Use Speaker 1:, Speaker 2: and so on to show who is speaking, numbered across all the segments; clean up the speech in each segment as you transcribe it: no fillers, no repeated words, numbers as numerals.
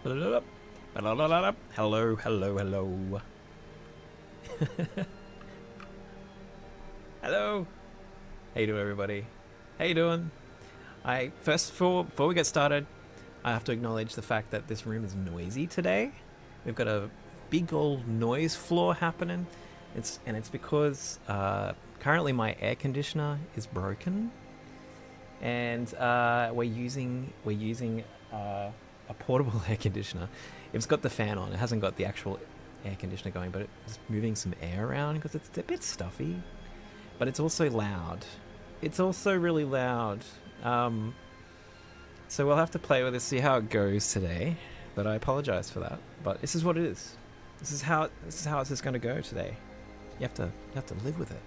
Speaker 1: Hello, hello, hello. Hello. How you doing, everybody? How you doing? Before we get started, I have to acknowledge the fact that this room is noisy today. We've got a big old noise floor happening. It's because currently my air conditioner is broken, and we're using a portable air conditioner. It's got the fan on. It hasn't got the actual air conditioner going, but it's moving some air around because it's a bit stuffy. But it's also loud. It's also really loud. So we'll have to play with it, see how it goes today. But I apologize for that. But this is what it is. This is how it's just going to go today. You have to live with it.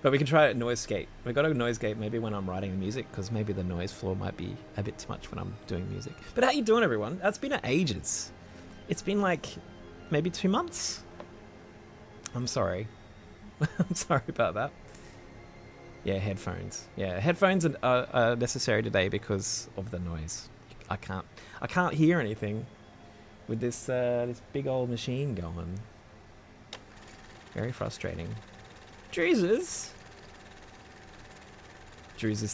Speaker 1: But we can try a noise gate. We've got a noise gate maybe when I'm writing the music, because maybe the noise floor might be a bit too much when I'm doing music. But how you doing, everyone? That's been ages. It's been like maybe 2 months. I'm sorry. I'm sorry about that. Yeah, headphones. Yeah, headphones are necessary today because of the noise. I can't hear anything with this this big old machine going. Very frustrating. Jesus,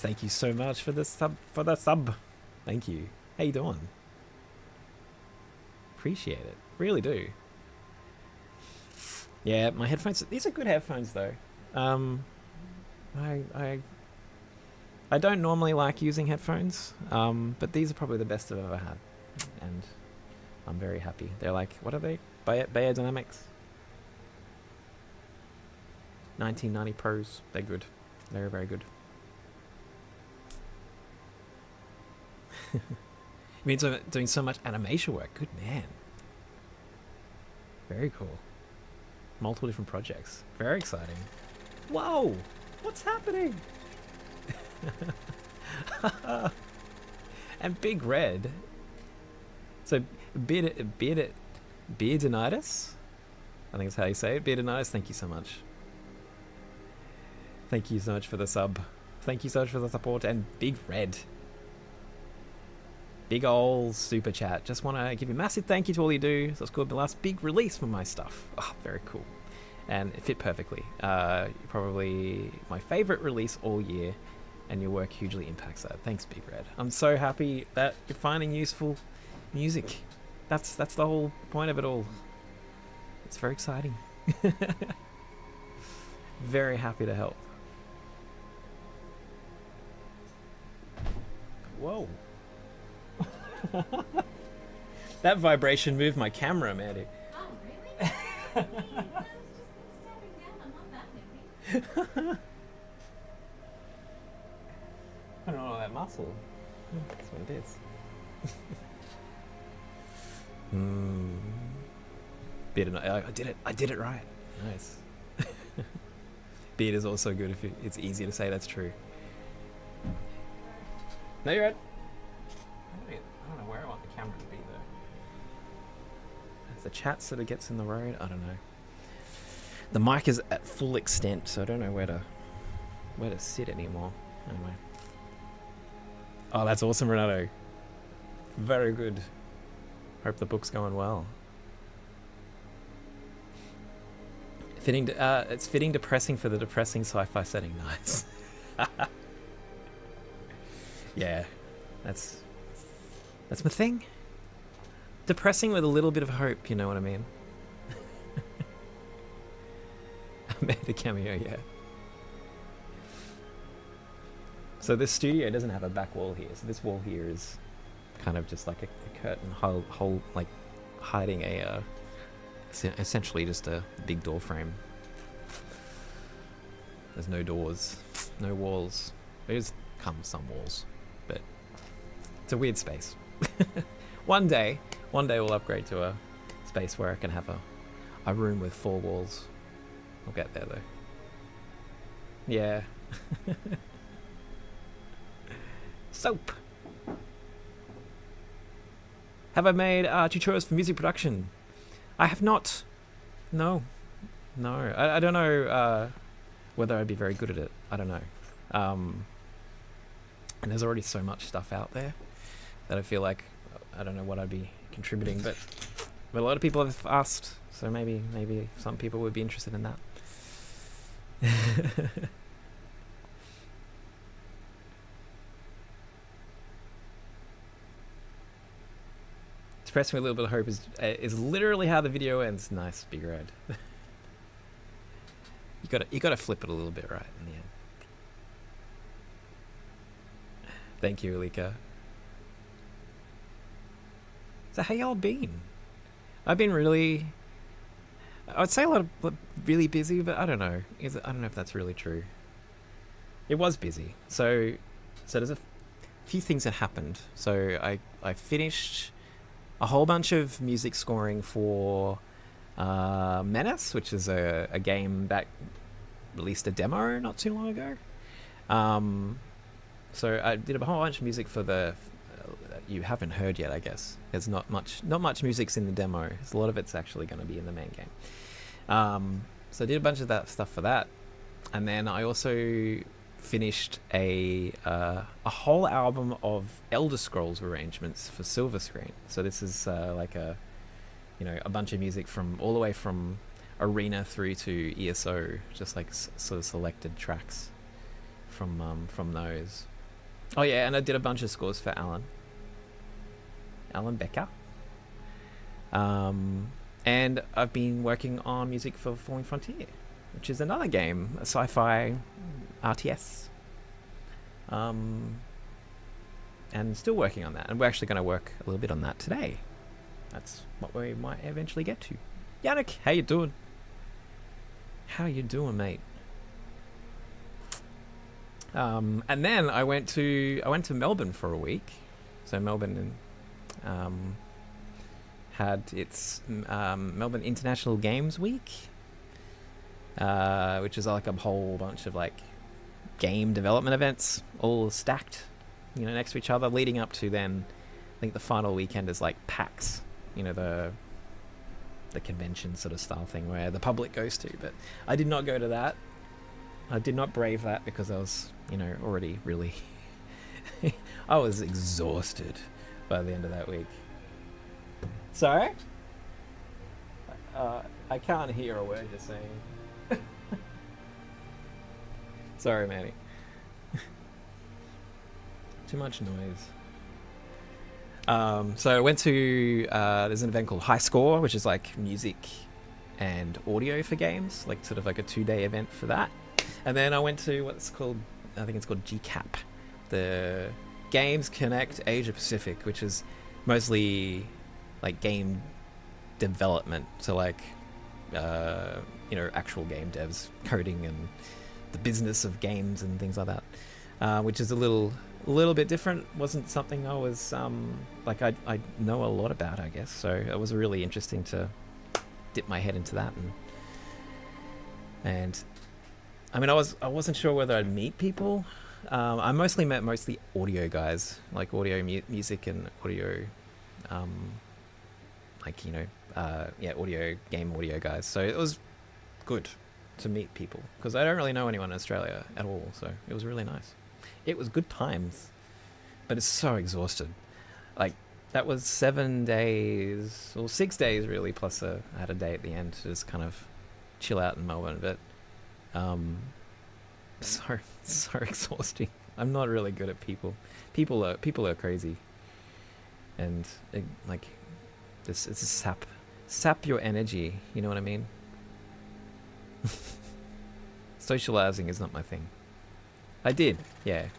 Speaker 1: thank you so much for the sub. Thank you. How you doing? Appreciate it. Really do. Yeah, my headphones. These are good headphones though. I don't normally like using headphones, but these are probably the best I've ever had, and I'm very happy. They're like, what are they? Beyerdynamics. 1990 Pros. They're good. Very, very good. It means I'm doing so much animation work. Good man. Very cool. Multiple different projects. Very exciting. Whoa! What's happening? And Big Red. So, Beardinitis? I think that's how you say it. Beardinitis, thank you so much. Thank you so much for the sub. Thank you so much for the support. And Big Red. Big ol' super chat. Just want to give you a massive thank you to all you do. So it's called the last big release for my stuff. Oh, very cool. And it fit perfectly. Probably my favorite release all year. And your work hugely impacts that. Thanks, Big Red. I'm so happy that you're finding useful music. That's the whole point of it all. It's very exciting. Very happy to help. Whoa. That vibration moved my camera, Maddie.
Speaker 2: Oh, really? I was just stepping down. I'm not that heavy.
Speaker 1: I don't know that muscle. That's what it is. Beard, I did it right. Nice. Beard is also good if it's easier to say. That's true. No, you're right. I don't know where I want the camera to be though. If the chat sort of gets in the road, I don't know. The mic is at full extent, so I don't know where to sit anymore. Anyway. Oh, that's awesome, Renato. Very good. Hope the book's going well. It's fitting depressing for the depressing sci-fi setting. Nice. Yeah, that's my thing. Depressing with a little bit of hope, you know what I mean? I made the cameo, yeah. So this studio doesn't have a back wall here, so this wall here is kind of just like a curtain hole, like hiding essentially just a big door frame. There's no doors, no walls. There's some walls, but it's a weird space. One day we'll upgrade to a space where I can have a room with 4 walls. I'll get there though. Yeah. Soap. Have I made tutorials for music production? I have not. No. I don't know whether I'd be very good at it. I don't know. And there's already so much stuff out there that I feel like I don't know what I'd be contributing, but a lot of people have asked, so maybe some people would be interested in that. Expressing a little bit of hope is literally how the video ends. Nice, Big Red. You gotta flip it a little bit right in the end. Thank you, Alika. So how y'all been? I've been really, I would say really busy, but I don't know. I don't know if that's really true. It was busy. So there's a few things that happened. So I finished a whole bunch of music scoring for Menace, which is a game that released a demo not too long ago. So I did a whole bunch of music for the you haven't heard yet, I guess. There's not much music's in the demo. A lot of it's actually going to be in the main game. So I did a bunch of that stuff for that, and then I also finished a whole album of Elder Scrolls arrangements for Silver Screen. So this is like a bunch of music from all the way from Arena through to ESO, just like sort of selected tracks from those. Oh yeah, and I did a bunch of scores for Alan Becker. And I've been working on music for Falling Frontier, which is another game, a sci-fi RTS. And still working on that. And we're actually going to work a little bit on that today. That's what we might eventually get to. Yannick, how you doing? How you doing, mate? And then I went to Melbourne for a week. So Melbourne had its Melbourne International Games Week, which is like a whole bunch of like game development events all stacked, next to each other, leading up to then I think the final weekend is like PAX, the convention sort of style thing where the public goes to. But I did not go to that. I did not brave that because I was, already really I was exhausted by the end of that week. Sorry? I can't hear a word you're saying. Sorry, Manny. Too much noise. So I went to, there's an event called High Score, which is like music and audio for games, like sort of like a 2-day event for that. And then I went to what's called, I think it's called GCAP, the Games Connect Asia Pacific, which is mostly like game development. So like, actual game devs, coding and the business of games and things like that, which is a little bit different. Wasn't something I was I know a lot about, I guess. So it was really interesting to dip my head into that, and I mean, I wasn't sure whether I'd meet people. I mostly met audio guys, like audio music and audio, game audio guys. So it was good to meet people because I don't really know anyone in Australia at all. So it was really nice. It was good times, but it's so exhausted. Like that was 7 days or 6 days really, plus I had a day at the end to just kind of chill out in Melbourne. But so exhausting. I'm not really good at people. People are crazy, and it's a sap your energy. You know what I mean? Socializing is not my thing. I did, Yannick.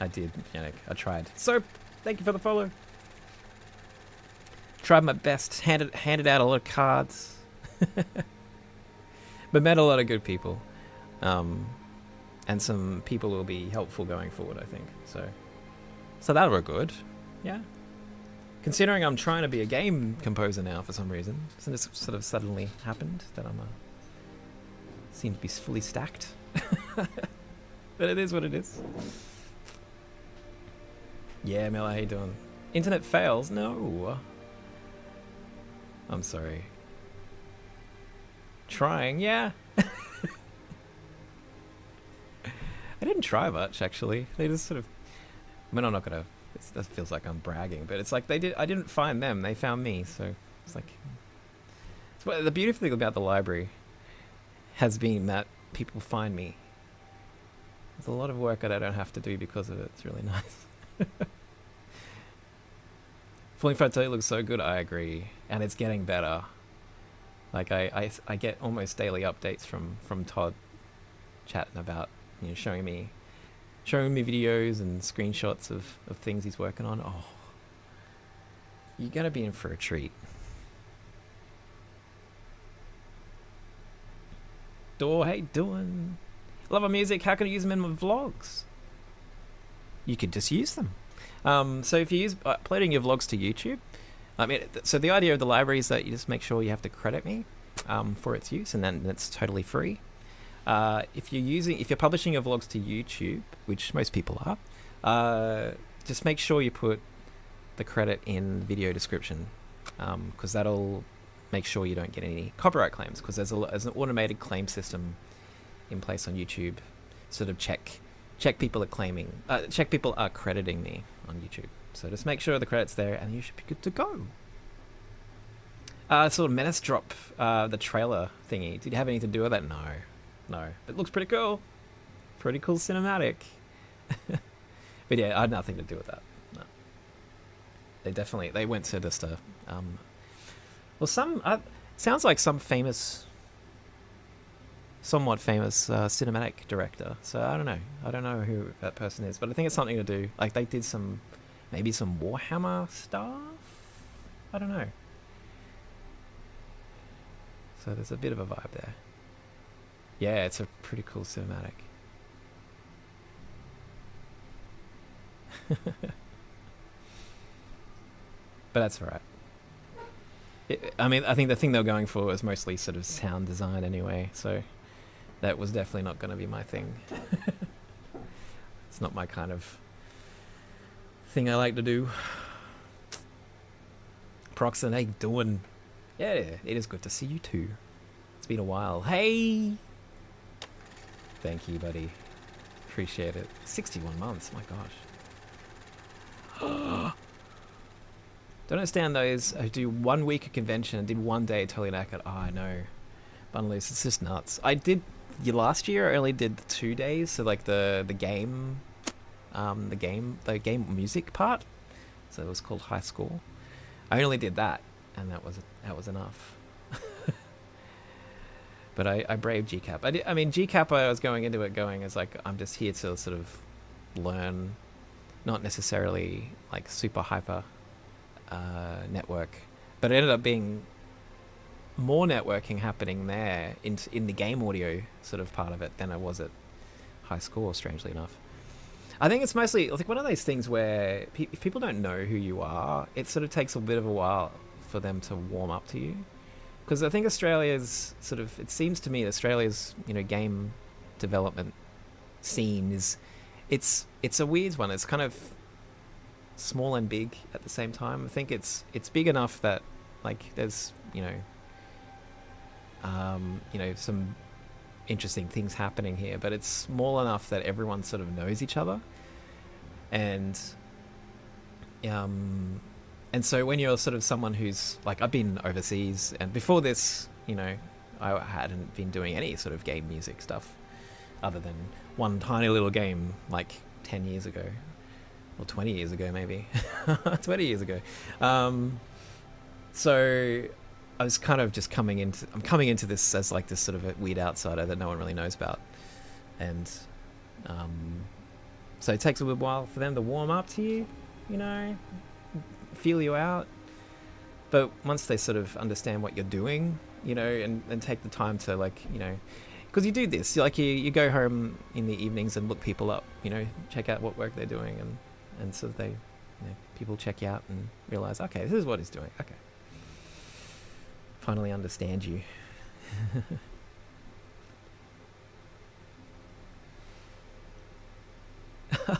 Speaker 1: I tried. So, thank you for the follow. Tried my best. Handed out a lot of cards, but met a lot of good people. And some people will be helpful going forward, I think. So that were good. Yeah. Considering I'm trying to be a game composer now for some reason, so this sort of suddenly happened that I'm seem to be fully stacked. But it is what it is. Yeah, Mela, how you doing? Internet fails? No. I'm sorry. Trying, yeah. I didn't try much, actually. They just sort of... I mean, I'm not going to That feels like I'm bragging, but it's like I didn't find them; they found me. So it's like the beautiful thing about the library has been that people find me. There's a lot of work that I don't have to do because of it. It's really nice. Falling Frontier looks so good. I agree, and it's getting better. Like I get almost daily updates from Todd, chatting about, showing me videos and screenshots of things he's working on. Oh, you're gonna be in for a treat. Door, how you doing? Love our music. How can I use them in my vlogs? You could just use them. So if you use uploading your vlogs to YouTube, so the idea of the library is that you just make sure you have to credit me for its use, and then it's totally free. If you're publishing your vlogs to YouTube, which most people are, just make sure you put the credit in the video description, because that'll make sure you don't get any copyright claims, because there's an automated claim system in place on YouTube, sort of check people are crediting me on YouTube. So just make sure the credit's there, and you should be good to go. Sort of Menace drop, the trailer thingy. Did you have anything to do with that? No. It looks pretty cool. Pretty cool cinematic. But yeah, I had nothing to do with that. No. They went to just sounds like some somewhat famous cinematic director. So I don't know who that person is, but I think it's something to do. Like they did maybe some Warhammer stuff. I don't know. So there's a bit of a vibe there. Yeah, it's a pretty cool cinematic. But that's alright. I think the thing they were going for was mostly sort of sound design anyway, so that was definitely not going to be my thing. It's not my kind of thing I like to do. Proxen, how you doing? Yeah, it is good to see you too. It's been a while. Hey! Thank you, buddy. Appreciate it. 61 months, my gosh. Don't understand those who do 1 week of convention and did 1 day totally knackered. Oh, I know. Bunloose, it's just nuts. Last year I only did the 2 days, so like the game music part. So it was called High School. I only did that, and that was enough. But I braved GCAP. GCAP, I was going into it going as like, I'm just here to sort of learn, not necessarily like super hyper network. But it ended up being more networking happening there in the game audio sort of part of it than it was at High School, strangely enough. I think it's mostly like one of those things where if people don't know who you are, it sort of takes a bit of a while for them to warm up to you. Because I think Australia's sort of, it seems to me Australia's, game development scene it's a weird one. It's kind of small and big at the same time. I think it's big enough that like there's, some interesting things happening here, but it's small enough that everyone sort of knows each other. And so when you're sort of someone who's like, I've been overseas, and before this, I hadn't been doing any sort of game music stuff other than one tiny little game like 10 years ago or 20 years ago, maybe 20 years ago. So I was kind of just coming into this as like this sort of a weird outsider that no one really knows about. And so it takes a little while for them to warm up to you, feel you out. But once they sort of understand what you're doing, and take the time to like, because you do this, like you go home in the evenings and look people up, check out what work they're doing, and so they, people check you out and realize, okay, this is what he's doing. Okay. Finally understand you.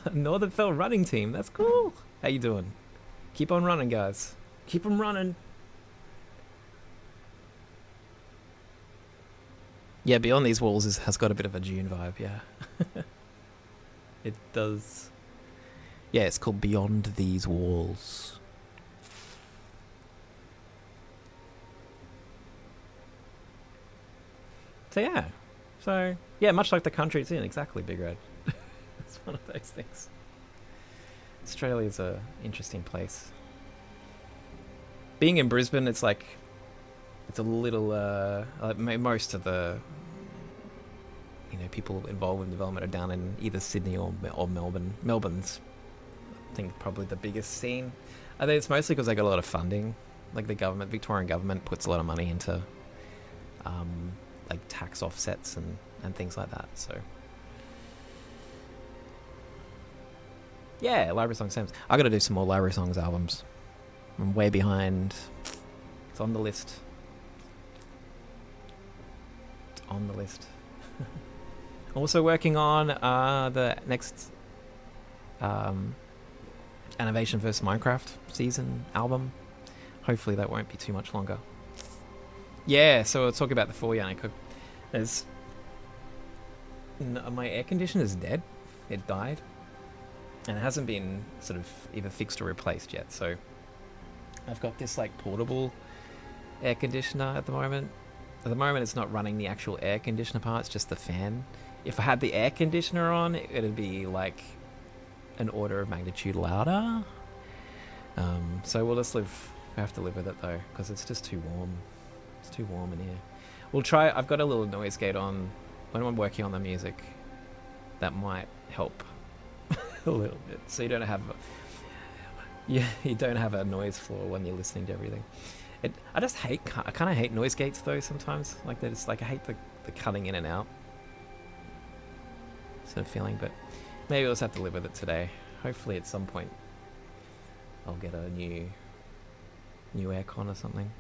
Speaker 1: Northernfell running team. That's cool. How you doing? Keep on running, guys. Keep them running. Yeah, Beyond These Walls has got a bit of a June vibe, yeah. It does. Yeah, it's called Beyond These Walls. So yeah, much like the country it's in, exactly, Big Red. It's one of those things. Australia's a interesting place. Being in Brisbane, it's like it's a little like most of the people involved in development are down in either Sydney or Melbourne. Melbourne's, I think, probably the biggest scene. I think it's mostly because they got a lot of funding. Like the government, Victorian government, puts a lot of money into like tax offsets and things like that. So yeah, Library Song Sams. I got to do some more Library Songs albums. I'm way behind. It's on the list. It's on the list. Also working on the next Animation vs Minecraft season album. Hopefully that won't be too much longer. Yeah, so we'll talk about the 4 Yannick. There's my air conditioner is dead. It died, and it hasn't been sort of either fixed or replaced yet. So I've got this like portable air conditioner at the moment. At the moment, it's not running the actual air conditioner part. It's just the fan. If I had the air conditioner on, it'd be like an order of magnitude louder. So we'll just live. We have to live with it though, because it's just too warm. It's too warm in here. We'll try. I've got a little noise gate on when I'm working on the music. That might help a little bit, so you don't have a noise floor when you're listening to everything. I kind of hate noise gates though sometimes. Like they're just like I hate the cutting in and out sort of feeling. But maybe we'll just have to live with it today. Hopefully at some point I'll get a new aircon or something.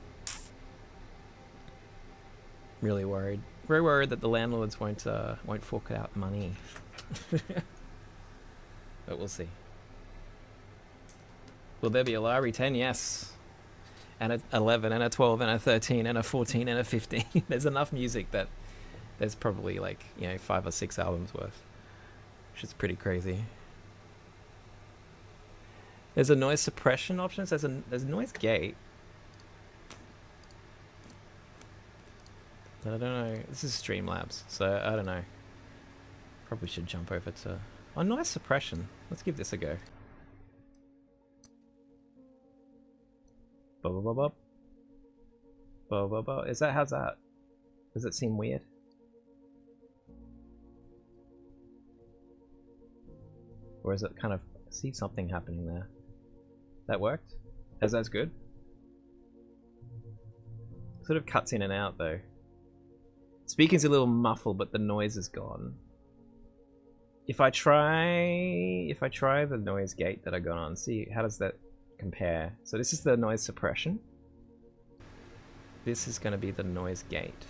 Speaker 1: Really worried. Very worried that the landlords won't fork out the money. But we'll see. Will there be a library 10? Yes. And a 11 and a 12 and a 13 and a 14 and a 15. There's enough music that there's probably like 5 or 6 albums worth, which is pretty crazy. There's a noise suppression option. There's a noise gate. But I don't know. This is Streamlabs, so I don't know. Probably should jump over to noise suppression. Let's give this a go. Bop, bop, bop. Bop, bop, bop. How's that? Does it seem weird? Or is it kind of see something happening there? That worked? That's good? Sort of cuts in and out though. Speaking's a little muffled, but the noise is gone. If I try the noise gate that I got on, see how does that compare? So this is the noise suppression. This is going to be the noise gate.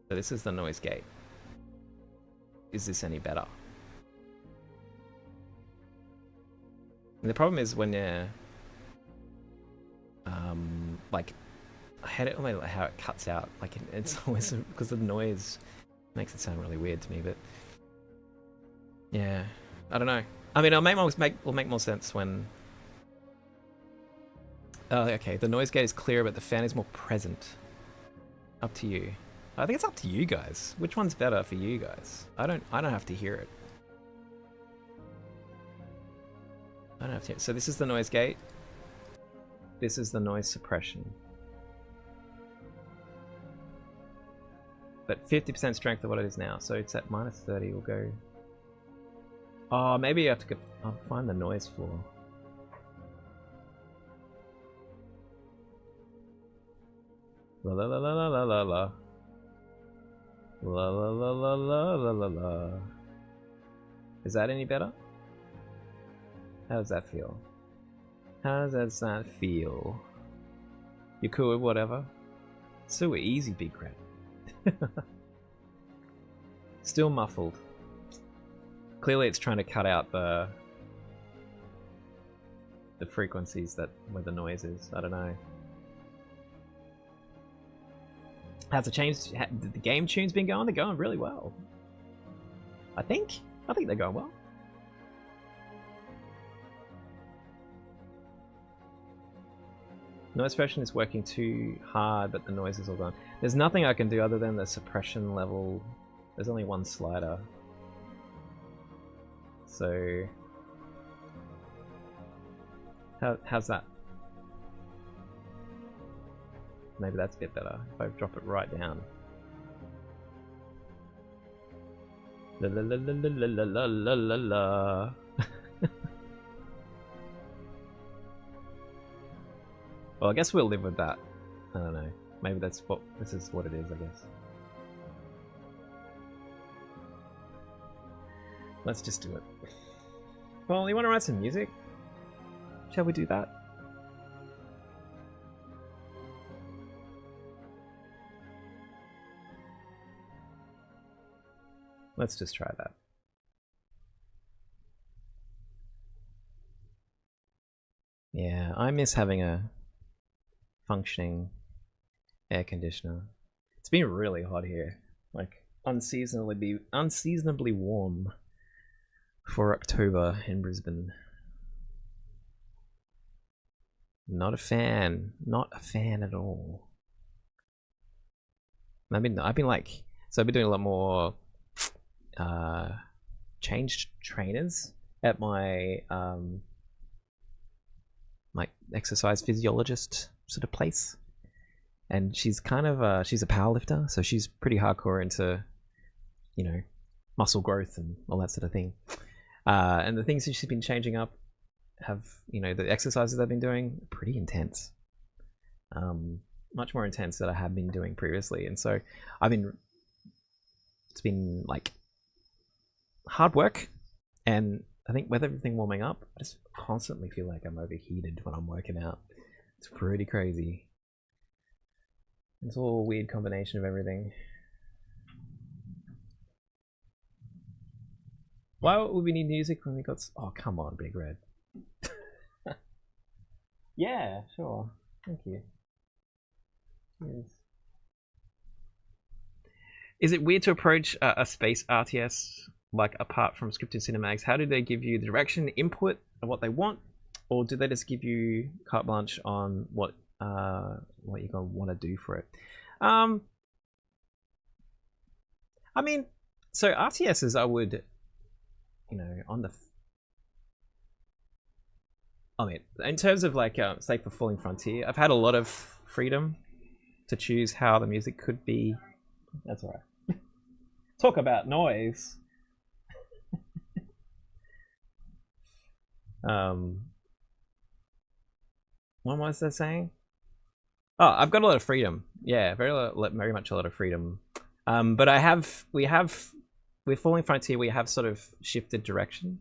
Speaker 1: So this is the noise gate. Is this any better? And the problem is when you're like I had it on how it cuts out. Like it's always because the noise makes it sound really weird to me. But yeah, I don't know. I mean, will make more sense when. Oh, okay. The noise gate is clearer, but the fan is more present. Up to you. I think it's up to you guys. Which one's better for you guys? I don't have to hear it. I don't have to hear it. So this is the noise gate. This is the noise suppression. But 50% strength of what it is now. So it's at minus 30. We'll go. Oh, maybe you have to go. I'll find the noise floor. La la la la la la la. La la la la la la la la. Is that any better? How does that feel? How does that feel? You cool with whatever? So easy, Big Red. Still muffled. Clearly it's trying to cut out the frequencies where the noise is. I don't know. How's the the game tunes been going? They're going really well. I think they're going well. Noise suppression is working too hard, but the noise is all gone. There's nothing I can do other than the suppression level. There's only one slider. So... how's that? Maybe that's a bit better if I drop it right down. La la la la la la la la la. Well, I guess we'll live with that. I don't know. Maybe this is what it is, I guess. Let's just do it. Well, you want to write some music? Shall we do that? Let's just try that. Yeah, I miss having a functioning air conditioner. It's been really hot here, like unseasonably warm for October in Brisbane. Not a fan at all. I've been doing a lot more changed trainers at my my exercise physiologist sort of place, and she's kind of she's a powerlifter, so she's pretty hardcore into, you know, muscle growth and all that sort of thing. And the things that she's been changing up have, you know, the exercises I've been doing pretty intense, much more intense than I have been doing previously. And so it's been like hard work, and I think with everything warming up, I just constantly feel like I'm overheated when I'm working out. It's pretty crazy. It's all a weird combination of everything. Why would we need music when we got... Oh, come on, Big Red. Yeah, sure. Thank you. Yes. Is it weird to approach a space RTS, like, apart from scripted cinematics? How do they give you the direction, input of what they want, or do they just give you carte blanche on what you're gonna want to do for it? I mean, so RTSs, I would, you know, in terms of like, say for Falling Frontier, I've had a lot of freedom to choose how the music could be. That's alright. Talk about noise. What was I saying? Oh, I've got a lot of freedom. Yeah, very much a lot of freedom. But with Falling Frontier, we have sort of shifted direction.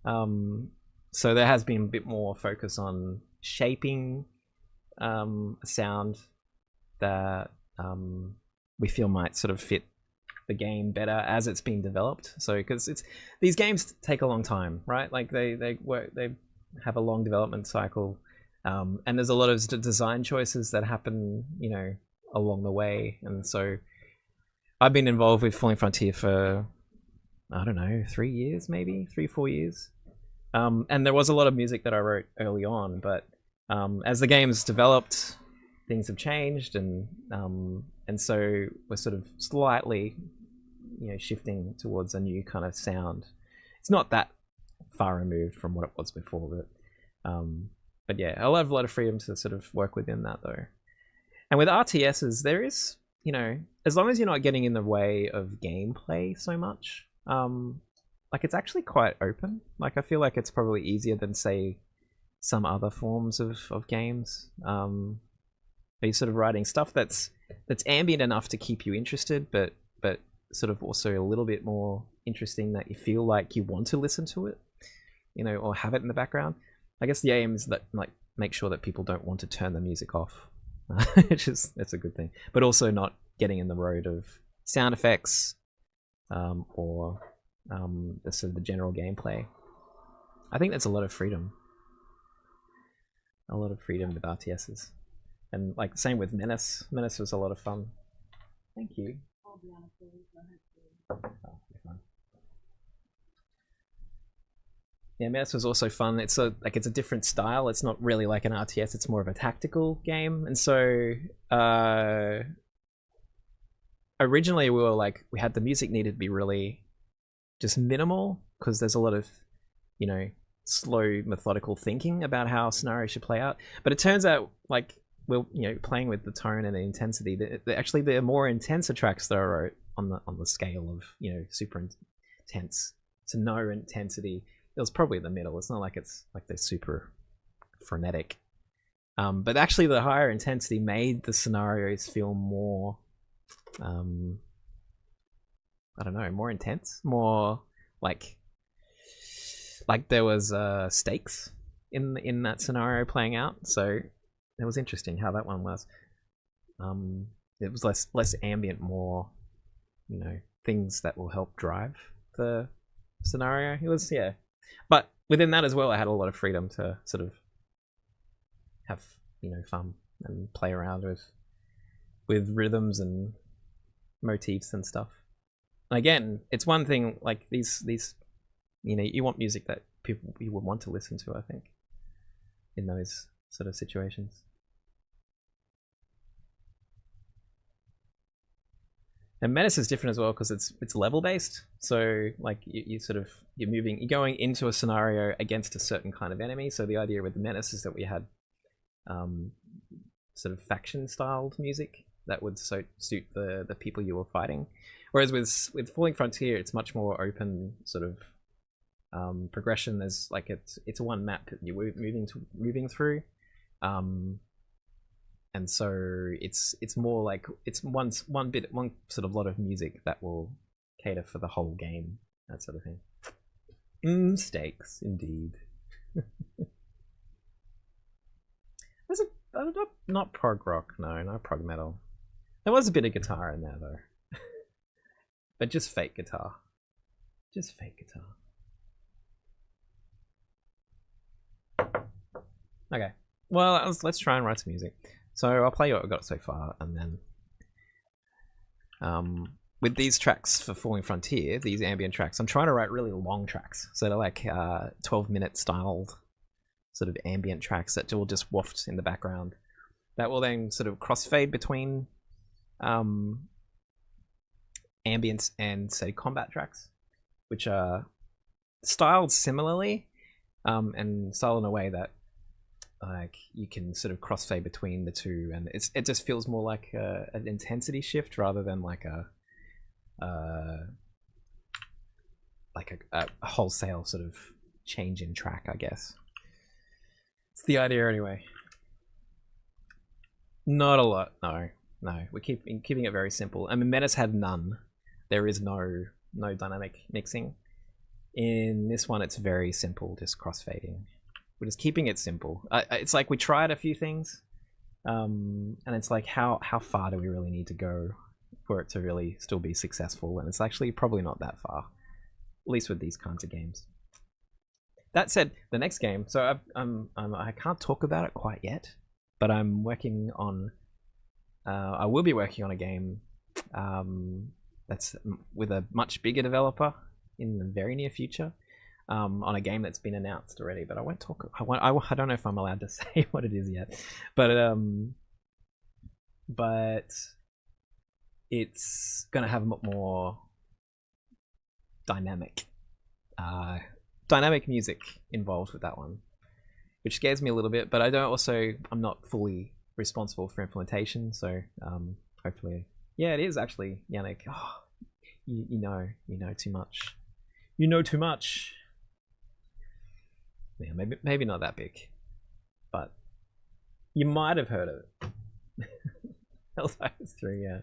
Speaker 1: So there has been a bit more focus on shaping a sound that we feel might sort of fit the game better as it's been developed. So because these games take a long time, right? Like they have a long development cycle, and there's a lot of design choices that happen, you know, along the way. And so I've been involved with Falling Frontier for, I don't know, 3 years, maybe 3-4 years. And there was a lot of music that I wrote early on, but as the game's developed, things have changed, and so we're sort of slightly, you know, shifting towards a new kind of sound. It's not that far removed from what it was before, but yeah, I'll have a lot of freedom to sort of work within that though. And with RTSs, there is, you know, as long as you're not getting in the way of gameplay so much, like it's actually quite open. Like I feel like it's probably easier than, say, some other forms of games. You're sort of writing stuff that's ambient enough to keep you interested, but sort of also a little bit more interesting that you feel like you want to listen to it, you know, or have it in the background. I guess the aim is that, like, make sure that people don't want to turn the music off, which is, that's a good thing, but also not getting in the road of sound effects or the sort of the general gameplay. I think that's a lot of freedom with RTSs. And like same with Menace. Menace was a lot of fun. Thank you.
Speaker 2: I'll be honest,
Speaker 1: Oh, you're fine. Yeah, Menace was also fun. It's a different style. It's not really like an RTS. It's more of a tactical game. And so originally we had the music needed to be really just minimal because there's a lot of slow methodical thinking about how scenarios should play out. But it turns out like we're playing with the tone and the intensity. Actually, the more intenser tracks that I wrote on the scale of super intense to no intensity. It was probably the middle. It's not like it's like they're super frenetic. But actually the higher intensity made the scenarios feel more, I don't know, more intense, more like there was stakes in that scenario playing out. So it was interesting how that one was. It was less ambient, more, things that will help drive the scenario. It was, yeah. But within that as well, I had a lot of freedom to sort of have fun and play around with rhythms and motifs and stuff. And again, it's one thing like these you want music that you would want to listen to, I think, in those sort of situations. And Menace is different as well because it's level based. So like you're going into a scenario against a certain kind of enemy. So the idea with the Menace is that we had sort of faction styled music that would suit the people you were fighting. Whereas with Falling Frontier, it's much more open sort of progression. There's like it's one map that you're moving through. And so it's more like it's one sort of lot of music that will cater for the whole game, that sort of thing. Stakes indeed. There's not prog rock, no, not prog metal. There was a bit of guitar in there though, but just fake guitar, Okay, well let's try and write some music. So I'll play what I've got so far, and then with these tracks for Falling Frontier, these ambient tracks, I'm trying to write really long tracks. So they're like 12-minute styled sort of ambient tracks that will just waft in the background. That will then sort of crossfade between ambience and, say, combat tracks, which are styled similarly and styled in a way that like you can sort of crossfade between the two, and it just feels more like an intensity shift rather than like a wholesale sort of change in track, I guess. It's the idea anyway. Not a lot, no. We're keeping it very simple. I mean, Menace had none. There is no dynamic mixing. In this one, it's very simple, just crossfading. We're just keeping it simple. It's like we tried a few things, and it's like how far do we really need to go for it to really still be successful? And it's actually probably not that far, at least with these kinds of games. That said, the next game. So I can't talk about it quite yet, but I'm working on. I will be working on a game that's with a much bigger developer in the very near future. On a game that's been announced already, but I won't talk. I don't know if I'm allowed to say what it is yet, but it's gonna have a lot more dynamic music involved with that one, which scares me a little bit. But I'm not fully responsible for implementation, so hopefully, yeah, it is actually Yannick. Oh, you know too much. You know too much. Yeah, maybe not that big, but you might have heard of it. Helldivers 3, yeah.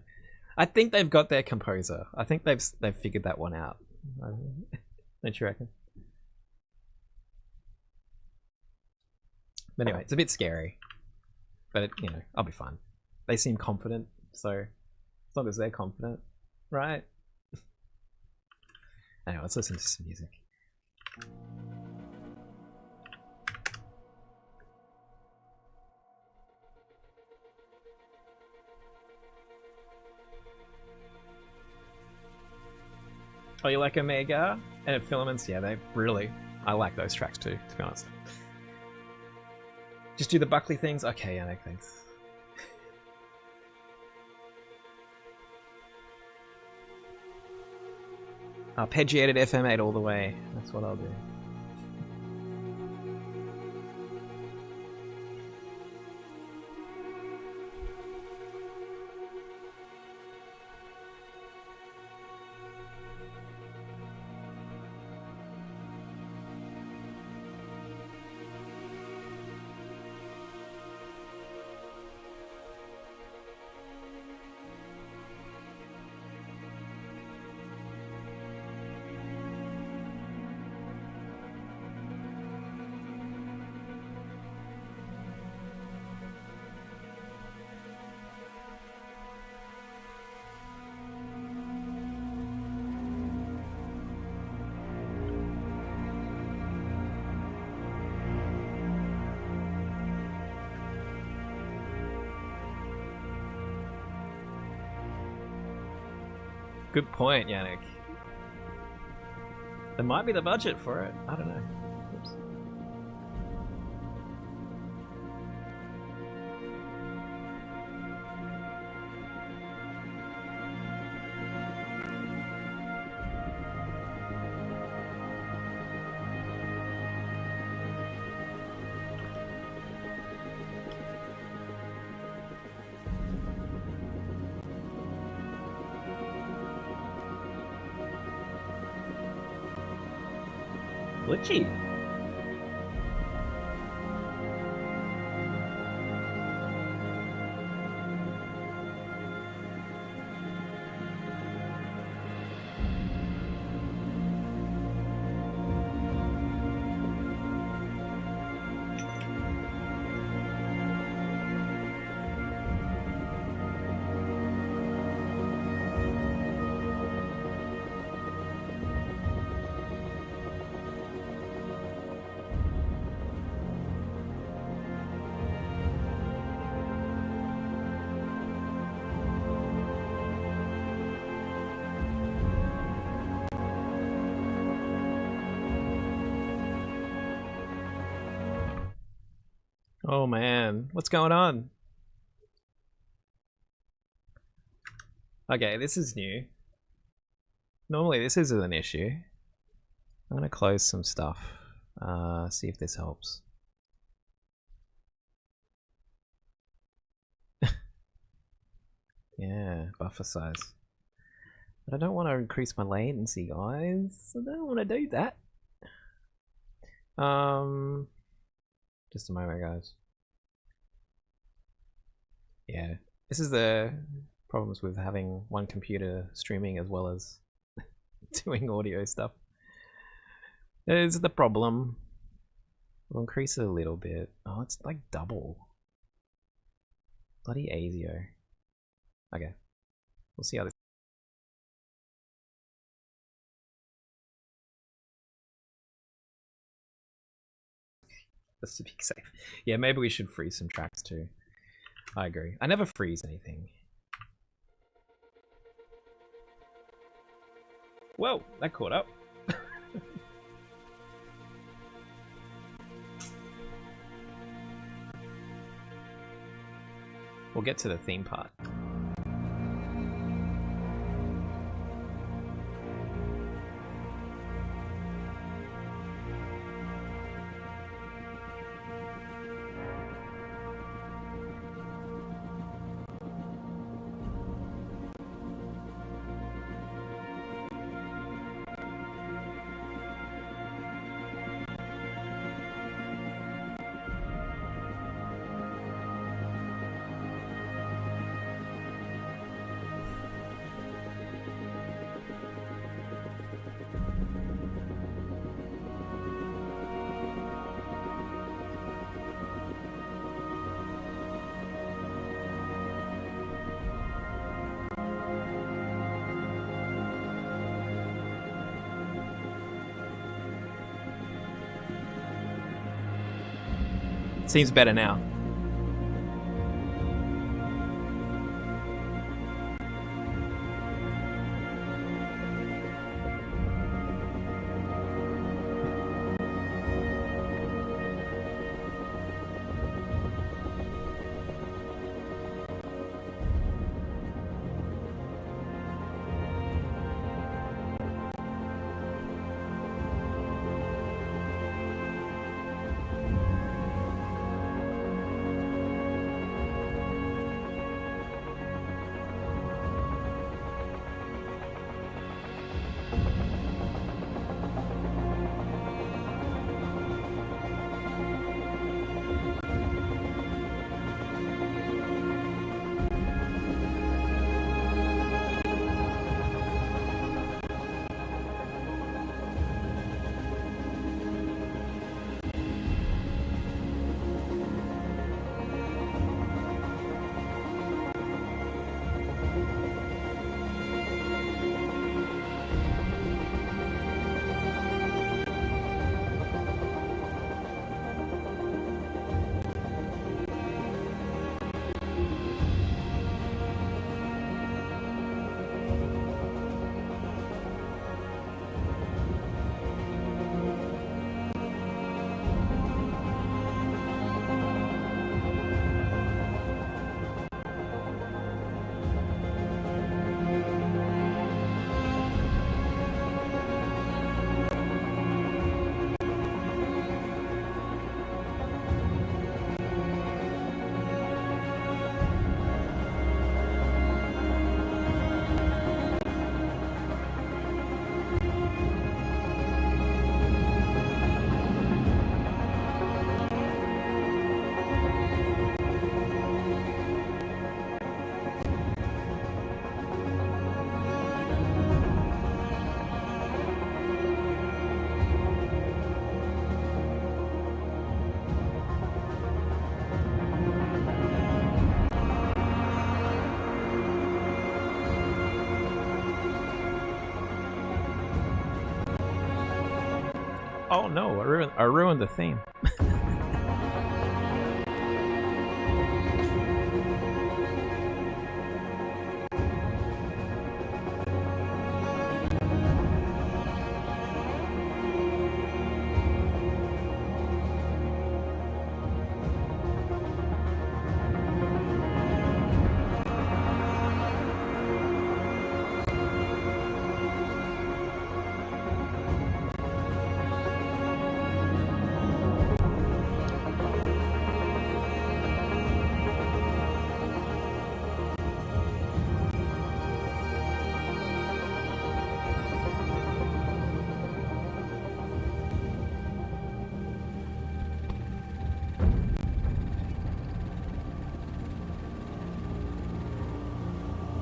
Speaker 1: I think they've got their composer. I think they've figured that one out. Don't you reckon? But anyway, it's a bit scary, but I'll be fine. They seem confident, so as long as they're confident, right? Anyway, let's listen to some music. Oh, you like Omega and Filaments? Yeah, they really I like those tracks too, to be honest. Just do the Buckley things? Okay, Yannick, thanks. Arpeggiated FM8 all the way. That's what I'll do. Good point, Yannick. There might be the budget for it. I don't know. Oops. Glitchy. Oh man, what's going on? Okay, this is new. Normally this isn't an issue. I'm gonna close some stuff. See if this helps. Yeah, buffer size. But I don't want to increase my latency, guys. I don't want to do that. Just a moment, guys. Yeah, this is the problems with having one computer streaming as well as doing audio stuff. There's the problem. We'll increase it a little bit. Oh, it's like double. Bloody ASIO. Okay, we'll see how this. Just to be safe. Yeah, maybe we should freeze some tracks too. I agree. I never freeze anything. Whoa, that caught up. We'll get to the theme part. Seems better now. Oh no, I ruined the theme.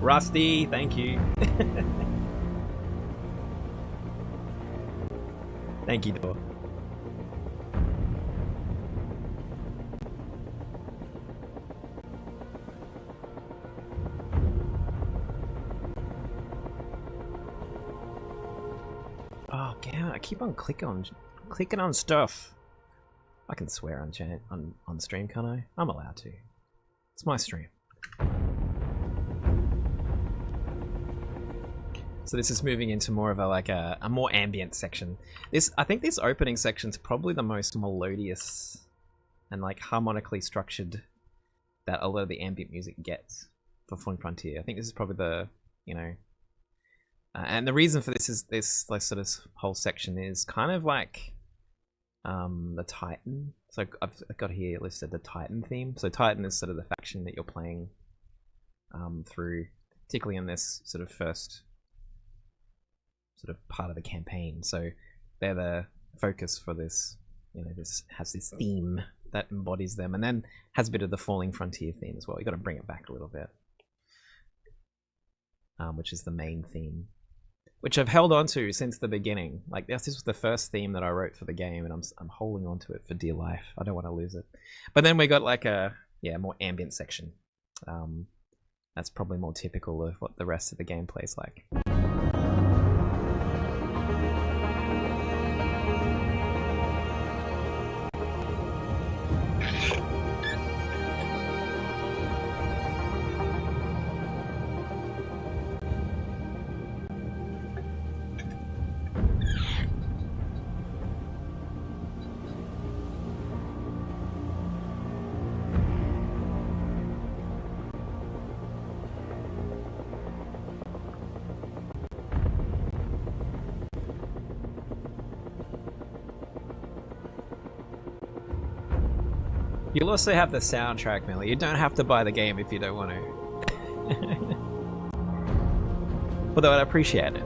Speaker 1: Rusty, thank you. Thank you, Dor. Oh, damn! I keep on clicking on stuff. I can swear on stream, can't I? I'm allowed to. It's my stream. So this is moving into more of a more ambient section. I think this opening section's probably the most melodious and like harmonically structured that a lot of the ambient music gets for Fun Frontier. I think this is probably the, you know, and the reason for this is this like sort of whole section is kind of like the Titan. So I've got here listed the Titan theme. So Titan is sort of the faction that you're playing through, particularly in this sort of first sort of part of the campaign. So they're the focus for this, you know, this has this theme that embodies them, and then has a bit of the Falling Frontier theme as well. You got to bring it back a little bit, which is the main theme, which I've held on to since the beginning. Like this was the first theme that I wrote for the game, and I'm holding on to it for dear life. I don't want to lose it. But then we got like a more ambient section. That's probably more typical of what the rest of the game plays like. You'll also have the soundtrack, Millie. You don't have to buy the game if you don't want to. Although I'd appreciate it.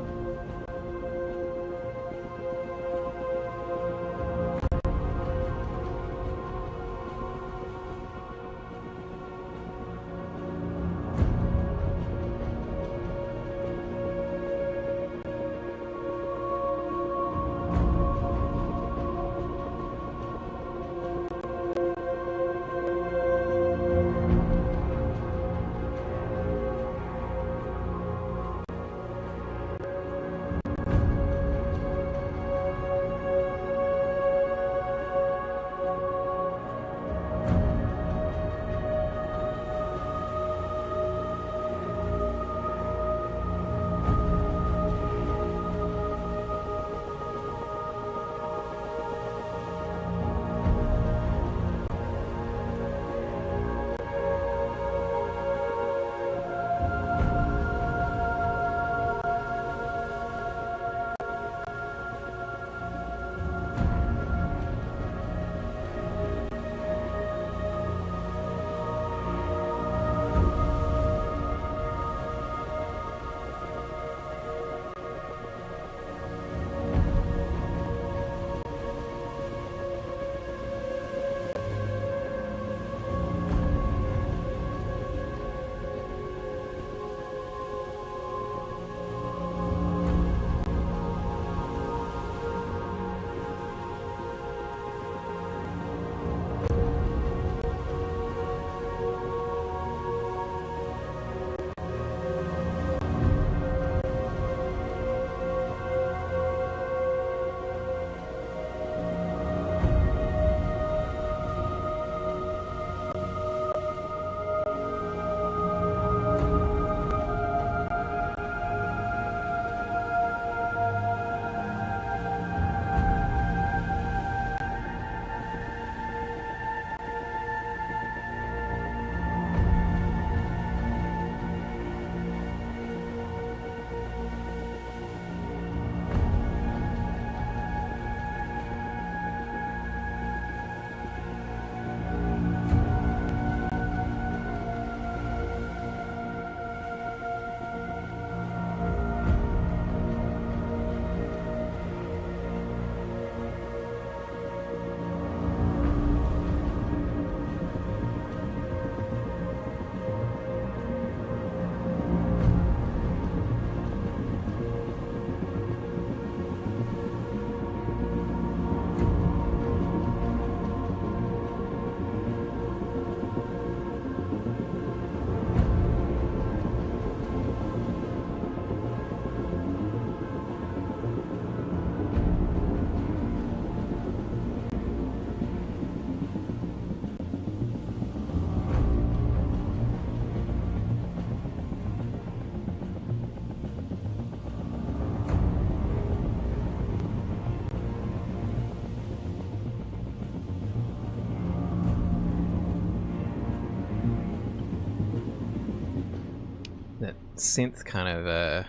Speaker 1: synth kind of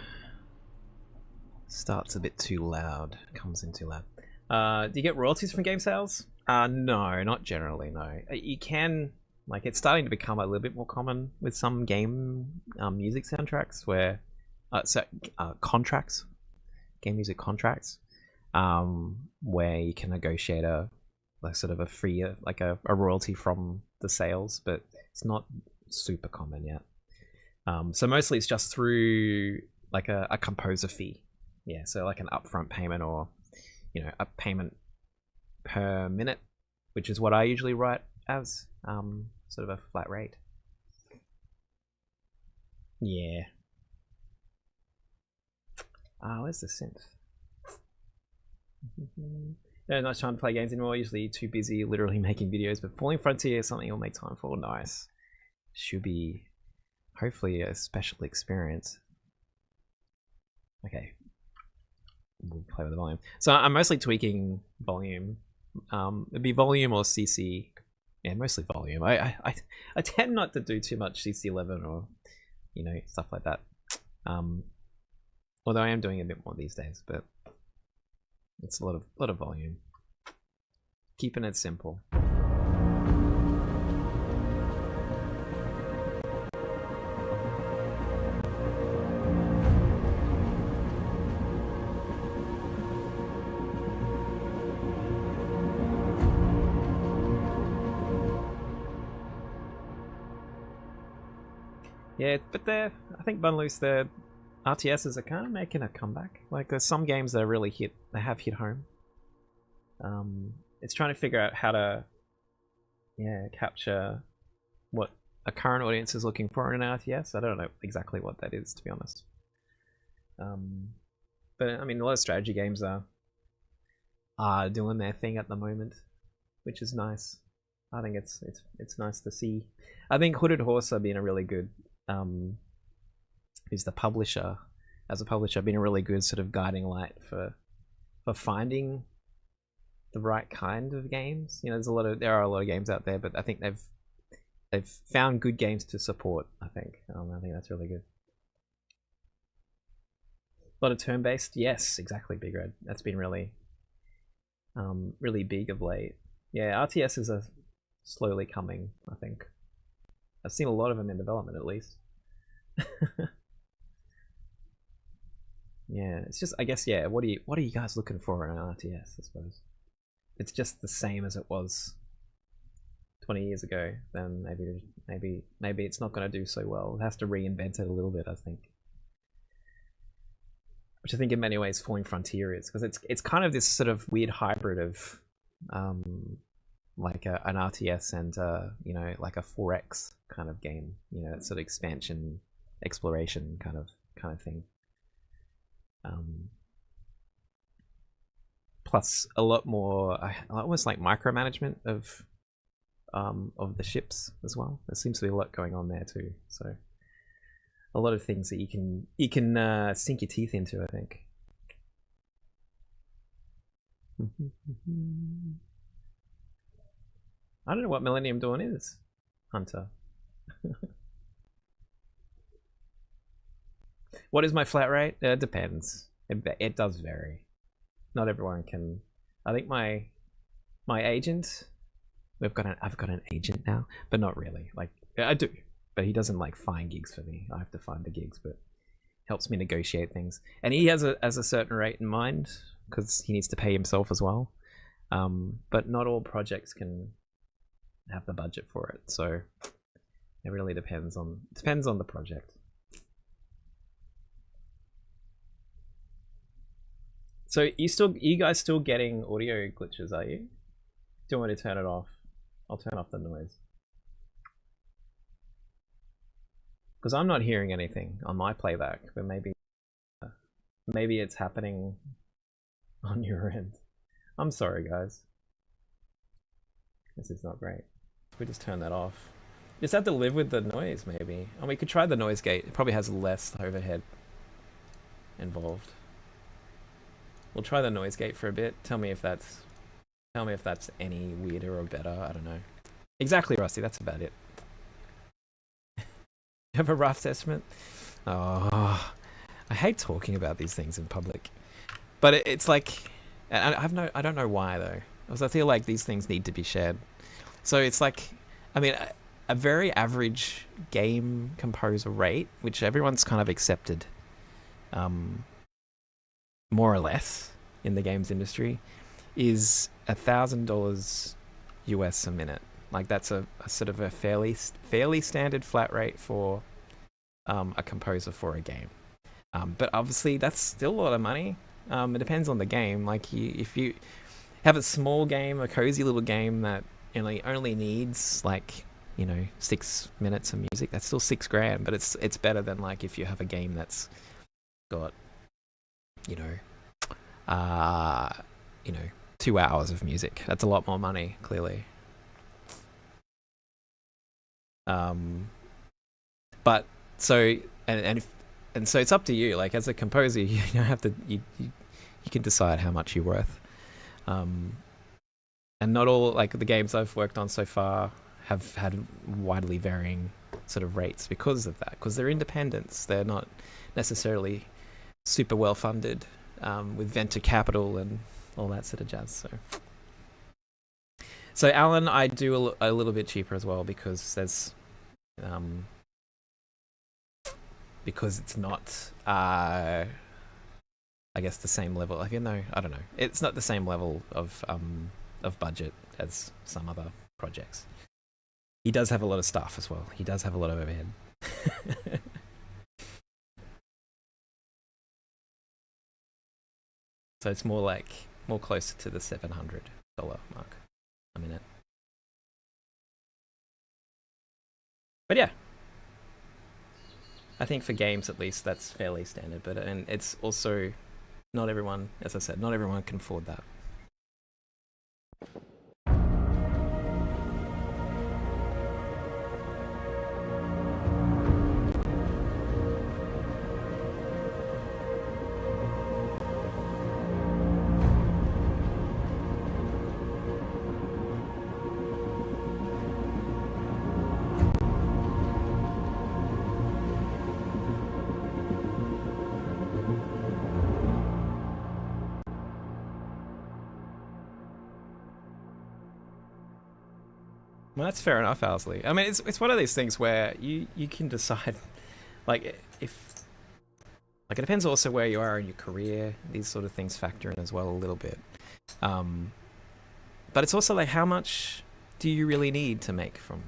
Speaker 1: starts a bit too loud, comes in too loud. Do you get royalties from game sales? No, not generally, no. You can, like, it's starting to become a little bit more common with some game music soundtracks where, contracts, game music contracts, where you can negotiate a sort of a free, like a royalty from the sales, but it's not super common yet. So mostly it's just through like a composer fee. Yeah, so like an upfront payment, or a payment per minute, which is what I usually write as sort of a flat rate. Yeah. Where's the synth? Yeah, not trying to play games anymore. Usually too busy, literally making videos. But Falling Frontier is something you'll make time for. Nice. Should be hopefully a special experience. Okay. We'll play with the volume. So I'm mostly tweaking volume. It'd be volume or CC. Yeah, mostly volume. I tend not to do too much CC11 or stuff like that. Although I am doing a bit more these days, but it's a lot of volume. Keeping it simple. Yeah, but I think Bun Loose, the RTSs are kind of making a comeback. Like, there's some games that really have hit home. It's trying to figure out how to, capture what a current audience is looking for in an RTS. I don't know exactly what that is, to be honest. But I mean, a lot of strategy games are doing their thing at the moment, which is nice. I think it's nice to see. I think Hooded Horse are being a really good. Who's the publisher? As a publisher, been a really good sort of guiding light for finding the right kind of games. There are a lot of games out there, but I think they've found good games to support. I think that's really good. A lot of turn-based, yes, exactly. Big Red. That's been really big of late. Yeah, RTSs are slowly coming. I think I've seen a lot of them in development, at least. Yeah, it's just, I guess, yeah. What are you guys looking for in an RTS? I suppose it's just the same as it was 20 years ago. Then maybe it's not going to do so well. It has to reinvent it a little bit, I think. Which I think in many ways Falling Frontier is, because it's kind of this sort of weird hybrid of like an RTS and like a 4X kind of game. That sort of expansion, exploration kind of thing. Plus a lot more, almost like micromanagement of the ships as well. There seems to be a lot going on there too. So a lot of things that you can sink your teeth into, I think. I don't know what Millennium Dawn is, Hunter. What is my flat rate? It depends. It does vary. Not everyone can. I think my agent. I've got an agent now, but not really. Like, I do, but he doesn't like find gigs for me. I have to find the gigs, but helps me negotiate things. And he has a certain rate in mind because he needs to pay himself as well. But not all projects can have the budget for it, so it really depends on the project. So you guys still getting audio glitches, are you? Do you want me to turn it off? I'll turn off the noise. Because I'm not hearing anything on my playback, but maybe it's happening on your end. I'm sorry, guys. This is not great. We just turn that off. Just have to live with the noise, maybe. And we could try the noise gate. It probably has less overhead involved. We'll try the noise gate for a bit. Tell me if that's any weirder or better. I don't know. Exactly, Rusty. That's about it. You have a rough estimate? Oh, I hate talking about these things in public. But it's like, I don't know why though. Because I feel like these things need to be shared. So it's like, I mean, a very average game composer rate, which everyone's kind of accepted, more or less in the games industry, is $1,000 US a minute. Like that's a sort of a fairly standard flat rate for a composer for a game. But obviously that's still a lot of money. It depends on the game. Like if you have a small game, a cozy little game that only needs like 6 minutes of music, that's still $6,000. But it's better than like if you have a game that's got 2 hours of music. That's a lot more money, clearly. But so and so it's up to you. Like as a composer, you don't have to. You can decide how much you're worth. And not all like the games I've worked on so far have had widely varying sort of rates because of that. Because they're independents. They're not necessarily super well funded with venture capital and all that sort of jazz. So Alan, I do a little bit cheaper as well because there's because it's not I guess the same level. Like, I don't know. It's not the same level of budget as some other projects. He does have a lot of staff as well. He does have a lot of overhead. So it's more closer to the $700 mark a minute. But yeah, I think for games at least that's fairly standard. And it's also not everyone, as I said, not everyone can afford that. Well, that's fair enough, Owsley. I mean, it's one of these things where you can decide, like, if... Like, it depends also where you are in your career. These sort of things factor in as well a little bit. But it's also, like, how much do you really need to make from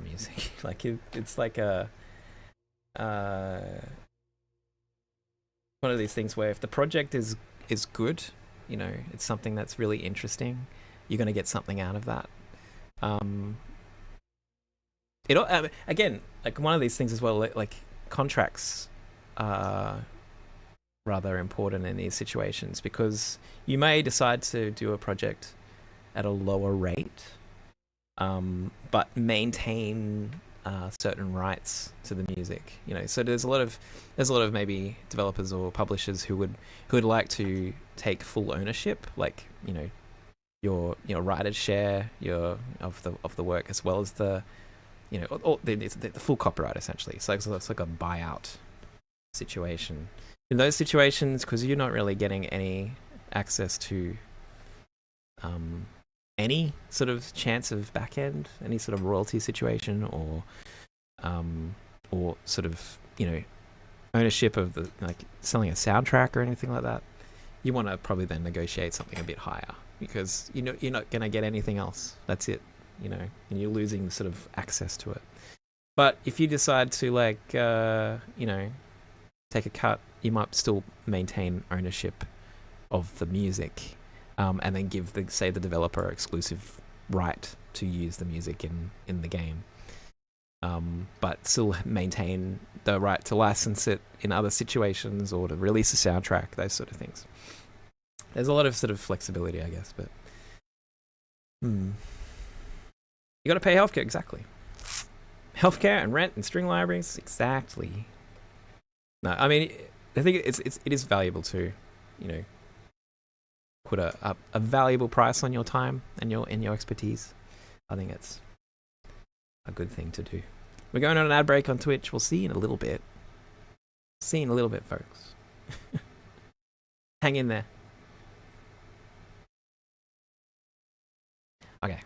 Speaker 1: music? Like, it's like a... one of these things where if the project is good, it's something that's really interesting, you're going to get something out of that. Again, like one of these things as well, like contracts are rather important in these situations because you may decide to do a project at a lower rate, but maintain certain rights to the music. So there's a lot of maybe developers or publishers who would like to take full ownership, like your writer's share of the work as well as the the full copyright essentially. So it's like a buyout situation. In those situations, because you're not really getting any access to any sort of chance of back end, any sort of royalty situation or sort of ownership of the selling a soundtrack or anything like that, you want to probably then negotiate something a bit higher because you're not going to get anything else. That's it. And you're losing sort of access to it. But if you decide to take a cut, you might still maintain ownership of the music, and then give the developer exclusive right to use the music in the game, but still maintain the right to license it in other situations or to release a soundtrack, those sort of things. There's a lot of sort of flexibility, I guess, but you got to pay healthcare, exactly. Healthcare and rent and string libraries, exactly. No, I mean, I think it is valuable to, put a valuable price on your time and your expertise. I think it's a good thing to do. We're going on an ad break on Twitch. We'll see you in a little bit. Seeing a little bit, folks. Hang in there. Okay.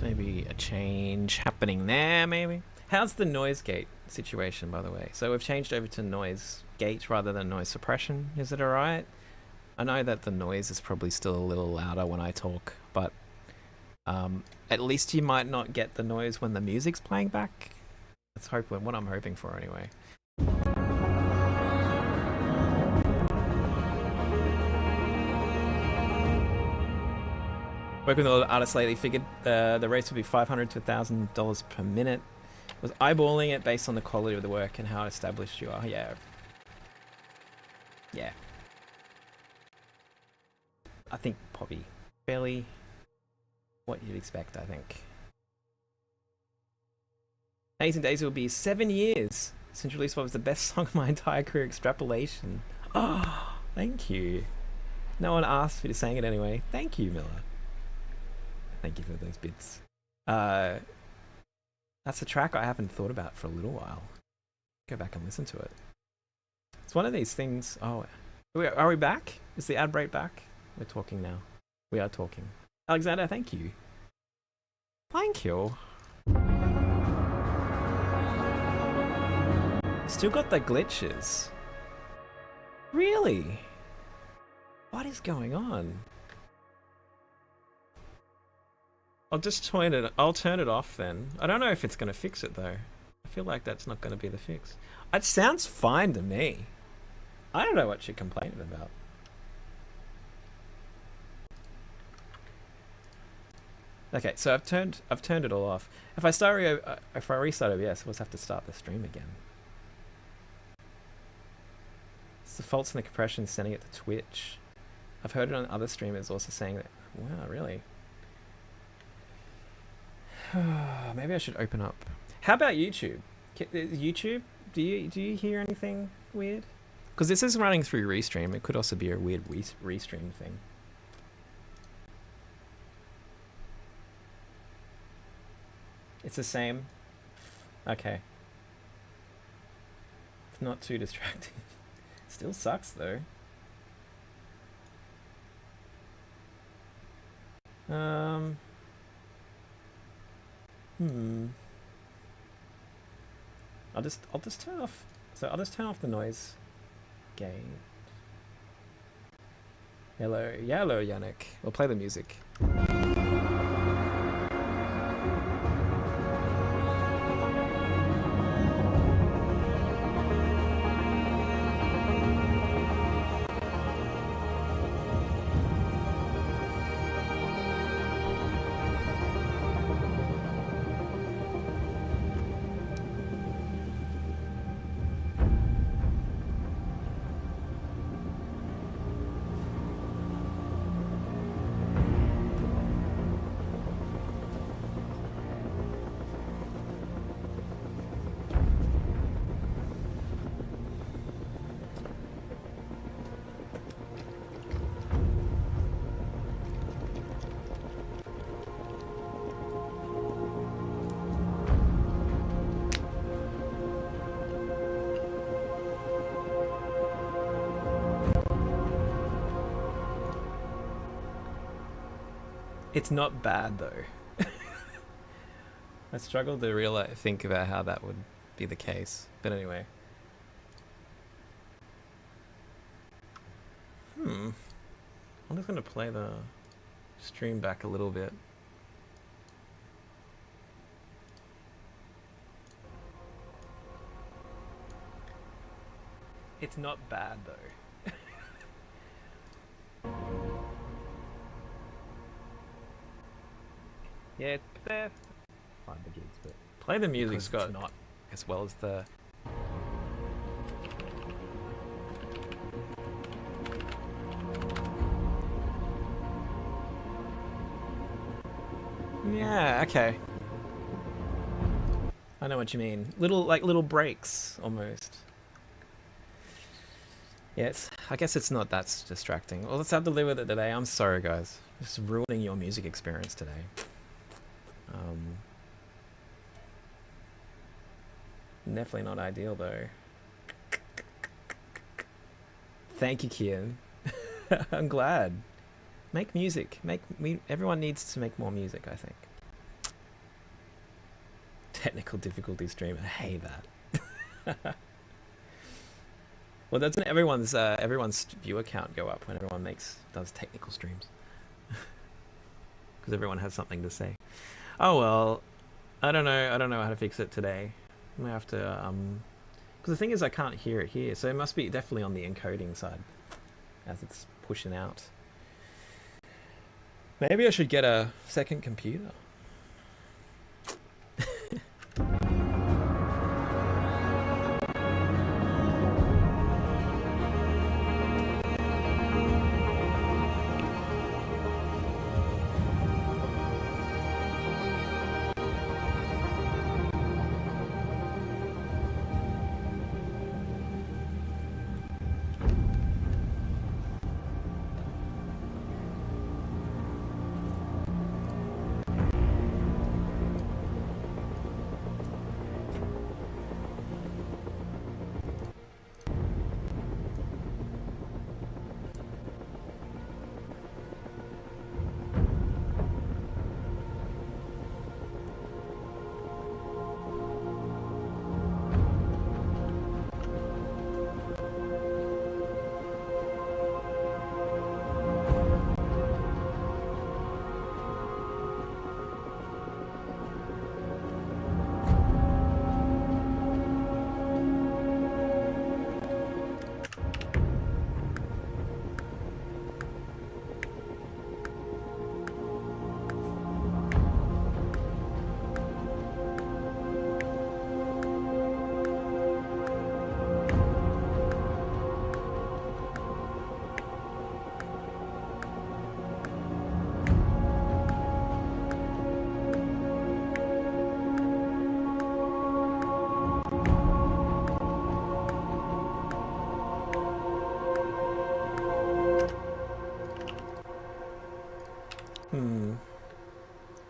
Speaker 1: Maybe a change happening there, maybe. How's the noise gate situation, by the way? So we've changed over to noise gate rather than noise suppression. Is it alright? I know that the noise is probably still a little louder when I talk, but at least you might not get the noise when the music's playing back. That's hopefully what I'm hoping for anyway. Working with the artists lately, figured the rates would be $500 to $1,000 per minute. Was eyeballing it based on the quality of the work and how established you are. Yeah. Yeah. I think probably fairly what you'd expect, I think. Days and Days will be 7 years since release. What was the best song of my entire career? Extrapolation. Oh, thank you. No one asked me to sing it anyway. Thank you, Miller. Thank you for those bits. That's a track I haven't thought about for a little while. Go back and listen to it. It's one of these things. Oh, are we back? Is the ad break back? We're talking now. We are talking. Alexander, thank you. Thank you. Still got the glitches. Really? What is going on? I'll turn it off then. I don't know if it's going to fix it though. I feel like that's not going to be the fix. It sounds fine to me. I don't know what you're complaining about. Okay, so I've turned it all off. If I restart OBS, we'll just have to start the stream again. It's the faults in the compression sending it to Twitch. I've heard it on other streamers also saying that. Wow, really? Maybe I should open up. How about YouTube? YouTube? Do you hear anything weird? Because this is running through Restream. It could also be a weird Restream thing. It's the same. Okay. It's not too distracting. Still sucks though. I'll just turn off. So I'll just turn off the noise gate. Hello, Yannick. We'll play the music. It's not bad though. I struggle to think about how that would be the case. But anyway. I'm just gonna play the stream back a little bit. It's not bad though. Yeah, it's there.
Speaker 3: Find the gigs, but
Speaker 1: Play the music,
Speaker 3: because
Speaker 1: Scott,
Speaker 3: it's not.
Speaker 1: as well as the. Yeah, okay. I know what you mean. Little breaks, almost. Yeah, I guess it's not that distracting. Well, let's have to live with it today. I'm sorry, guys. Just ruining your music experience today. Definitely not ideal, though. Thank you, Kian. I'm glad. Make music. Everyone needs to make more music, I think. Technical difficulty stream. I hate that. Well, doesn't everyone's viewer count go up when everyone does technical streams? Because everyone has something to say. Oh well, I don't know how to fix it today. I'm gonna have to because the thing is I can't hear it here, so it must be definitely on the encoding side as it's pushing out. Maybe I should get a second computer.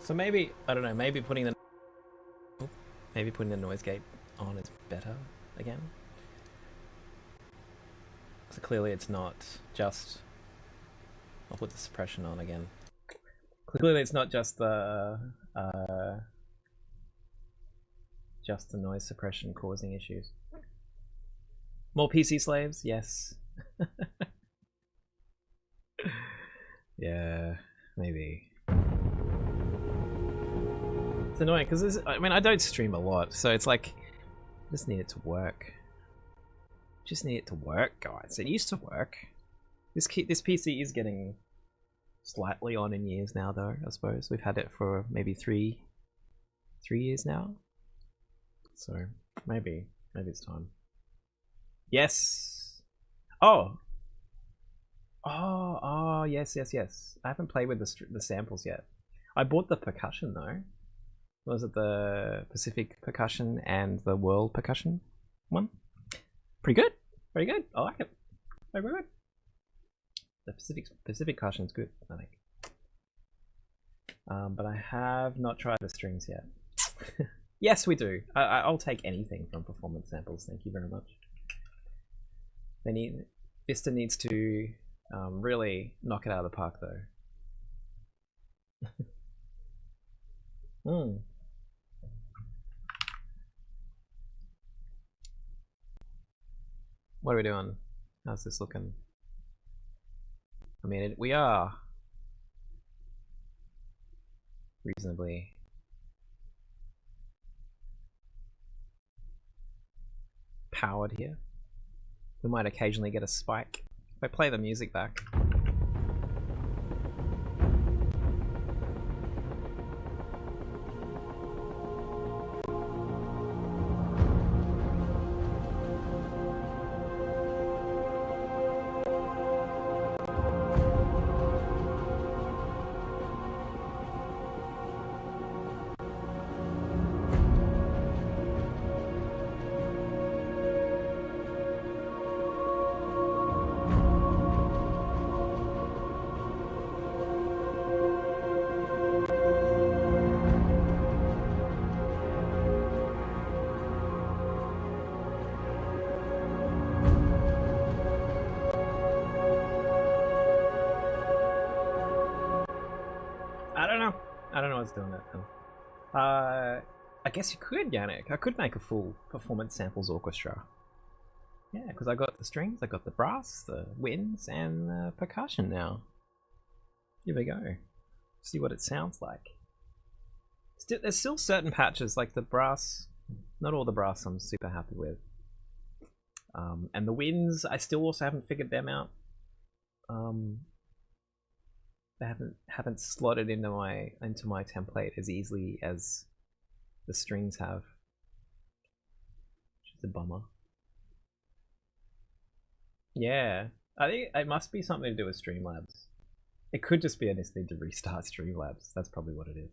Speaker 1: So maybe, I don't know, maybe putting the noise gate on is better again. So clearly it's not just, I'll put the suppression on again. Clearly it's not just the noise suppression causing issues. More PC slaves, yes. Yeah, maybe. It's annoying because I don't stream a lot, so it's like I just need it to work. Just need it to work, guys. It used to work. This PC is getting slightly on in years now, though. I suppose we've had it for maybe three years now. So maybe it's time. Yes. Oh, yes. I haven't played with the samples yet. I bought the percussion though. Was it the Pacific percussion and the World percussion one? Pretty good. Very good. I like it. Very good. The Pacific percussion is good, I think. But I have not tried the strings yet. Yes, we do. I'll take anything from performance samples. Thank you very much. Vista needs to really knock it out of the park, though. Hmm. What are we doing? How's this looking? I mean, we are reasonably powered here. We might occasionally get a spike. If I play the music back. I don't know what's doing that then. I guess you could, Yannick. I could make a full performance samples orchestra. Yeah, because I got the strings, I got the brass, the winds, and the percussion now. Here we go. See what it sounds like. There's still certain patches, like the brass. Not all the brass I'm super happy with. And the winds, I still also haven't figured them out. They haven't slotted into my template as easily as the strings have, which is a bummer. Yeah, I think it must be something to do with Streamlabs. It could just be I just need to restart Streamlabs. That's probably what it is.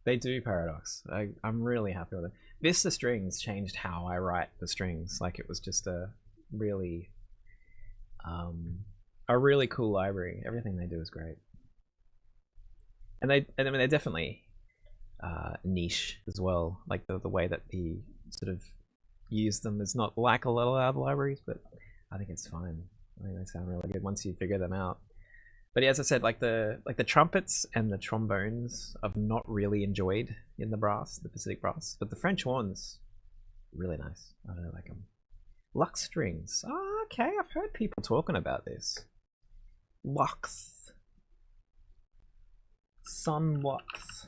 Speaker 1: They do Paradox. I'm really happy with it. Vista Strings changed how I write the strings. Like, it was just a really cool library. Everything they do is great. And I mean, they're definitely niche as well. Like the way that the sort of use them is not like a lot of other libraries, but I think it's fine. I think they sound really good once you figure them out. But yeah, as I said, like the trumpets and the trombones I've not really enjoyed in the brass, the Pacific brass, but the French horns, really nice. I really like them. Lux strings. Oh, okay, I've heard people talking about this. Lux. Sun Lux.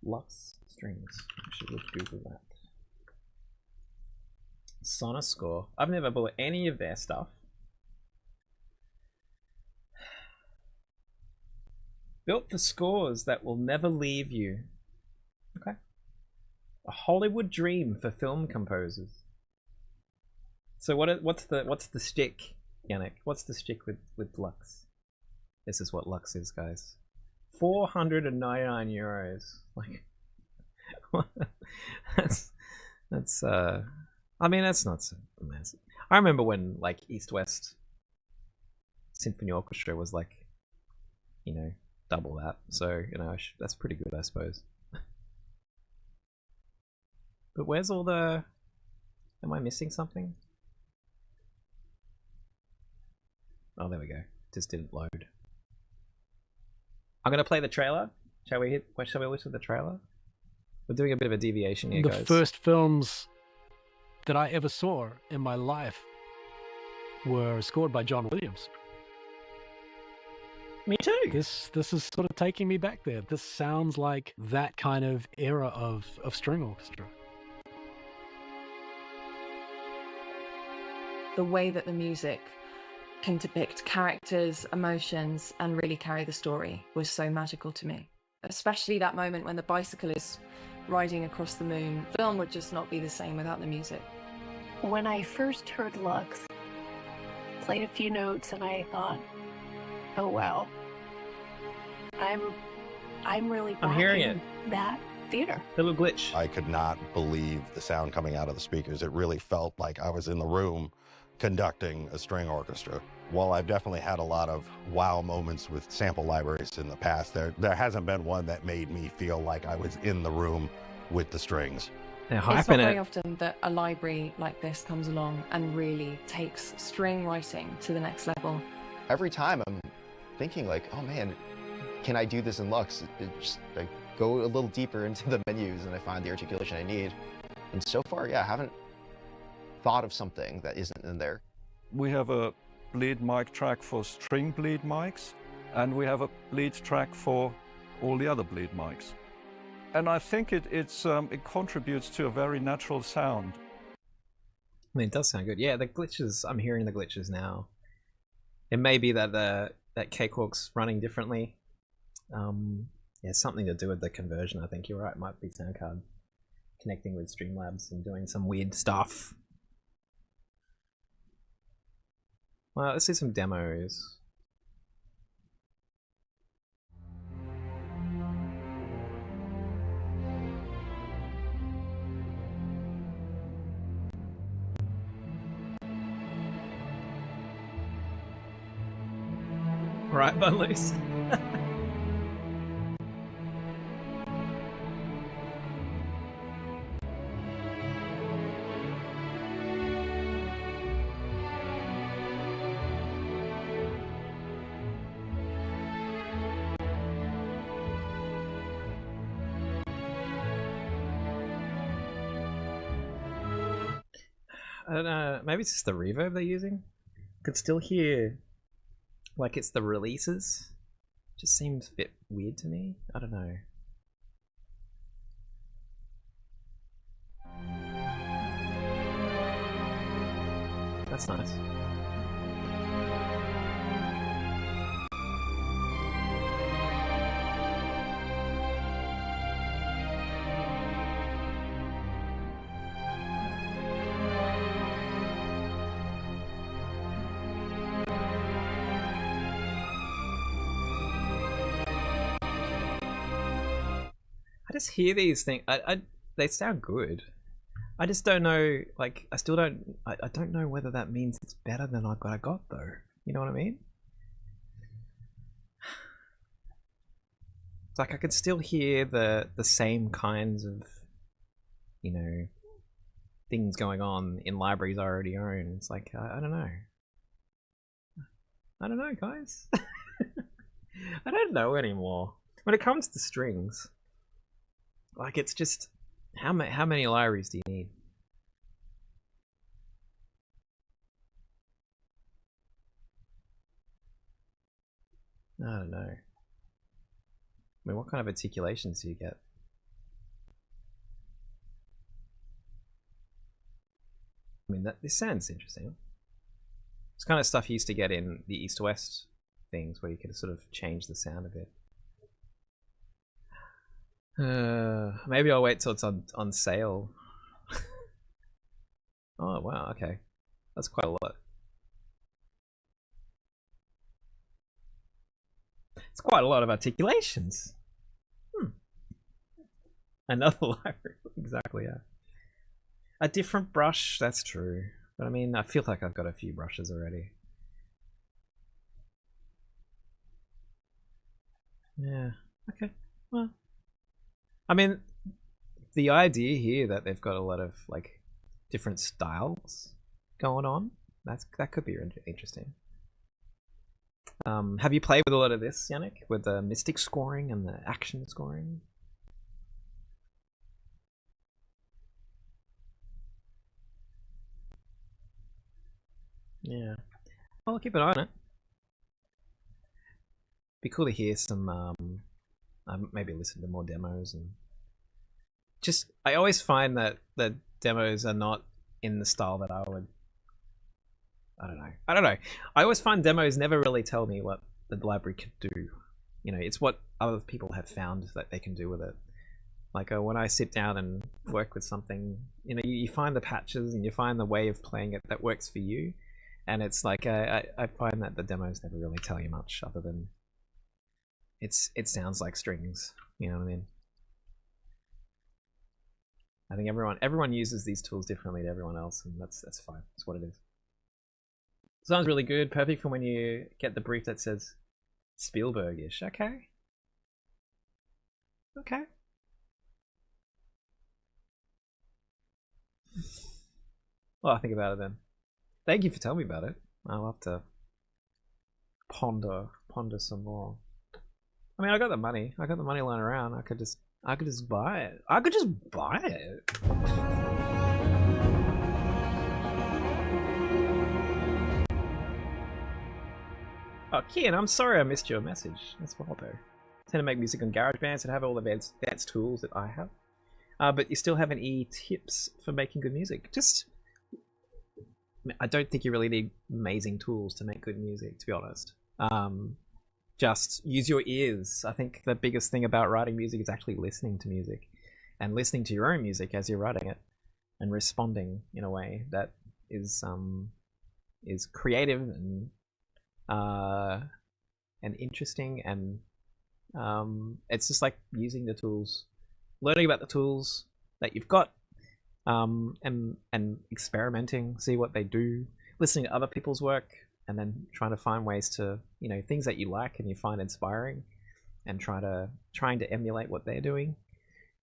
Speaker 1: Lux strings. I should Google that. Sonoscore. I've never bought any of their stuff. Built the scores that will never leave you. Okay. A Hollywood dream for film composers. So what's the shtick, Yannick? What's the shtick with Lux? This is what Lux is, guys. 499 euros. Like, that's I mean, that's not so massive. I remember when like East West Symphony Orchestra was like, you know, double that. So, you know, that's pretty good, I suppose. But where's all the... Am I missing something? Oh, there we go. Just didn't load. I'm gonna play the trailer. Shall we listen to the trailer? We're doing a bit of a deviation here, guys.
Speaker 3: The first films that I ever saw in my life were scored by John Williams.
Speaker 1: Me too.
Speaker 3: This is sort of taking me back there. This sounds like that kind of era of string orchestra.
Speaker 4: The way that the music can depict characters, emotions, and really carry the story was so magical to me. Especially that moment when the bicycle is riding across the moon. The film would just not be the same without the music.
Speaker 5: When I first heard Lux, played a few notes, and I thought, oh wow, I'm really back
Speaker 1: hearing
Speaker 5: in
Speaker 1: it.
Speaker 5: That theater.
Speaker 1: Little glitch.
Speaker 6: I could not believe the sound coming out of the speakers. It really felt like I was in the room conducting a string orchestra. While I've definitely had a lot of wow moments with sample libraries in the past, there hasn't been one that made me feel like I was in the room with the strings.
Speaker 1: They're
Speaker 4: It's not
Speaker 1: hyping
Speaker 4: very
Speaker 1: it.
Speaker 4: often that a library like this comes along and really takes string writing to the next level.
Speaker 7: Every time I'm thinking like, oh man, can I do this in Lux? I go a little deeper into the menus and I find the articulation I need. And so far, yeah, I haven't thought of something that isn't in there.
Speaker 8: We have a bleed mic track for string bleed mics, and we have a bleed track for all the other bleed mics. And I think it contributes to a very natural sound.
Speaker 1: I mean, it does sound good. Yeah, the glitches, I'm hearing the glitches now. It may be that that Cakewalk's running differently. Yeah, something to do with the conversion, I think you're right. It might be sound card connecting with Streamlabs and doing some weird stuff. Well, let's see some demos. Right, bun loose. I don't know, maybe it's just the reverb they're using. Could still hear like it's the releases. Just seems a bit weird to me. I don't know. That's nice. I just hear these things. They sound good. I just don't know. Like, I still don't. I don't know whether that means it's better than I got though. You know what I mean? It's like I could still hear the same kinds of, you know, things going on in libraries I already own. It's like I don't know. I don't know, guys. I don't know anymore. When it comes to strings, like it's just how many libraries do you need? I don't know. I mean, what kind of articulations do you get? I mean, this sounds interesting. It's kind of stuff you used to get in the East-West things where you could sort of change the sound a bit. Maybe I'll wait till it's on sale. Oh wow, okay. That's quite a lot. It's quite a lot of articulations. Another library, exactly, yeah. A different brush, that's true. But I mean, I feel like I've got a few brushes already. Yeah, okay, well. I mean, the idea here that they've got a lot of like different styles going on, that could be interesting. Have you played with a lot of this, Yannick, with the mystic scoring and the action scoring? Yeah, I'll keep an eye on it. Be cool to hear some maybe listen to more demos. And just I always find that the demos are not in the style that I would. I don't know. I always find demos never really tell me what the library could do. You know, it's what other people have found that they can do with it. Like when I sit down and work with something, you know, you find the patches and you find the way of playing it that works for you. And it's like I find that the demos never really tell you much other than it sounds like strings. You know what I mean? I think everyone uses these tools differently to everyone else, and that's fine. That's what it is. Sounds really good. Perfect for when you get the brief that says Spielberg-ish. Okay. Okay. Well, I'll think about it then. Thank you for telling me about it. I'll have to ponder some more. I mean, I got the money. I got the money lying around. I could just buy it. I could just buy it. Oh, Kian, I'm sorry I missed your message. That's wild though. I tend to make music on GarageBand and have all the advanced tools that I have. But you still have any tips for making good music? Just, I don't think you really need amazing tools to make good music, to be honest. Just use your ears. I think the biggest thing about writing music is actually listening to music and listening to your own music as you're writing it and responding in a way that is creative and interesting, and it's just like using the tools, learning about the tools that you've got, and experimenting, see what they do, listening to other people's work, and then trying to find ways to, you know, things that you like and you find inspiring, and trying to emulate what they're doing,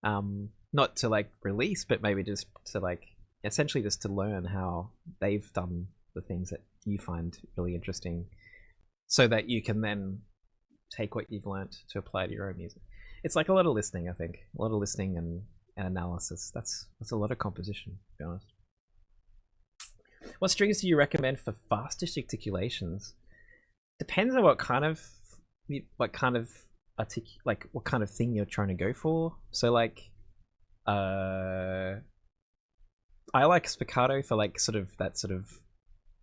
Speaker 1: not to like release, but maybe just to like essentially just to learn how they've done the things that you find really interesting, so that you can then take what you've learned to apply to your own music. It's like a lot of listening, I think. A lot of listening and analysis. That's a lot of composition, to be honest. What strings do you recommend for faster articulations? Depends on what kind of thing you're trying to go for. So like, I like spiccato for like sort of,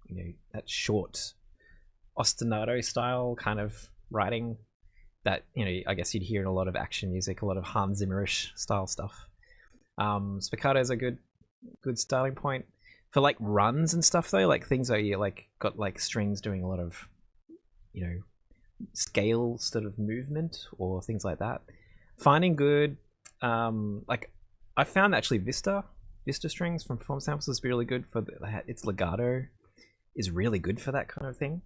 Speaker 1: you know, that short ostinato style kind of writing that, you know, I guess you'd hear in a lot of action music, a lot of Hans Zimmerish style stuff. Spiccato is a good starting point. For like runs and stuff though, like things where you like got like strings doing a lot of, you know, scale sort of movement or things like that. Finding good, like I found actually Vista strings from Perform Samples is really good for its legato is really good for that kind of thing.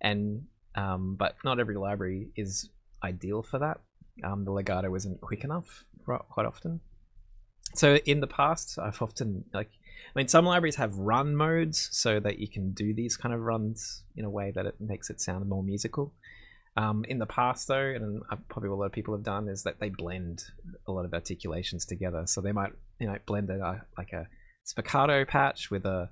Speaker 1: And but not every library is ideal for that. The legato isn't quick enough quite often. So in the past, I've often some libraries have run modes so that you can do these kind of runs in a way that it makes it sound more musical. In the past though, and probably what a lot of people have done, is that they blend a lot of articulations together. So they might, you know, blend like a spiccato patch with a,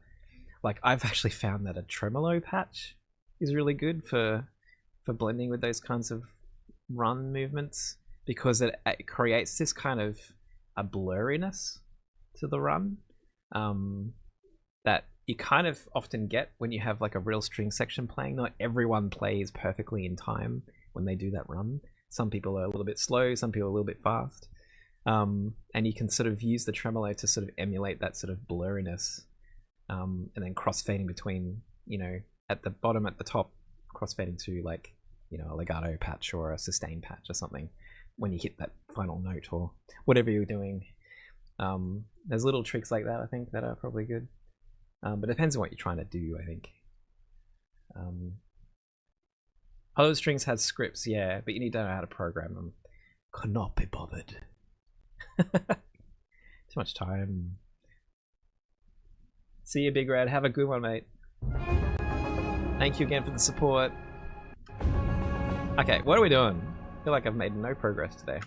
Speaker 1: like I've actually found that a tremolo patch is really good for blending with those kinds of run movements, because it creates this kind of a blurriness to the run that you kind of often get when you have like a real string section playing. Not everyone plays perfectly in time when they do that run. Some people are a little bit slow, some people are a little bit fast, and you can sort of use the tremolo to sort of emulate that sort of blurriness, and then crossfading between, you know, at the bottom, at the top, crossfading to like, you know, a legato patch or a sustain patch or something when you hit that final note or whatever you're doing. There's little tricks like that, I think, that are probably good. But it depends on what you're trying to do, I think. Other strings had scripts, yeah, but you need to know how to program them. Could not be bothered. Too much time. See you, Big Red. Have a good one, mate. Thank you again for the support. Okay, what are we doing? I feel like I've made no progress today.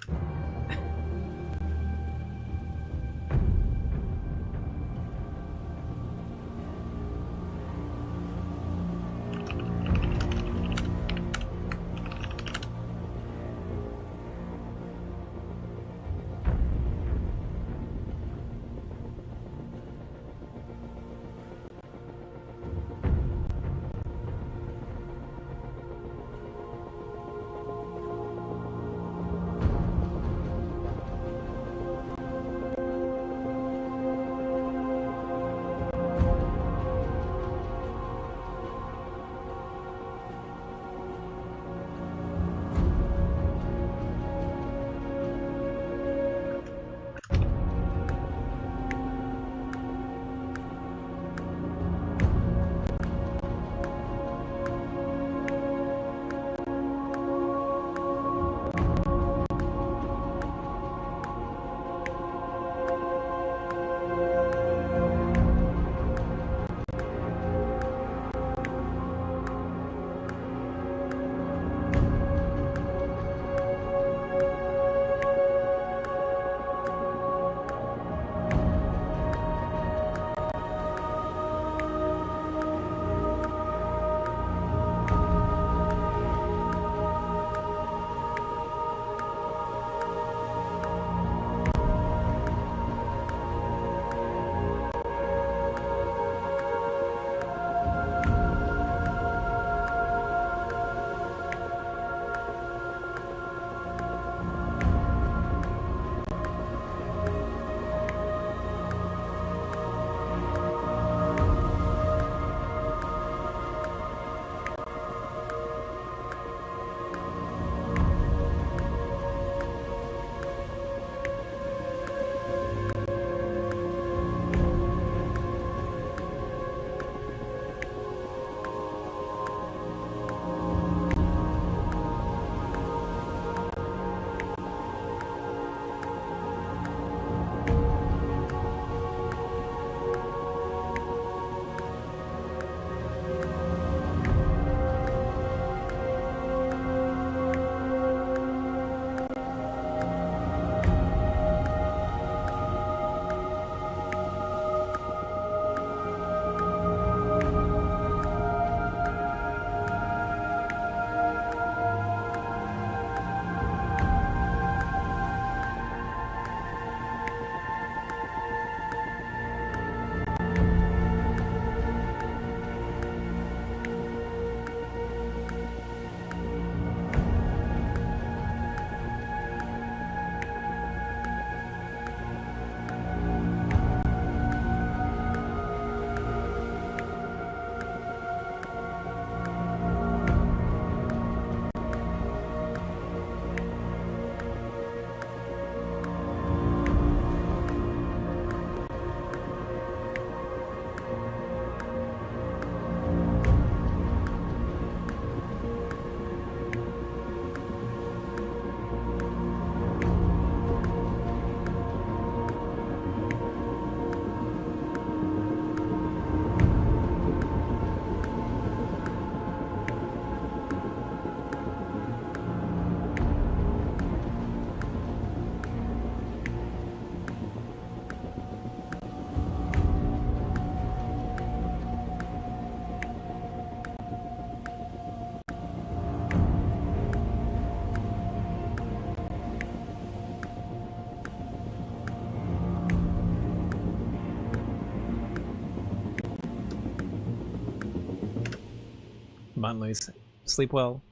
Speaker 1: Munley's sleep well.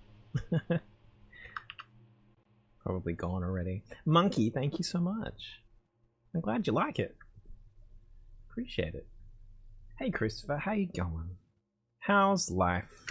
Speaker 1: Probably gone already. Monkey, thank you so much. I'm glad you like it. Appreciate it. Hey Christopher, how you going? How's life?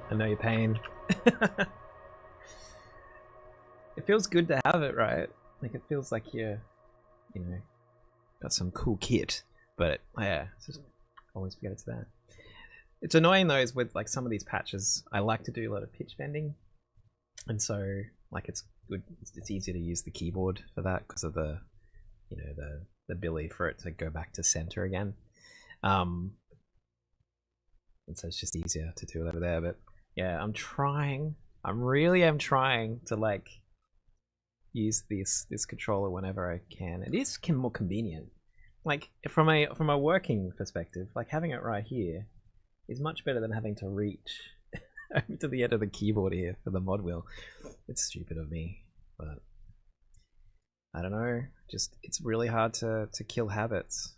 Speaker 1: I know your pain. It feels good to have it, right? Like it feels like you're, you know, got some cool kit. But yeah, it's just always forget it's there. It's annoying though, is with like some of these patches, I like to do a lot of pitch bending, and so like it's good. It's easier to use the keyboard for that because of the, you know, the ability for it to go back to center again. And so it's just easier to do it over there. But yeah, I'm trying. I really am trying to like use this controller whenever I can. It is more convenient. Like from a working perspective, like having it right here is much better than having to reach over to the end of the keyboard here for the mod wheel. It's stupid of me, but I don't know. Just it's really hard to kill habits.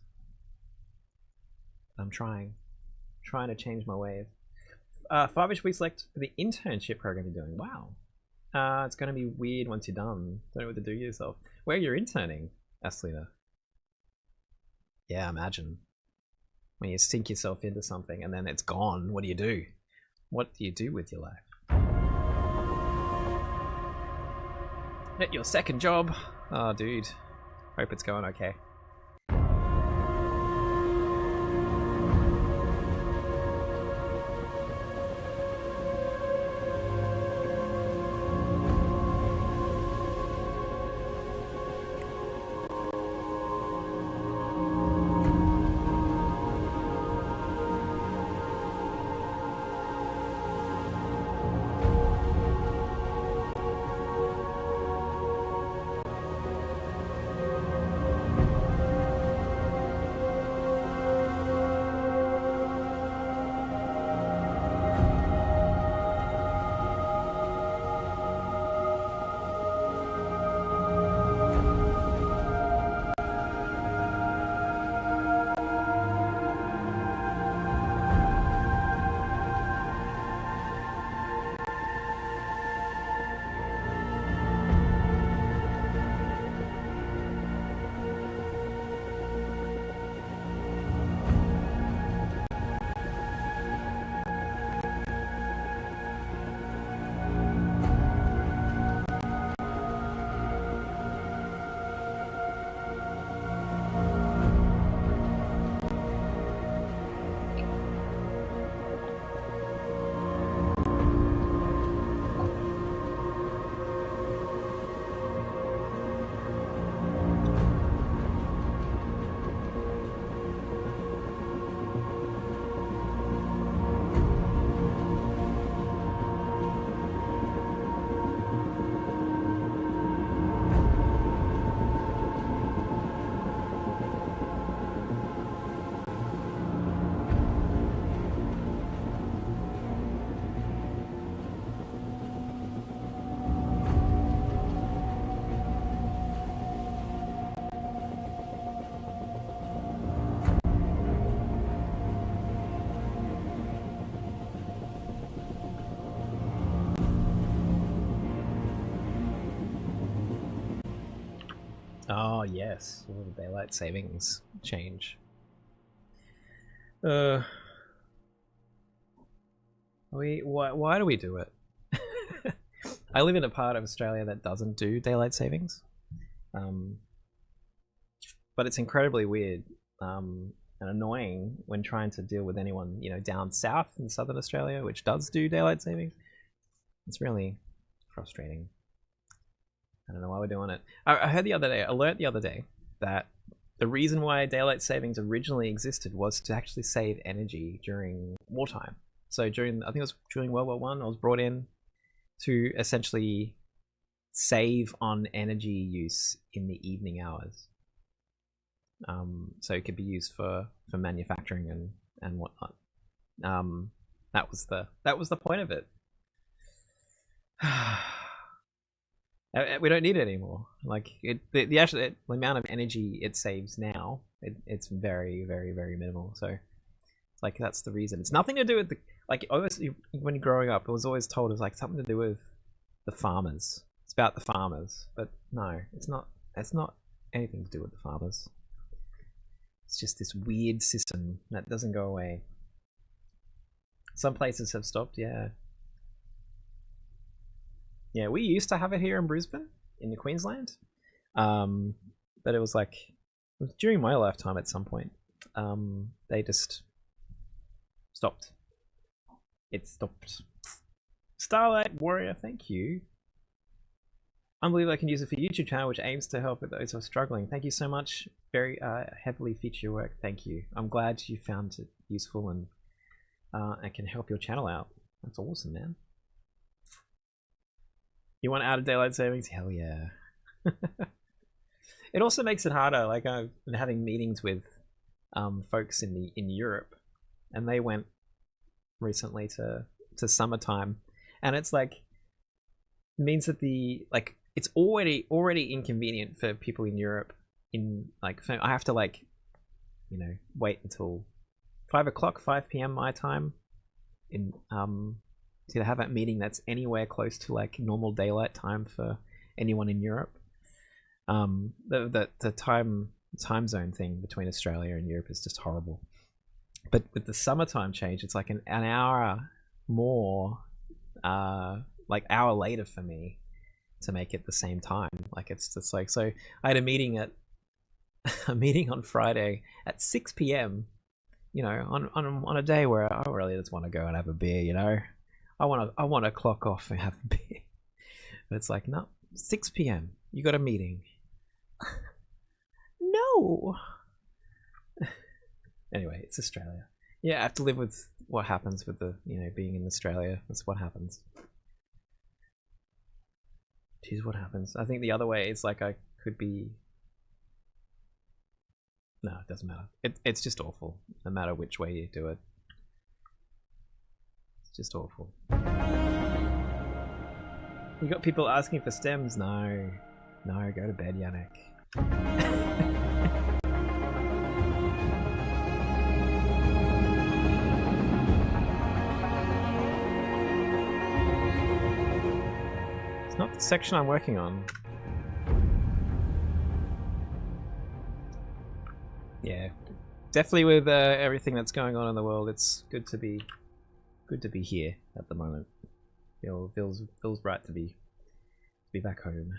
Speaker 1: I'm trying to change my ways. 5-ish weeks left for the internship program you're doing. Wow. It's going to be weird once you're done. Don't know what to do yourself. Where you're interning, Aslita. Yeah, imagine. When you sink yourself into something and then it's gone, what do you do? What do you do with your life? At your second job? Oh, dude. Hope it's going okay. Oh yes, all the daylight savings change. Why do we do it? I live in a part of Australia that doesn't do daylight savings, but it's incredibly weird and annoying when trying to deal with anyone, you know, down south in southern Australia, which does do daylight savings. It's really frustrating. I don't know why we're doing it. I heard the other day, I learned the other day that the reason why daylight savings originally existed was to actually save energy during wartime. So during, I think it was during World War One, I was brought in to essentially save on energy use in the evening hours. So it could be used for manufacturing and whatnot. That was the point of it. We don't need it anymore. Like the actual the amount of energy it saves now, it's very, very, very minimal. So it's like that's the reason. It's nothing to do with the, like, obviously when you're growing up, it was always told it was like something to do with the farmers. It's about the farmers, but no, it's not. It's not anything to do with the farmers. It's just this weird system that doesn't go away. Some places have stopped, yeah. Yeah, we used to have it here in Brisbane, in Queensland. But it was like, it was during my lifetime at some point. They just stopped. It stopped. Starlight Warrior, thank you. Unbelievable I can use it for YouTube channel, which aims to help with those who are struggling. Thank you so much. Very heavily feature your work. Thank you. I'm glad you found it useful and I can help your channel out. That's awesome, man. You want out of daylight savings? Hell yeah. It also makes it harder. Like I've been having meetings with folks in Europe, and they went recently to summertime, and it's like it means that it's already inconvenient for people in Europe. In like I have to like, you know, wait until 5 p.m. my time in to have that meeting that's anywhere close to like normal daylight time for anyone in Europe. The time zone thing between Australia and Europe is just horrible. But with the summertime change, it's like an hour more, like hour later for me to make it the same time. Like it's just like, so I had a meeting on Friday at 6 p.m. You know, on a day where I really just want to go and have a beer. You know, I want to clock off and have a beer. But it's like, no, 6 p.m. You got a meeting. No. Anyway, it's Australia. Yeah, I have to live with what happens with the, you know, being in Australia. That's what happens. Here's what happens. I think the other way is like I could be. No, it doesn't matter. It's just awful. No matter which way you do it. It's just awful. You got people asking for stems? No. No, go to bed, Yannick. It's not the section I'm working on. Yeah, definitely with everything that's going on in the world, it's good to be here at the moment. Feels right to be back home.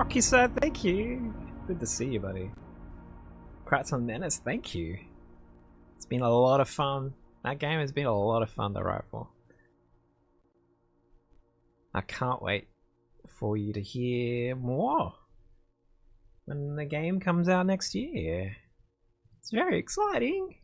Speaker 1: Rocky sir, thank you. Good to see you, buddy. Congrats on Menace, thank you. It's been a lot of fun. That game has been a lot of fun to write for. I can't wait for you to hear more when the game comes out next year. It's very exciting.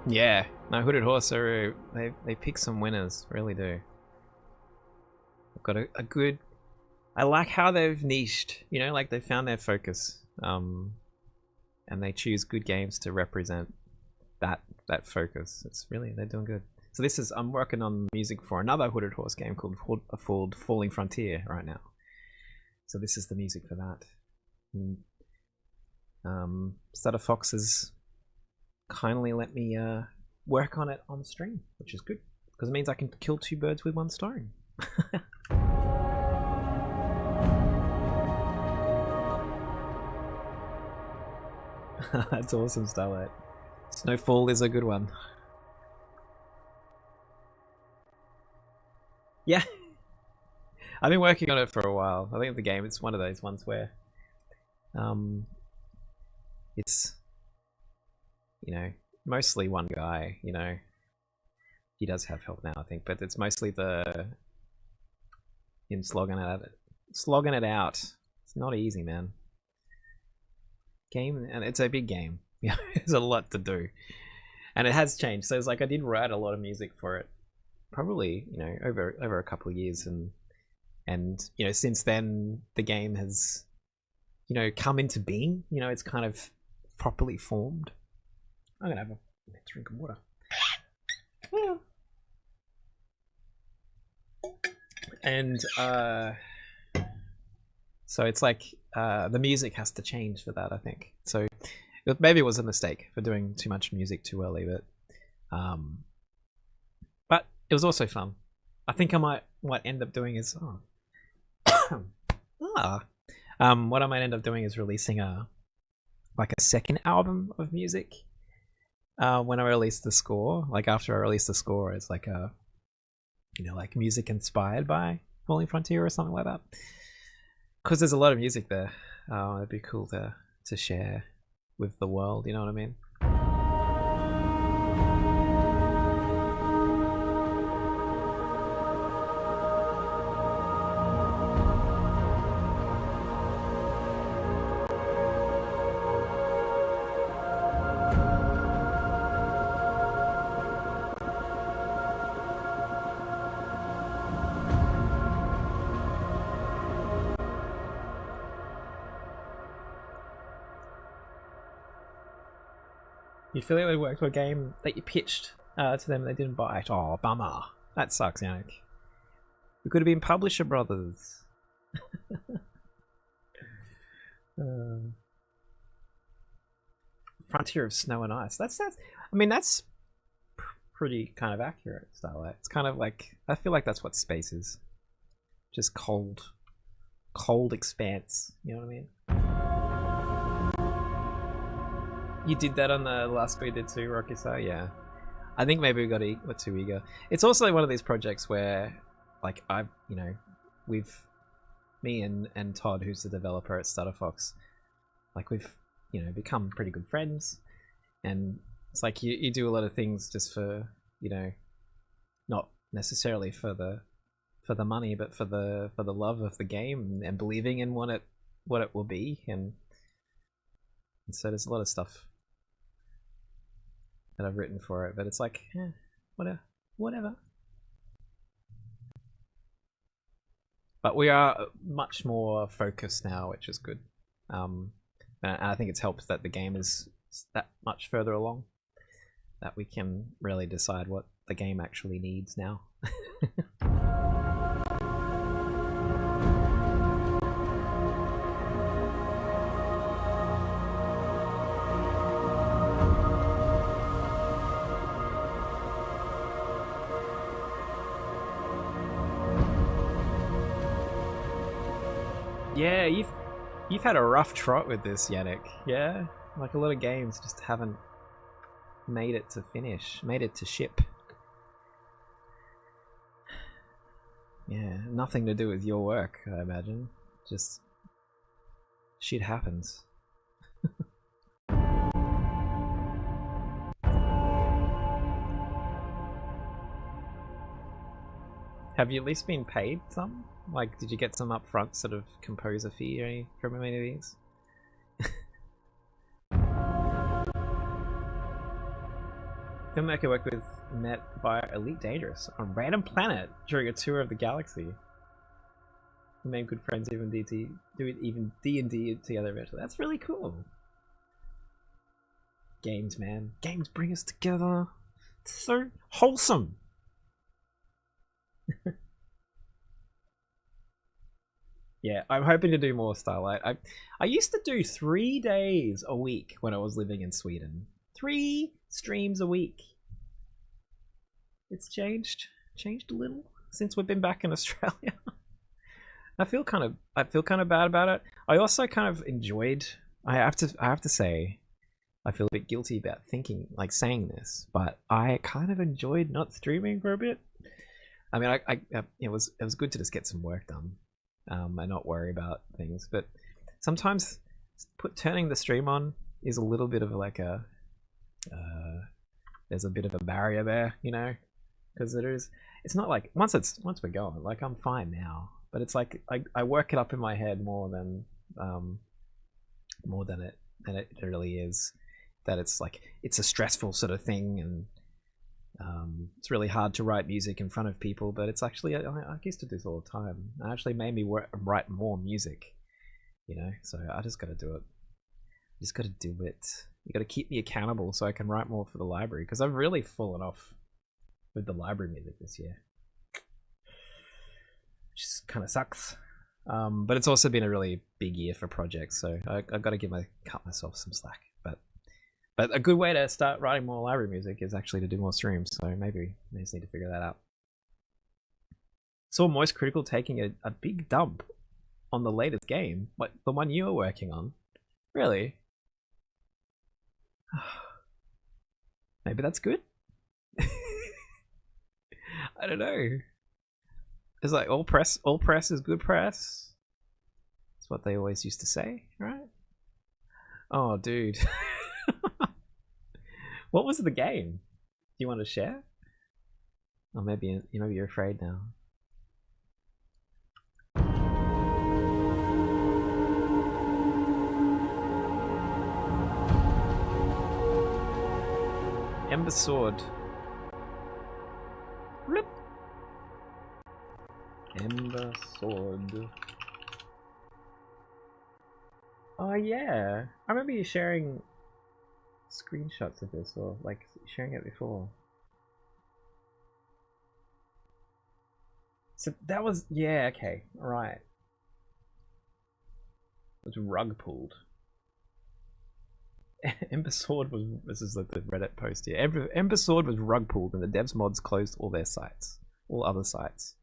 Speaker 1: Yeah, no, Hooded Horse are they pick some winners, really do. They've got a good. I like how they've niched, you know, like they found their focus, and they choose good games to represent that focus. It's really, they're doing good. So this is, I'm working on music for another Hooded Horse game called Falling Frontier right now. So this is the music for that. And, Stutter Fox has kindly let me work on it on stream, which is good because it means I can kill two birds with one stone. That's awesome, Starlight. Snowfall is a good one. Yeah, I've been working on it for a while. I think the game, it's one of those ones where it's, you know, mostly one guy, you know. He does have help now, I think, but it's mostly him slogging it out. It's not easy, man. Game, and it's a big game. Yeah, there's a lot to do, and it has changed. So it's like I did write a lot of music for it, probably, you know, over a couple of years, and you know, since then the game has, you know, come into being. You know, it's kind of properly formed. I'm gonna have a drink of water. And so it's like the music has to change for that, I think. So maybe it was a mistake for doing too much music too early, but it was also fun. I think I might end up doing is what I might end up doing is releasing a second album of music. When I release the score, like after I release the score, it's like a, you know, like music inspired by Falling Frontier or something like that. Because there's a lot of music there. It'd be cool to share with the world, you know what I mean? You feel like they worked for a game that you pitched to them and they didn't bite. Oh, bummer. That sucks, Yannick. We could have been publisher brothers. Frontier of Snow and Ice. That's I mean, that's pretty kind of accurate, Starlight. It's kind of like, I feel like that's what space is. Just cold expanse. You know what I mean? You did that on the last we did too, Rocky, so yeah. I think maybe we're too eager. It's also one of these projects where, like, me and Todd, who's the developer at Stutter Fox, like, we've, you know, become pretty good friends, and it's like you do a lot of things just for, you know, not necessarily for the money, but for the love of the game and believing in what it will be, and And so there's a lot of stuff that I've written for it, but it's like, whatever. But we are much more focused now, which is good. And I think it's helped that the game is that much further along, that we can really decide what the game actually needs now. Yeah, you've had a rough trot with this, Yannick. Yeah, like a lot of games just haven't made it to finish, made it to ship. Yeah, nothing to do with your work, I imagine. Just shit happens. Have you at least been paid some? Like, did you get some upfront sort of composer fee or any from any of these? Filmmaker worked with met by Elite Dangerous on a random planet during a tour of the galaxy. Remain good friends, even D&D together eventually. That's really cool. Games, man. Games bring us together. It's so wholesome. Yeah, I'm hoping to do more Starlight. I used to do 3 days a week when I was living in Sweden. 3 streams a week. It's changed a little since we've been back in Australia. I feel kind of bad about it. I also kind of enjoyed. I have to say, I feel a bit guilty about saying this, but I kind of enjoyed not streaming for a bit. I mean, it was good to just get some work done, and not worry about things. But sometimes turning the stream on is a little bit of there's a bit of a barrier there, you know, because it's not like once we're going, like I'm fine now, but it's like I work it up in my head more than it really is. That it's like it's a stressful sort of thing, and it's really hard to write music in front of people, but it's actually I used to do this all the time. It actually made me write more music, you know. So I just got to do it. Just got to do it. You got to keep me accountable so I can write more for the library, because I've really fallen off with the library music this year, which kind of sucks. But it's also been a really big year for projects, so I've got to cut myself some slack. But a good way to start writing more library music is actually to do more streams, so maybe I just need to figure that out. Saw Moist Critical taking a big dump on the latest game, like the one you were working on. Really? Maybe that's good? I don't know. It's like all press is good press. That's what they always used to say, right? Oh, dude. What was the game? Do you want to share? Or maybe you're afraid now. Ember Sword. Rip. Ember Sword. Oh yeah, I remember you sharing screenshots of this, or like sharing it before. So that was, yeah, okay, right. It was rug pulled. Ember Sword was, this is like the Reddit post here. Ember Sword was rug pulled and the devs mods closed all their sites, all other sites.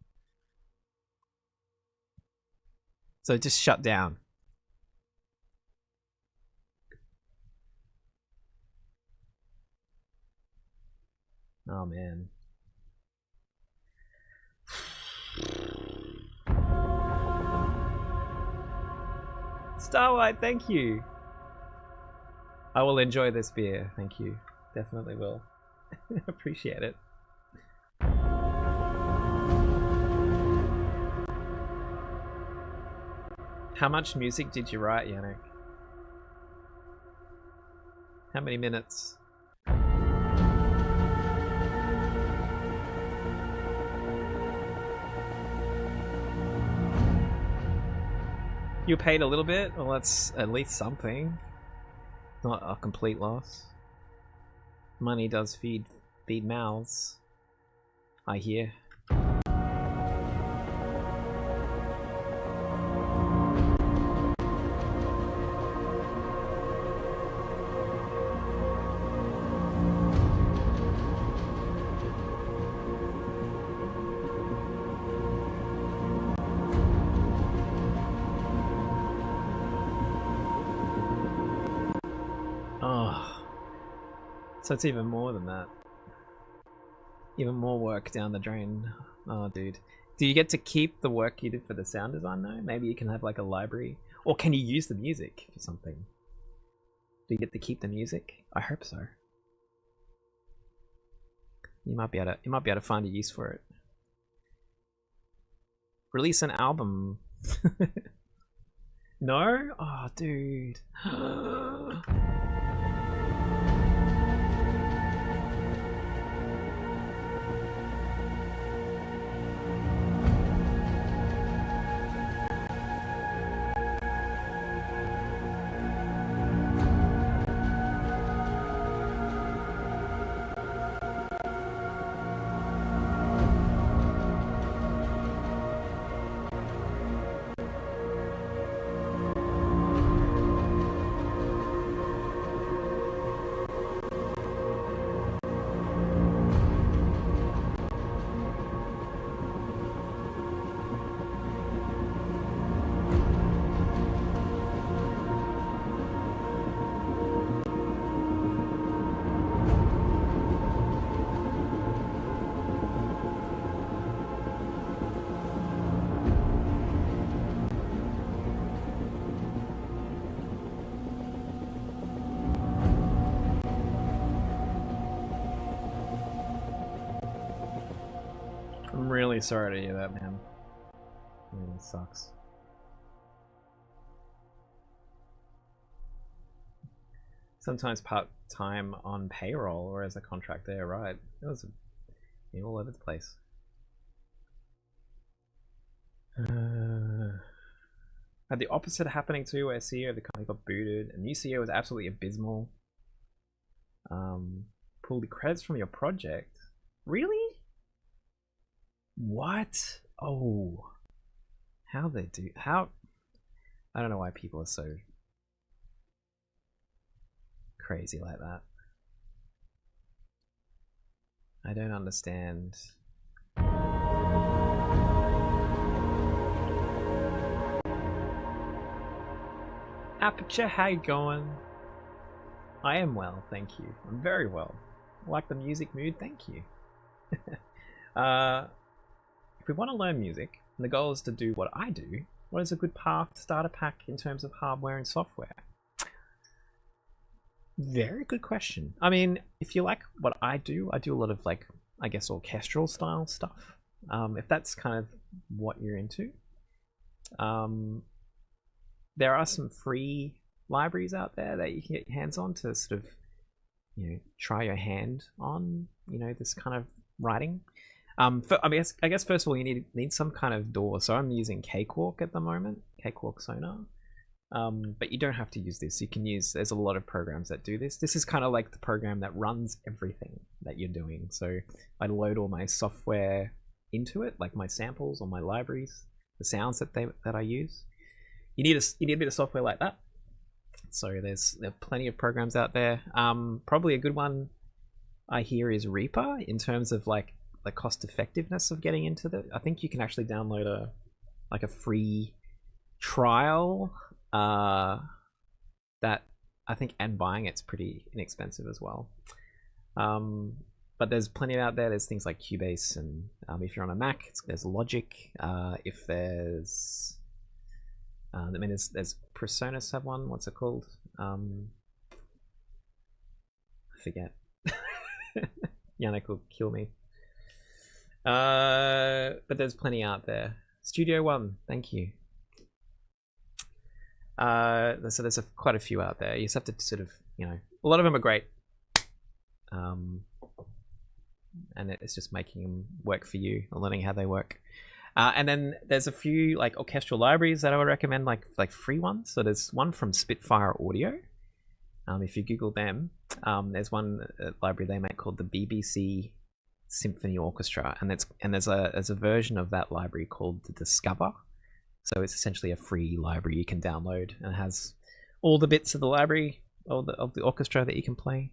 Speaker 1: So it just shut down. Oh man. Starlight, thank you. I will enjoy this beer, thank you. Definitely will. Appreciate it. How much music did you write, Yannick? How many minutes? You paid a little bit? Well, that's at least something. Not a complete loss. Money does feed mouths, I hear. So it's even more than that. Even more work down the drain. Oh, dude. Do you get to keep the work you did for the sound design though? Maybe you can have like a library. Or can you use the music for something? Do you get to keep the music? I hope so. You might be able to find a use for it. Release an album. No? Oh, dude. I'm really sorry to hear that, man. It really sucks. Sometimes part-time on payroll or as a contractor, right? It was all over the place. Had the opposite happening too, where CEO of the company got booted. A new CEO was absolutely abysmal. Pull the credits from your project. Really? What? Oh. How they do? How? I don't know why people are so crazy like that. I don't understand. Aperture, how you going? I am well, thank you. I'm very well. I like the music mood, thank you. If we want to learn music, and the goal is to do what I do, what is a good path to start a pack in terms of hardware and software? Very good question. I mean, if you like what I do a lot of like, I guess, orchestral style stuff. If that's kind of what you're into. There are some free libraries out there that you can get your hands on to sort of, try your hand on, this kind of writing. I guess first of all you need some kind of DAW. So I'm using Cakewalk at the moment, Cakewalk Sonar. But you don't have to use this. You can use, there's a lot of programs that do this. This is kind of like the program that runs everything that you're doing. So I load all my software into it, like my samples or my libraries, the sounds that I use. You need a bit of software like that. So there are plenty of programs out there. Probably a good one I hear is Reaper in terms of like the cost effectiveness of getting into the. I think you can actually download a free trial that I think, and buying it's pretty inexpensive as well. But there's plenty out there. There's things like Cubase, and if you're on a Mac, there's Logic. If there's I mean, there's Presonus have one. What's it called? I forget. Yannick will kill me. But there's plenty out there. Studio One, thank you. So there's quite a few out there. You just have to sort of you know, a lot of them are great. And it's just making them work for you and learning how they work. And then there's a few like orchestral libraries that I would recommend, like free ones. So there's one from Spitfire Audio. If you Google them, there's one library they make called the BBC Symphony Orchestra, and there's a version of that library called the Discover. So it's essentially a free library you can download, and it has all the bits of the library, of the orchestra that you can play.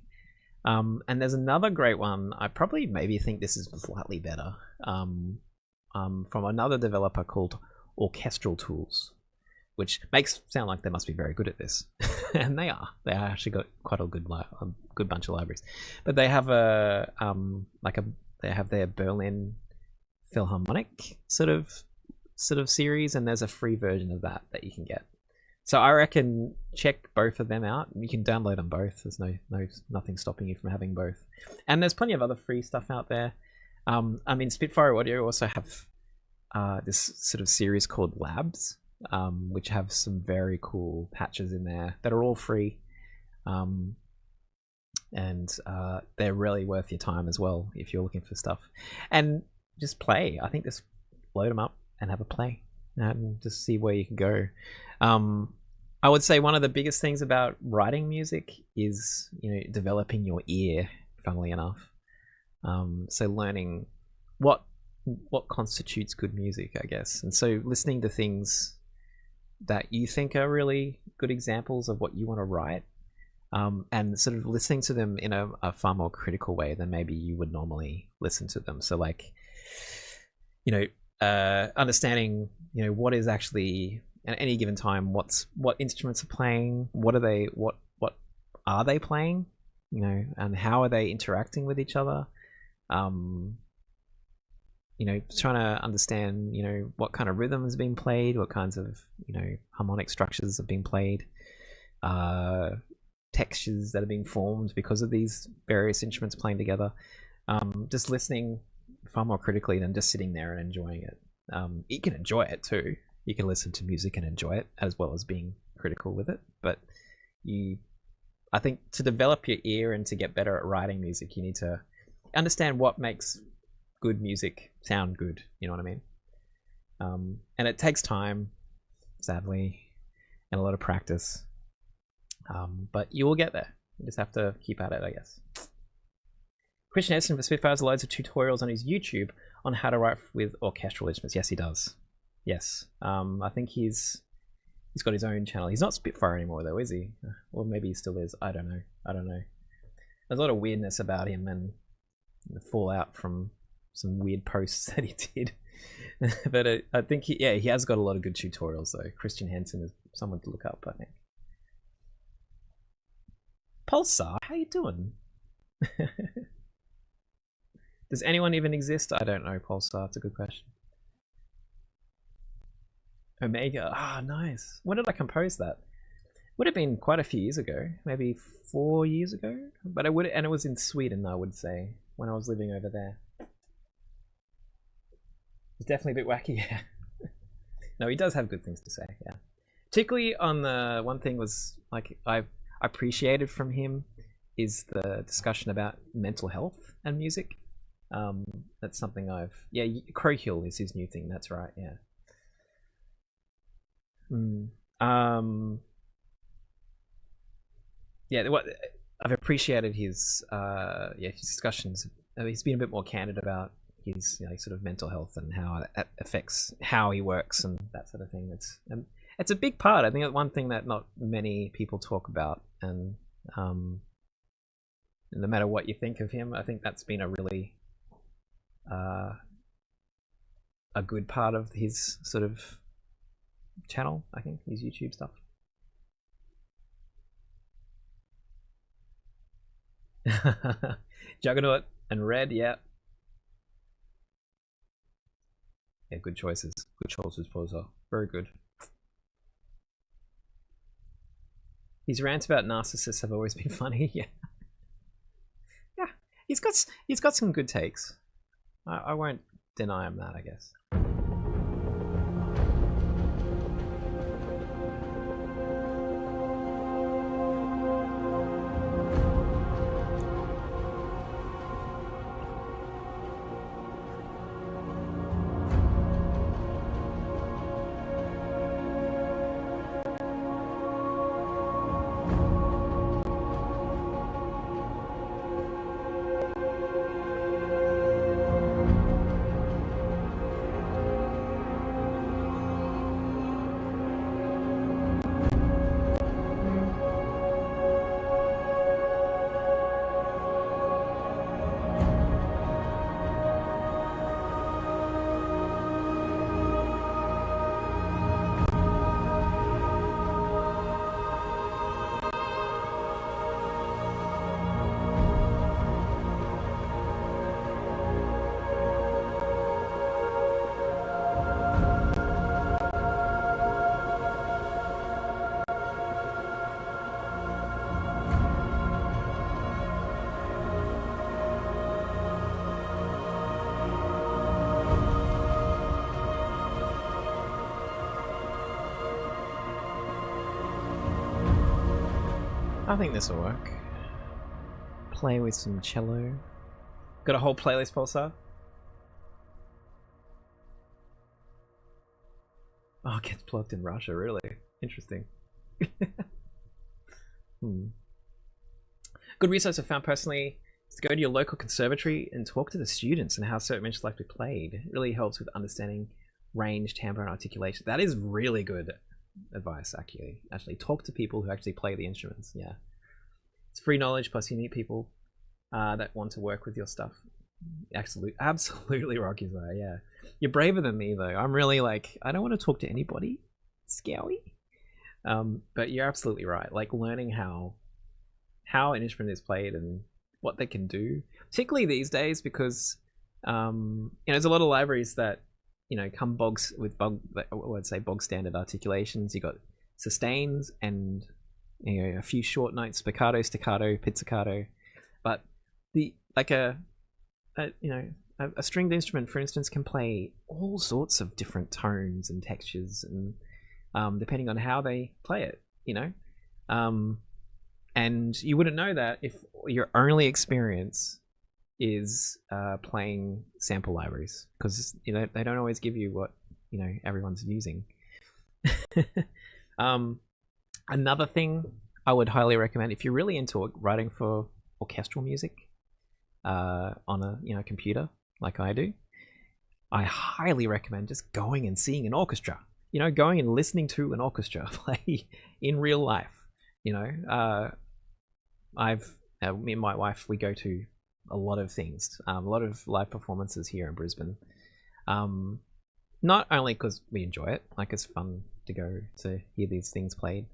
Speaker 1: And there's another great one. I probably maybe think this is slightly better. From another developer called Orchestral Tools, which makes sound like they must be very good at this, and they are. They actually got quite a good bunch of libraries, but they have they have their Berlin Philharmonic sort of series, and there's a free version of that you can get. So I reckon check both of them out. You can download them both. There's nothing stopping you from having both, and there's plenty of other free stuff out there. I mean, Spitfire Audio also have this sort of series called Labs, which have some very cool patches in there that are all free. And they're really worth your time as well if you're looking for stuff. And just play. I think just load them up and have a play and just see where you can go. I would say one of the biggest things about writing music is, you know, developing your ear, funnily enough. So learning what constitutes good music, I guess. And so listening to things that you think are really good examples of what you want to write, and sort of listening to them in a far more critical way than maybe you would normally listen to them. So like, you know, understanding, you know, what is actually at any given time, what instruments are playing, what are they playing, you know, and how are they interacting with each other. You know, trying to understand, you know, what kind of rhythm is being played, what kinds of, you know, harmonic structures are being played, textures that are being formed because of these various instruments playing together. Just listening far more critically than just sitting there and enjoying it. You can enjoy it too. You can listen to music and enjoy it as well as being critical with it. But I think to develop your ear and to get better at writing music, you need to understand what makes good music sound good. You know what I mean? And it takes time, sadly, and a lot of practice. But you will get there. You just have to keep at it, I guess. Christian Essen for Spitfire has loads of tutorials on his YouTube on how to write with orchestral instruments. Yes, he does. Yes. I think he's got his own channel. He's not Spitfire anymore though, is he? Or maybe he still is. I don't know. There's a lot of weirdness about him and the fallout from some weird posts that he did. But I think he has got a lot of good tutorials though. Christian Henson is someone to look up, I think. Pulsar, how you doing? Does anyone even exist? I don't know, Pulsar. It's a good question. Omega. Ah, nice. When did I compose that? Would have been quite a few years ago, maybe 4 years ago. But it was in Sweden, I would say, when I was living over there. It's definitely a bit wacky, yeah. No, he does have good things to say, yeah. Particularly on the one thing was like I appreciated from him is the discussion about mental health and music. That's something Crowhill is his new thing. That's right, yeah. What I've appreciated his discussions. He's been a bit more candid about his sort of mental health and how it affects how he works and that sort of thing. It's a big part. I think it's one thing that not many people talk about, and no matter what you think of him, I think that's been a really a good part of his sort of channel. I think his YouTube stuff. Juggernaut and Red, yeah. Yeah, good choices. Good choices, Poser. Very good. His rants about narcissists have always been funny. Yeah, yeah. He's got some good takes. I won't deny him that, I guess. I think this will work. Play with some cello. Got a whole playlist, Pulsar. Oh, it gets plugged in Russia, really? Interesting. Good resource I found personally is to go to your local conservatory and talk to the students and how certain instruments like to be played. It really helps with understanding range, timbre, and articulation. That is really good advice, actually. Actually, talk to people who actually play the instruments. Yeah, it's free knowledge, plus you meet people that want to work with your stuff. Absolutely, Rocky. Yeah, you're braver than me though. I'm really like, I don't want to talk to anybody. Scary. But you're absolutely right. Like learning how an instrument is played and what they can do, particularly these days, because you know, there's a lot of libraries that, you know, come bog standard articulations. You got sustains and, you know, a few short notes, spiccato, staccato, pizzicato, but the a stringed instrument, for instance, can play all sorts of different tones and textures, and depending on how they play it, you know. And you wouldn't know that if your only experience is playing sample libraries, because, you know, they don't always give you what, you know, everyone's using. Another thing I would highly recommend, if you're really into writing for orchestral music on a, you know, computer like I do, I highly recommend just going and seeing an orchestra. You know, going and listening to an orchestra play in real life. You know, me and my wife, we go to a lot of things, a lot of live performances here in Brisbane. Not only because we enjoy it, like it's fun to go to hear these things played,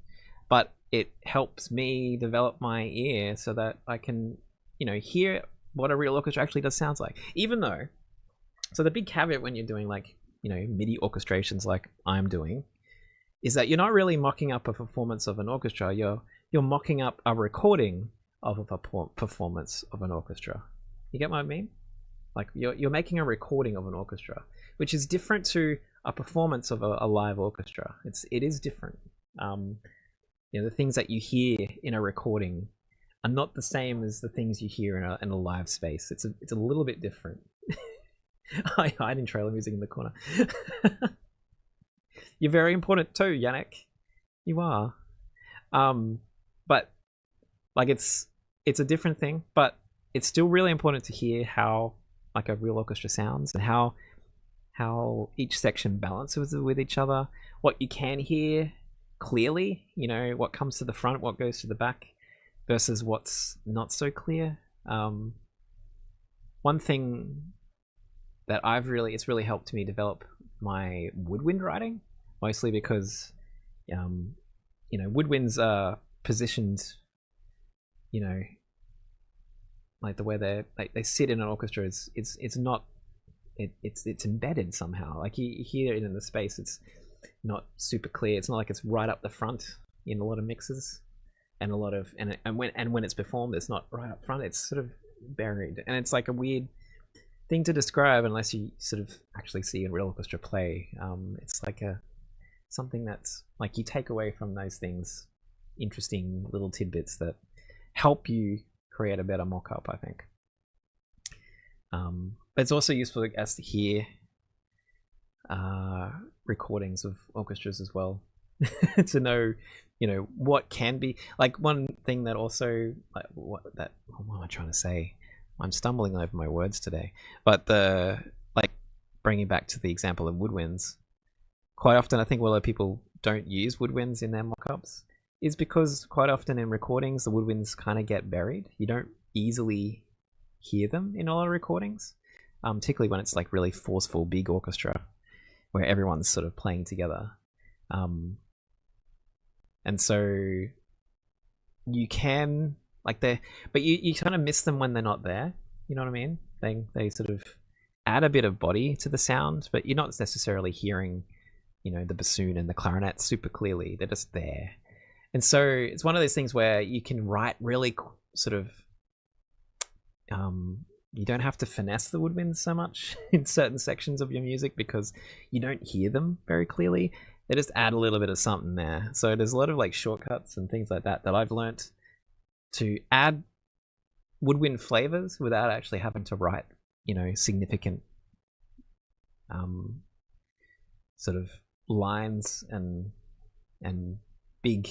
Speaker 1: but it helps me develop my ear so that I can, you know, hear what a real orchestra actually does sounds like. Even though, so the big caveat when you're doing like, you know, MIDI orchestrations like I'm doing, is that you're not really mocking up a performance of an orchestra. You're mocking up a recording of a performance of an orchestra. You get what I mean? Like you're making a recording of an orchestra, which is different to a performance of a live orchestra. It is different. You know, the things that you hear in a recording are not the same as the things you hear in a live space. It's a little bit different. I hide in trailer music in the corner. You're very important too, Yannick. You are. But like it's a different thing, but it's still really important to hear how like a real orchestra sounds and how each section balances with each other. What you can hear clearly, you know, what comes to the front, what goes to the back, versus what's not so clear. One thing that it's really helped me develop my woodwind writing, mostly because you know, woodwinds are positioned, you know, like the way they sit in an orchestra is it's not it's embedded somehow. Like you hear it in the space, it's not super clear. It's not like it's right up the front in a lot of mixes, and a lot of and when it's performed, it's not right up front. It's sort of buried, and it's like a weird thing to describe unless you sort of actually see a real orchestra play. It's like something that's like you take away from those things, interesting little tidbits that help you create a better mock-up, I think. But it's also useful as to hear recordings of orchestras as well, to know, you know, what can be like. One thing that also what am I trying to say? I'm stumbling over my words today. But bringing back to the example of woodwinds, quite often I think a lot of people don't use woodwinds in their mock-ups is because quite often in recordings the woodwinds kind of get buried. You don't easily hear them in a lot of recordings, particularly when it's like really forceful big orchestra where everyone's sort of playing together. And so you can but you kind of miss them when they're not there. You know what I mean? They sort of add a bit of body to the sound, but you're not necessarily hearing, you know, the bassoon and the clarinet super clearly. They're just there. And so it's one of those things where you can write really sort of, you don't have to finesse the woodwinds so much in certain sections of your music because you don't hear them very clearly. They just add a little bit of something there. So there's a lot of like shortcuts and things like that I've learnt to add woodwind flavors without actually having to write, significant sort of lines and big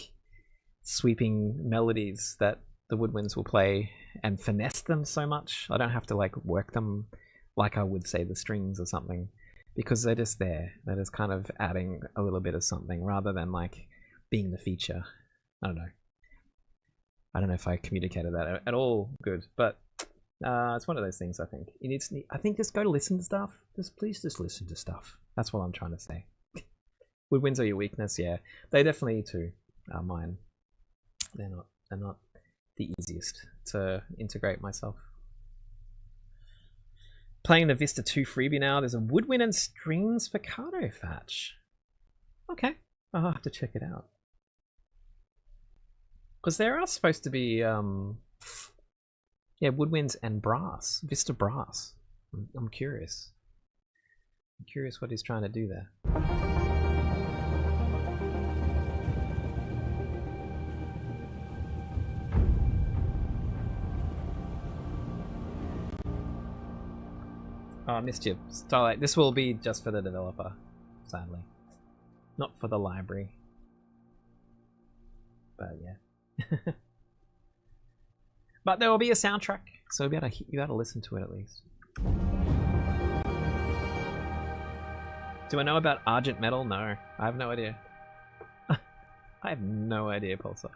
Speaker 1: sweeping melodies that the woodwinds will play and finesse them so much. I don't have to like work them like I would say the strings or something, because they're just there. They're just kind of adding a little bit of something rather than like being the feature. I don't know if I communicated that at all good, but it's one of those things. I think I think just go to listen to stuff. Please just listen to stuff. That's what I'm trying to say. Woodwinds are your weakness, yeah. They definitely too are mine. They're not the easiest to integrate myself. Playing the Vista 2 freebie now. There's a woodwind and strings spiccato patch. Okay, I'll have to check it out. Because there are supposed to be, woodwinds and brass, Vista brass. I'm curious. I'm curious what he's trying to do there. Oh, I missed you. Starlight. This will be just for the developer, sadly. Not for the library. But yeah. But there will be a soundtrack, so you gotta listen to it at least. Do I know about Argent Metal? No, I have no idea. I have no idea, Pulsar.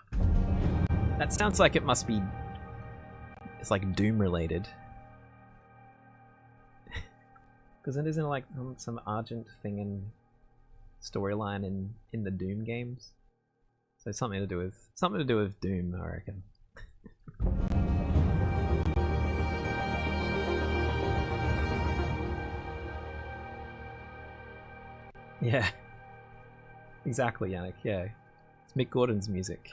Speaker 1: That sounds like it must be... It's like Doom related. Because it isn't like some Argent thing in storyline in the Doom games. So something to do with Doom, I reckon. Yeah. Exactly, Yannick, yeah. It's Mick Gordon's music.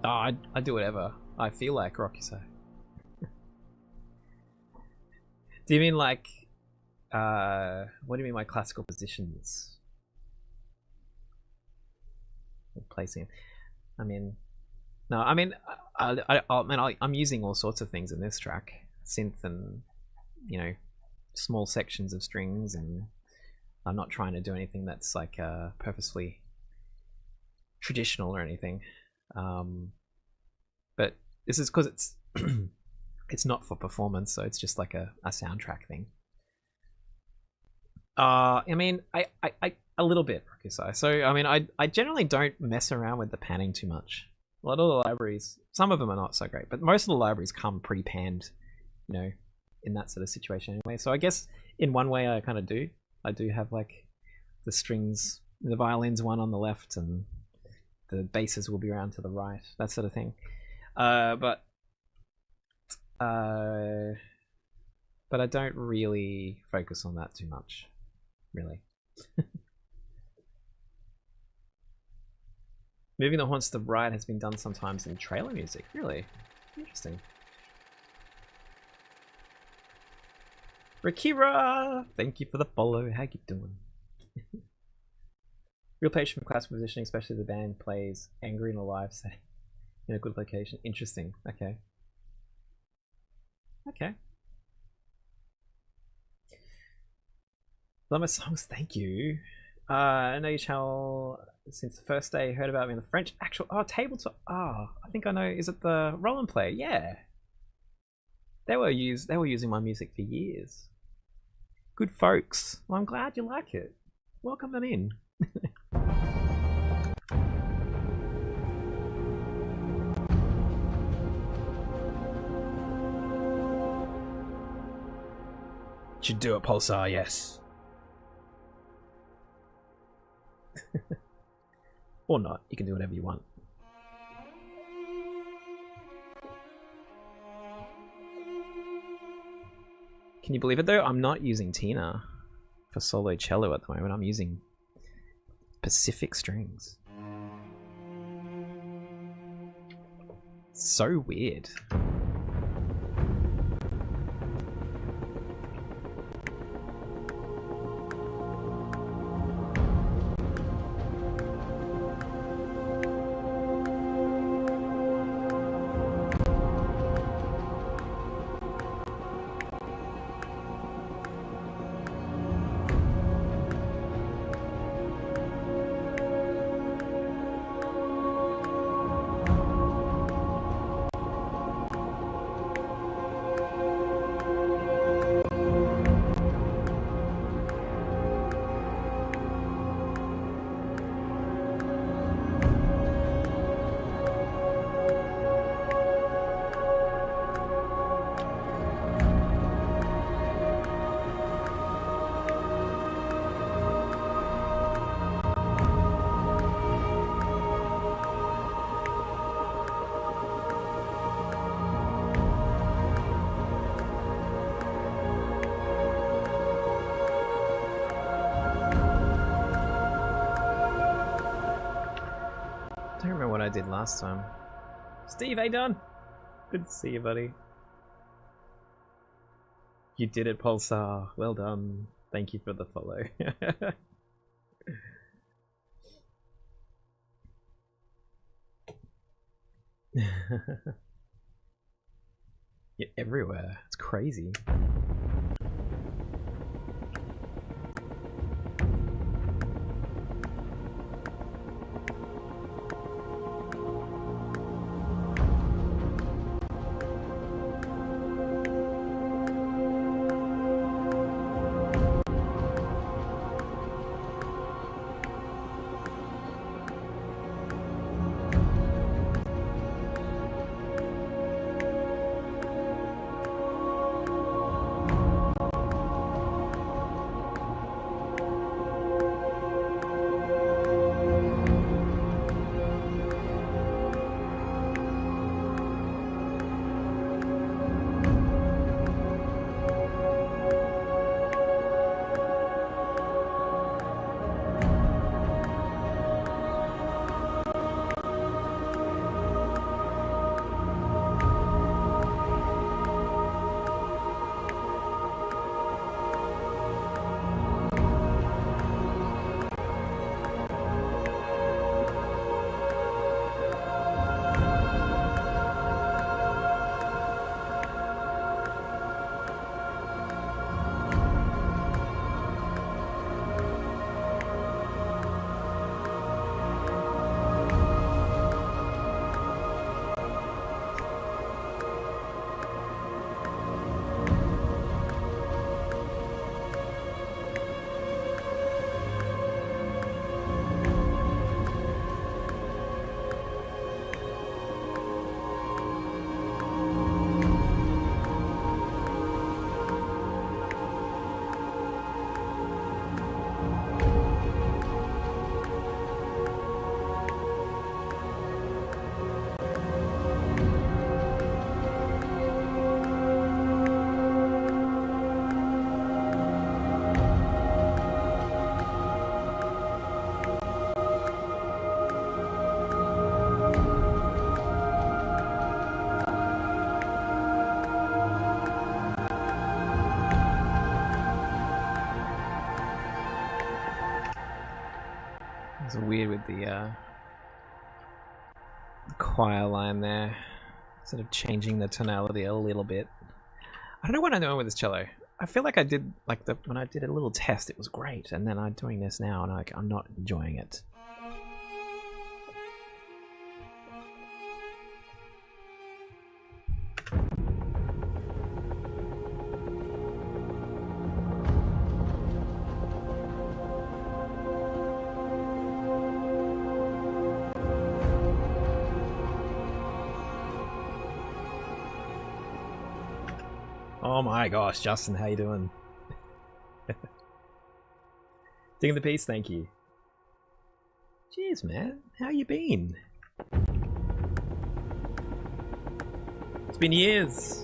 Speaker 1: Oh, I do whatever I feel like, Rocky. Do you mean like, what do you mean by classical positions? Placing. I mean, no, I mean, I'm using all sorts of things in this track, synth and small sections of strings, and I'm not trying to do anything that's like purposefully traditional or anything. But this is because it's it's not for performance, so it's just like a soundtrack thing. I mean, I a little bit, so I mean, I generally don't mess around with the panning too much. A lot of the libraries, some of them are not so great, but most of the libraries come pre-panned, in that sort of situation anyway. So I guess in one way I kind of do. I do have like the strings, the violins one on the left, and the basses will be around to the right, that sort of thing. But I don't really focus on that too much, really. Moving the horns to the right has been done sometimes in trailer music. Really interesting. Rakira, thank you for the follow. How you doing? Real patient for classical positioning, especially the band plays angry in a live setting in a good location. Interesting. Okay. Okay. Love my songs. Thank you. I know you shall since the first day heard about me in the French actual tabletop. I think I know. Is it the Roll and Play? Yeah. They were using my music for years. Good folks. Well, I'm glad you like it. Welcome them in. Should do it, Pulsar, yes. Or not, you can do whatever you want. Can you believe it though? I'm not using Tina for solo cello at the moment. I'm using Pacific strings. So weird. I don't remember what I did last time. Steve, how you done? Good to see you, buddy. You did it, Pulsar. Well done. Thank you for the follow. You're everywhere. It's crazy. It's weird with the choir line there, sort of changing the tonality a little bit. I don't know what I'm doing with this cello. I feel like I did, like when I did a little test, it was great, and then I'm doing this now, and I'm not enjoying it. Oh my gosh, Justin, how you doing? Digging the piece, thank you. Cheers, man. How you been? It's been years.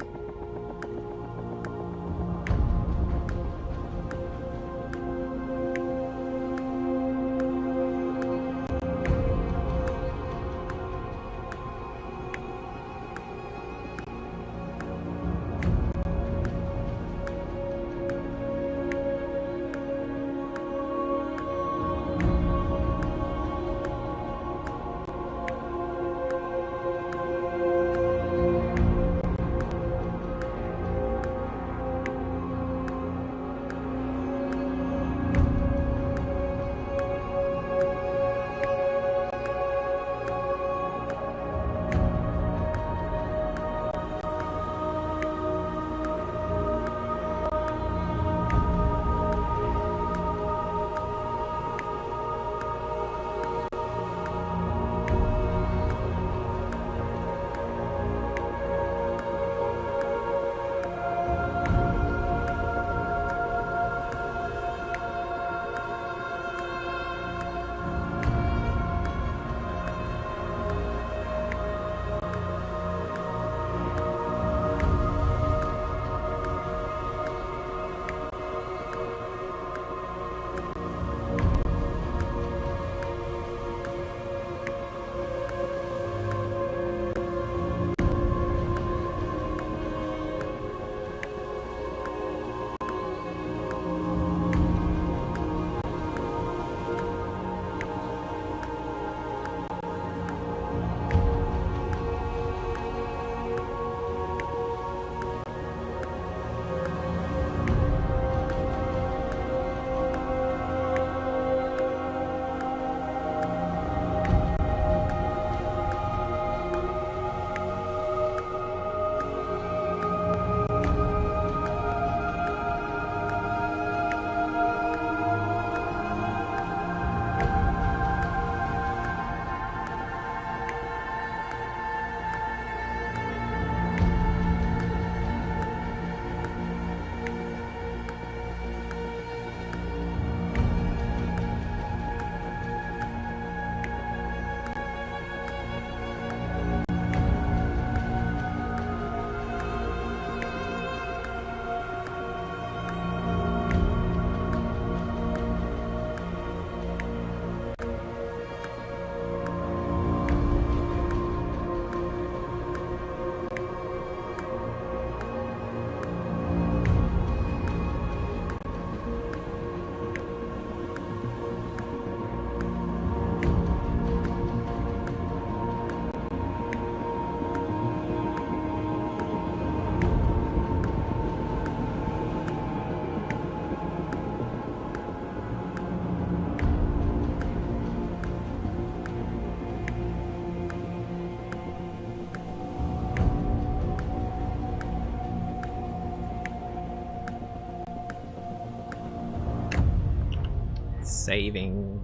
Speaker 1: saving.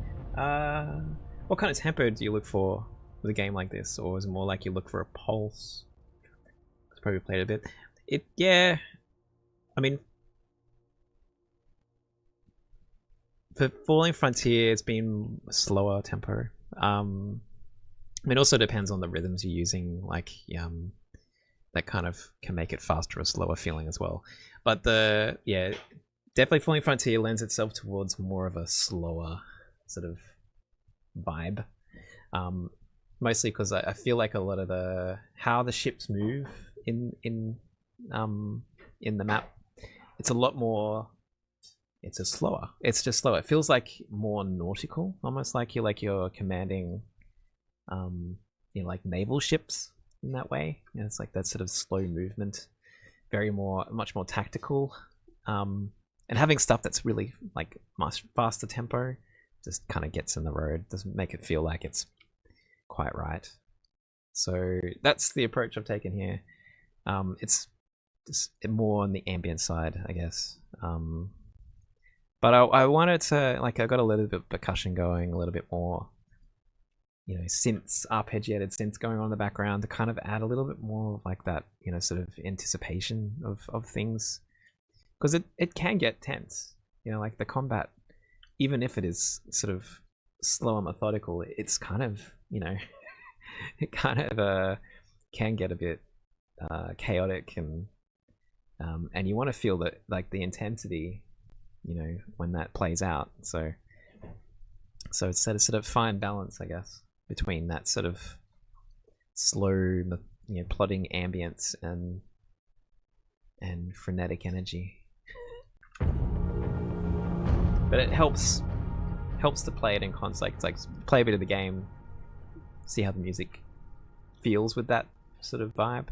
Speaker 1: What kind of tempo do you look for with a game like this, or is it more like you look for a pulse? It's probably played a bit. Yeah. I mean, for Falling Frontier, it's been a slower tempo. I mean, it also depends on the rhythms you're using. Like, that kind of can make it faster or slower feeling as well. But definitely Falling Frontier lends itself towards more of a slower sort of vibe. Mostly because I feel like a lot of how the ships move in the map, it's a lot more. It's just slower. It's just slower. It feels like more nautical, almost like you're commanding, like naval ships in that way. It's like that sort of slow movement, much more tactical, and having stuff that's really like much faster tempo just kind of gets in the road. Doesn't make it feel like it's quite right. So that's the approach I've taken here. It's just more on the ambient side, I guess. But I wanted to, like, I got a little bit of percussion going, a little bit more, synths, arpeggiated synths going on in the background to kind of add a little bit more of like that, sort of anticipation of things. Because it can get tense, like the combat, even if it is sort of slow and methodical, it's kind of, it kind of can get a bit chaotic, and you want to feel that, like, the intensity, when that plays out. So it's a sort of fine balance, I guess, between that sort of slow, plodding ambience and frenetic energy. But it helps to play it in context, like play a bit of the game, see how the music feels with that sort of vibe,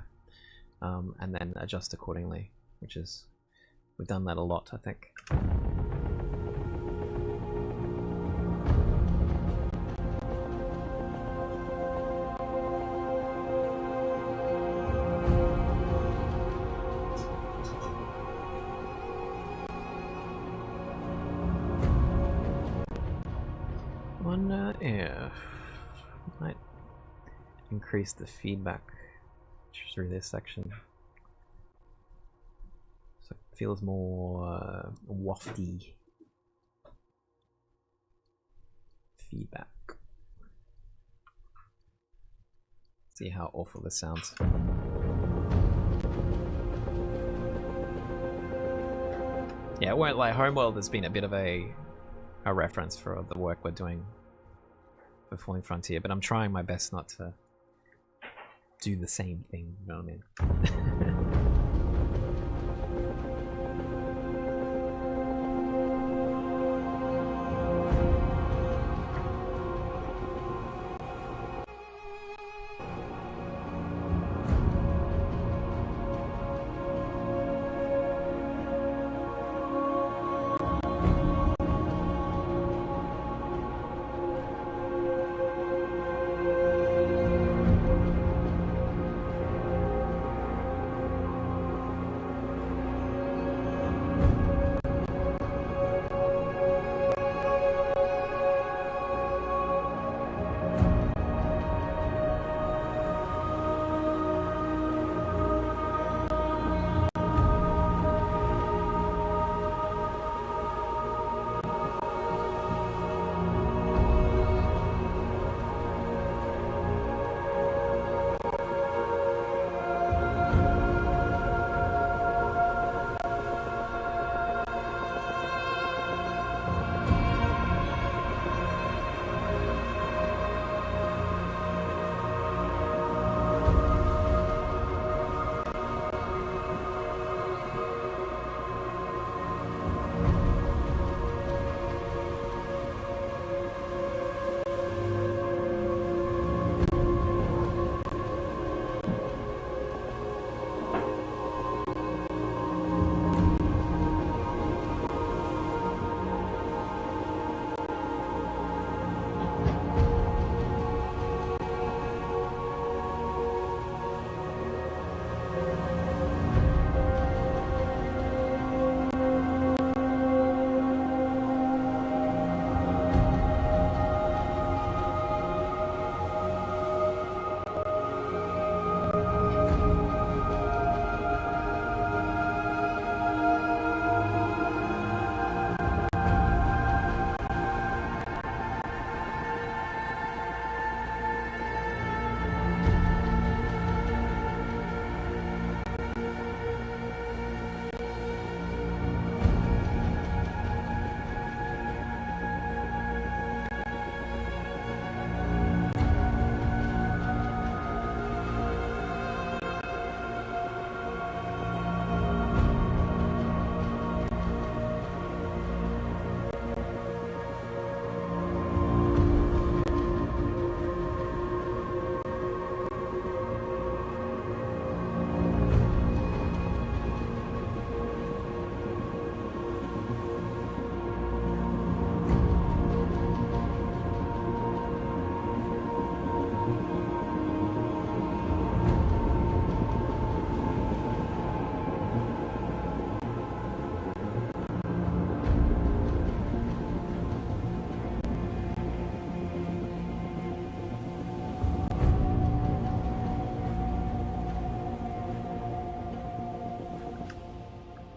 Speaker 1: and then adjust accordingly, we've done that a lot, I think. Might increase the feedback through this section, so it feels more wafty feedback. See how awful this sounds. Yeah, it won't lie, Homeworld has been a bit of a reference for the work we're doing for Falling Frontier, but I'm trying my best not to do the same thing, you know what I mean?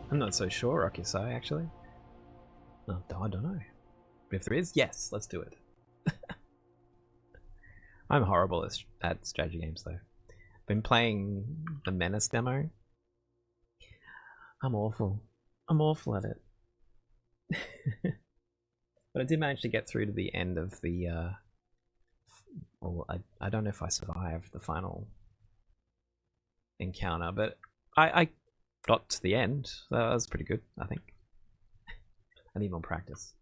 Speaker 1: I'm not so sure, Okusai, actually. No, I don't know. But if there is, yes, let's do it. I'm horrible at strategy games, though. Been playing the Menace demo. I'm awful. I'm awful at it. But I did manage to get through to the end of the... well, I don't know if I survived the final encounter, but I got to the end. That was pretty good, I think. I need more practice.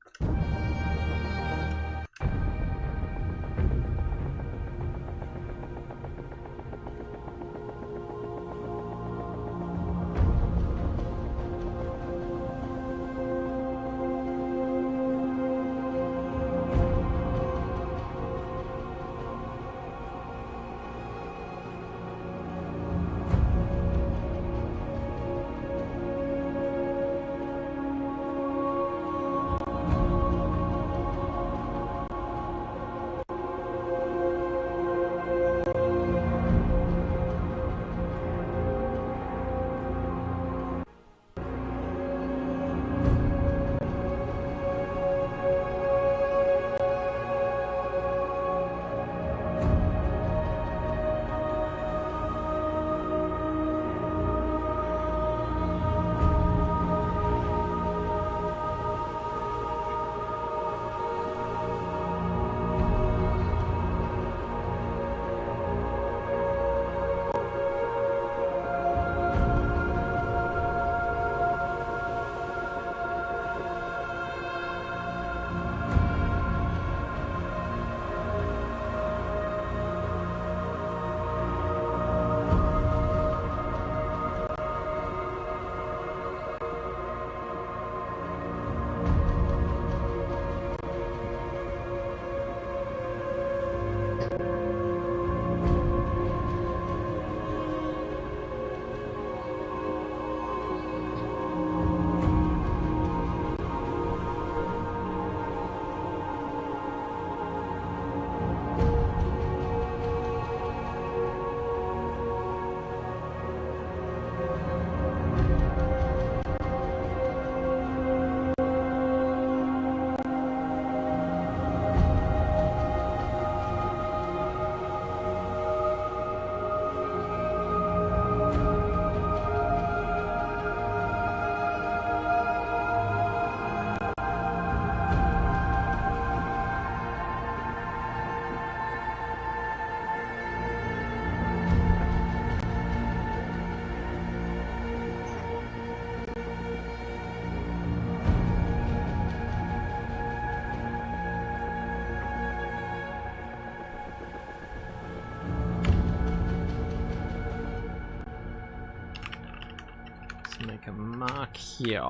Speaker 1: Make a mark here.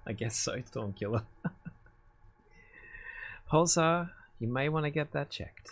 Speaker 1: I guess so, Stormkiller. Pulsar, you may want to get that checked.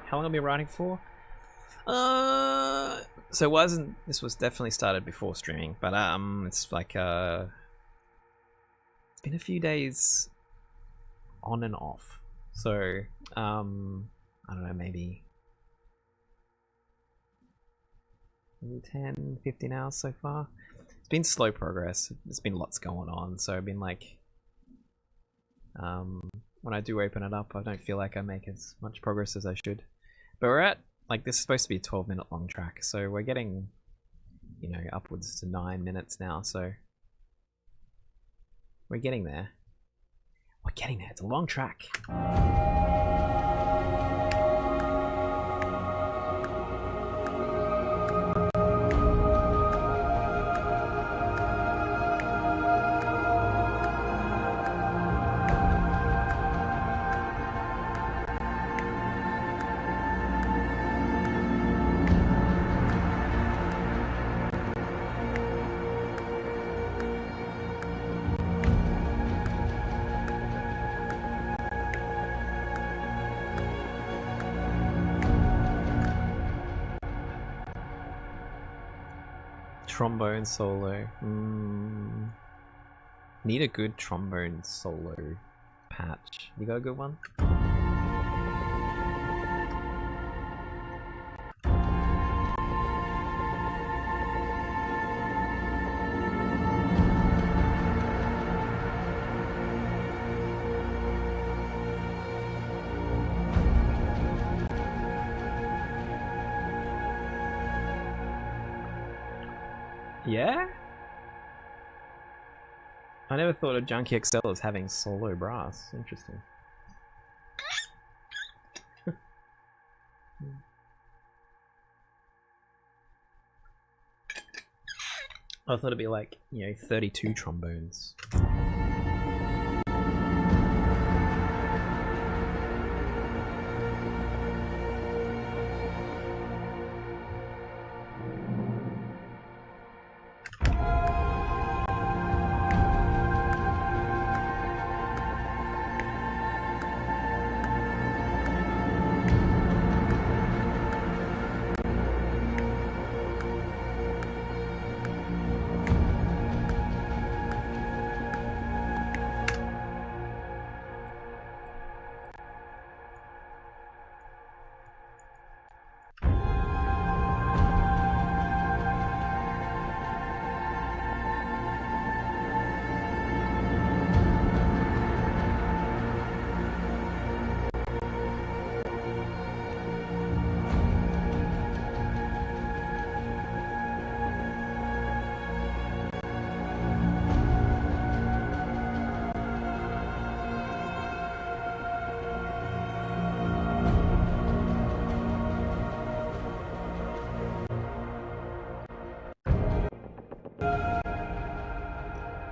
Speaker 1: How long have I been writing for? So it wasn't. This was definitely started before streaming, but it's like it's been a few days on and off. So, I don't know, maybe 10, 15 hours so far. It's been slow progress. There's been lots going on, so I've been like, when I do open it up, I don't feel like I make as much progress as I should. But we're at, like, this is supposed to be a 12-minute long track, so we're getting, you know, upwards to 9 minutes now, so we're getting there. We're getting there. It's a long track. Trombone solo. Need a good trombone solo patch. You got a good one? Yeah? I never thought of Junkie XL as having solo brass. Interesting. I thought it'd be like, you know, 32 trombones.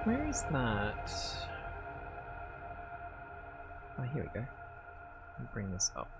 Speaker 1: Where is that? Oh, here we go. Let me bring this up.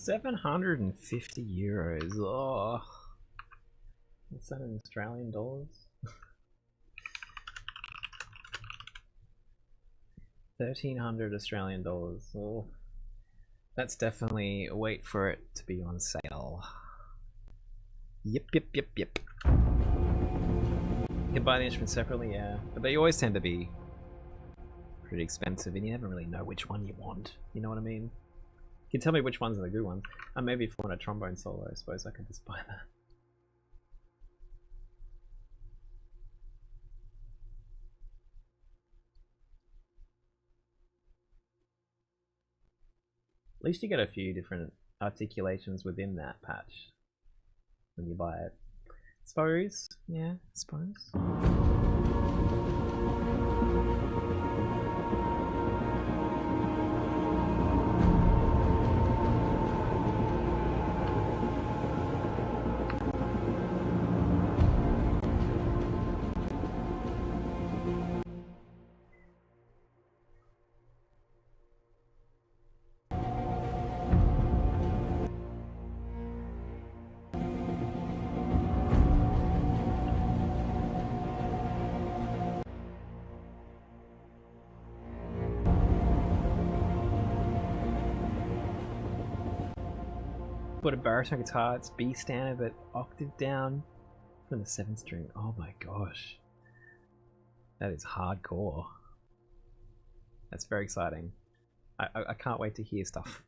Speaker 1: €750. Oh, what's that in Australian dollars? 1,300 Australian dollars. Oh, that's definitely a wait for it to be on sale. Yep. You can buy the instruments separately, yeah, but they always tend to be pretty expensive, and you never really know which one you want. You know what I mean? You can tell me which ones are the good ones. And maybe if I want a trombone solo, I suppose I can just buy that. At least you get a few different articulations within that patch when you buy it. Suppose? Yeah, suppose. Put a baritone guitar, it's B standard but octave down from the 7th string. Oh my gosh. That is hardcore. That's very exciting. I can't wait to hear stuff.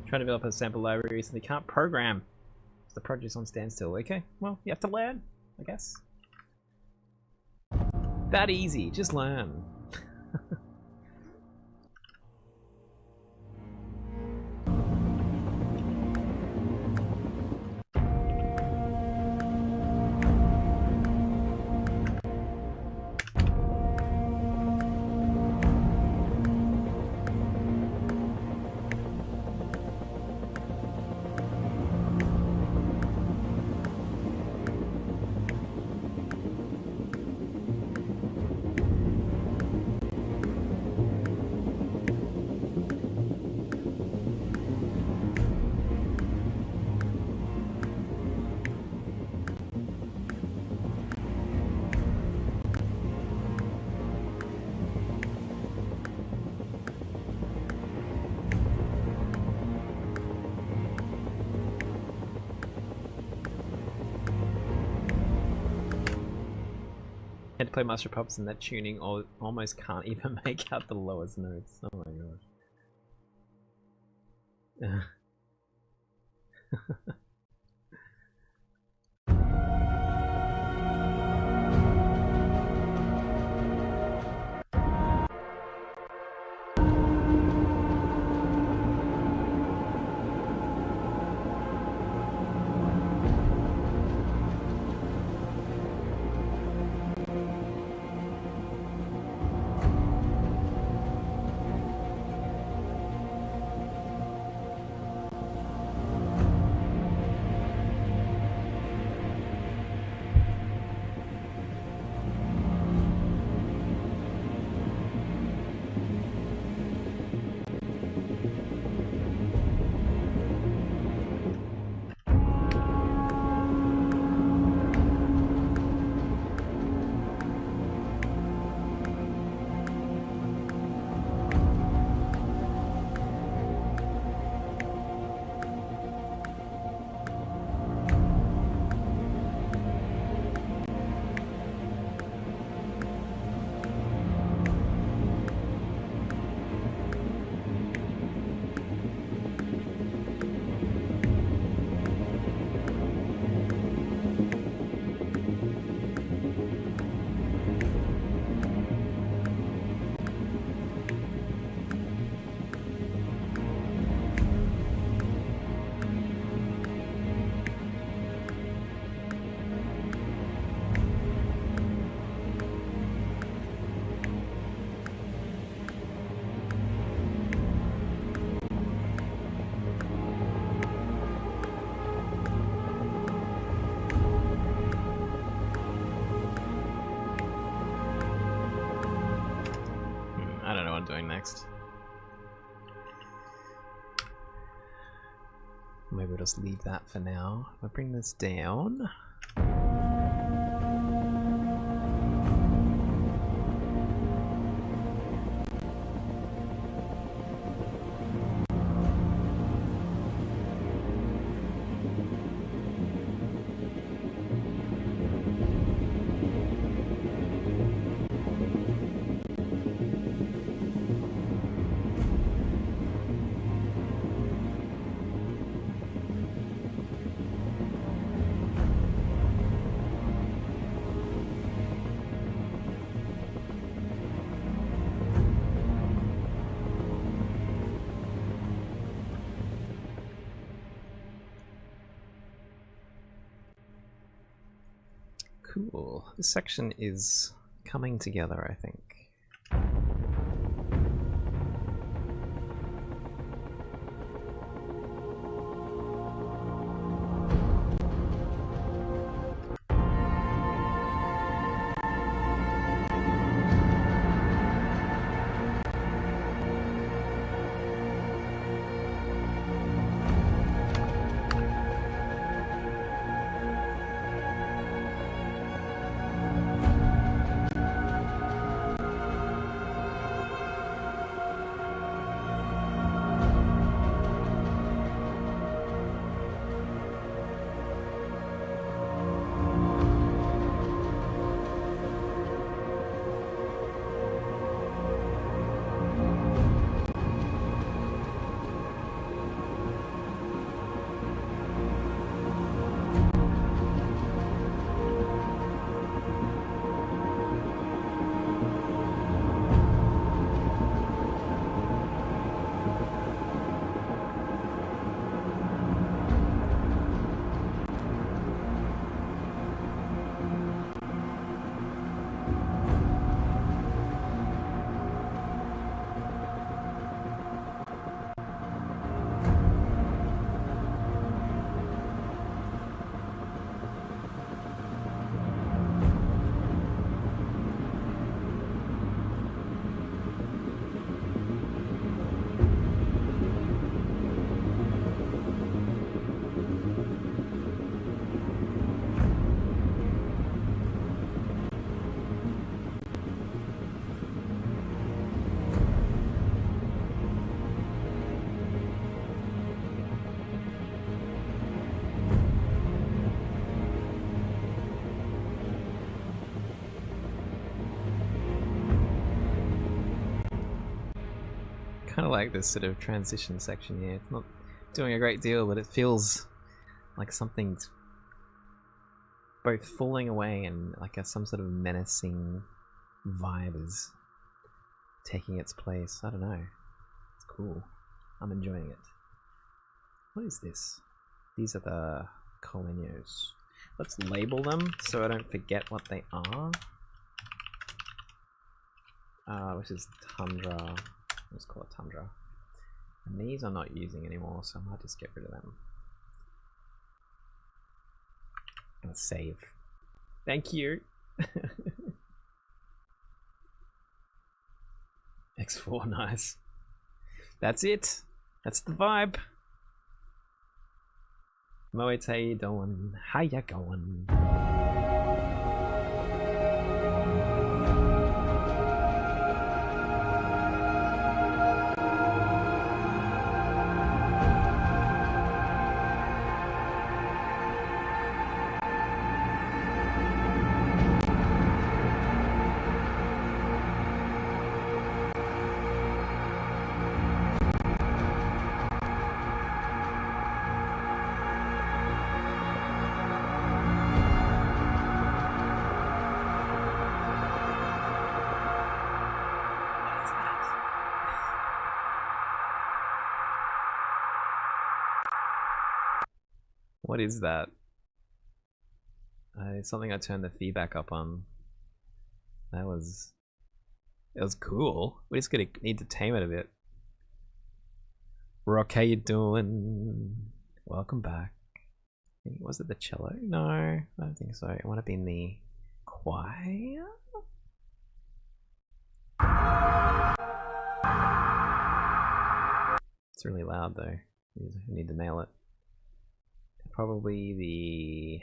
Speaker 1: Trying to develop a sample library so they can't program. The project's on standstill. Okay, well, you have to learn, I guess. That easy, just learn. Had to play Master Puppets and that tuning almost can't even make out the lowest notes. Oh my gosh. next. Maybe we'll just leave that for now. I'll bring this down. Cool. This section is coming together, I think. Kind of like this sort of transition section here. It's not doing a great deal, but it feels like something's both falling away and like some sort of menacing vibe is taking its place. I don't know. It's cool. I'm enjoying it. What is this? These are the Colinos. Let's label them so I don't forget what they are. Which is Tundra. Let's call it Tundra. And these I'm not using anymore, so I might just get rid of them. And save. Thank you! X4, nice. That's it! That's the vibe! Moet, how you doing? How ya going? What is that? It's something I turned the feedback up on. It was cool. We just need to tame it a bit. Rock, how you doing? Welcome back. Was it the cello? No, I don't think so. It might have been the choir. It's really loud though. You need to nail it. Probably the...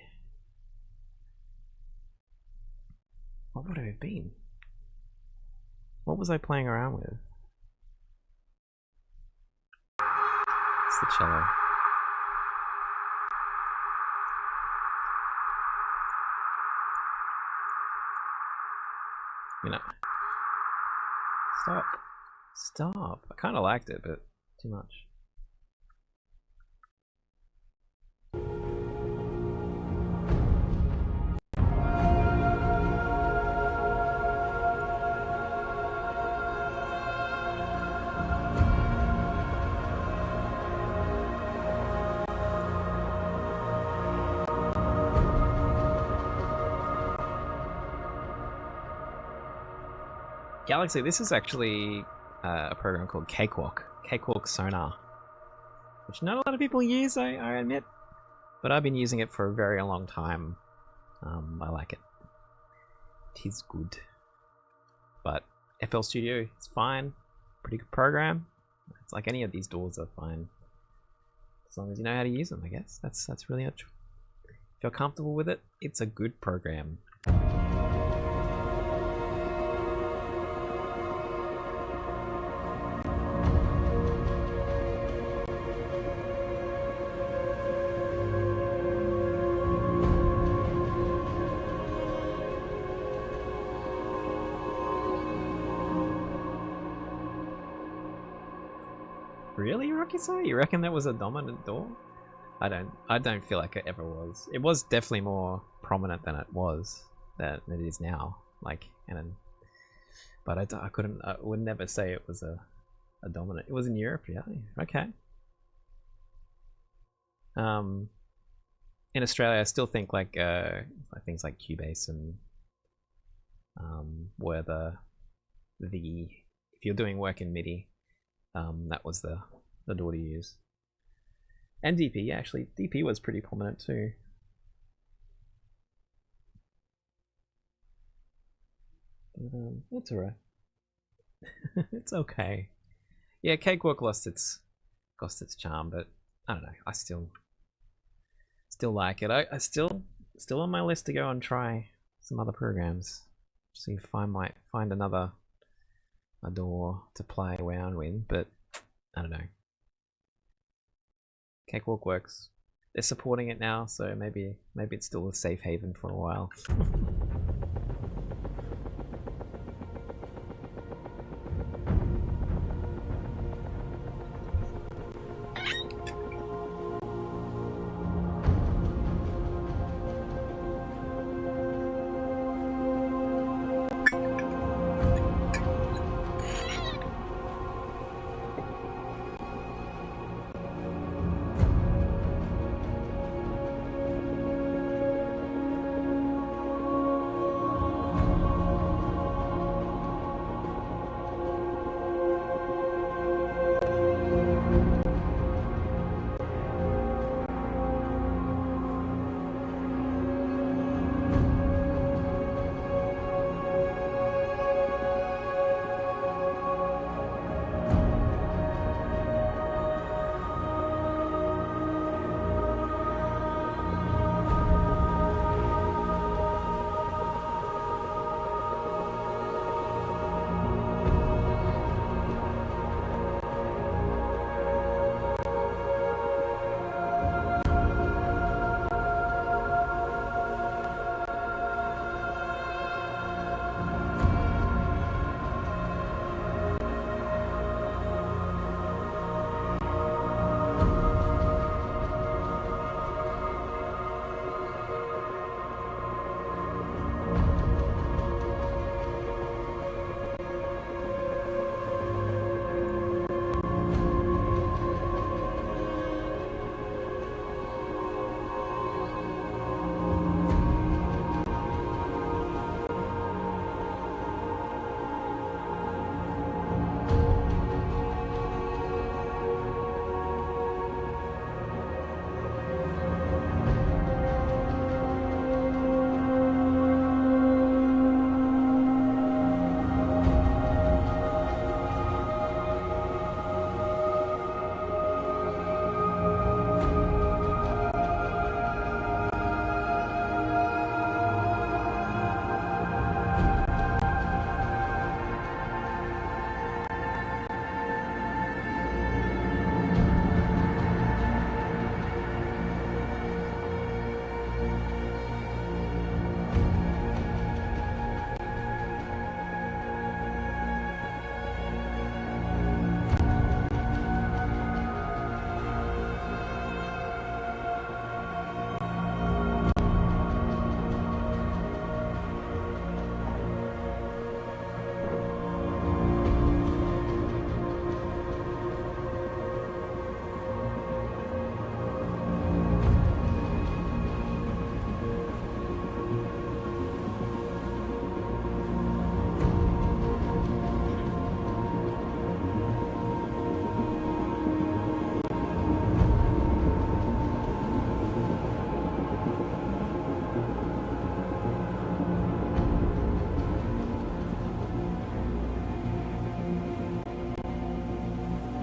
Speaker 1: What would it have been? What was I playing around with? It's the cello. You know. Stop. Stop. I kind of liked it, but too much. Galaxy, this is actually a program called Cakewalk Sonar, which not a lot of people use, I admit, but I've been using it for a very long time. I like it. It is good. But FL Studio is fine, pretty good program. It's like any of these doors are fine, as long as you know how to use them, I guess. That's really it. If you're comfortable with it, it's a good program. Really, Rocky-san? You reckon that was a dominant door? I don't feel like it ever was. It was definitely more prominent than it is now. Like, but I would never say it was a dominant. It was in Europe, yeah. Okay. In Australia, I still think like things like Cubase and were the if you're doing work in MIDI, that was the door to use. And DP, yeah, actually, DP was pretty prominent too. But, it's alright. It's okay. Yeah, Cakewalk lost its charm, but I don't know. I still like it. I still on my list to go and try some other programs. See if I might find a door to play around with, but I don't know. Cakewalk works. They're supporting it now, so maybe it's still a safe haven for a while.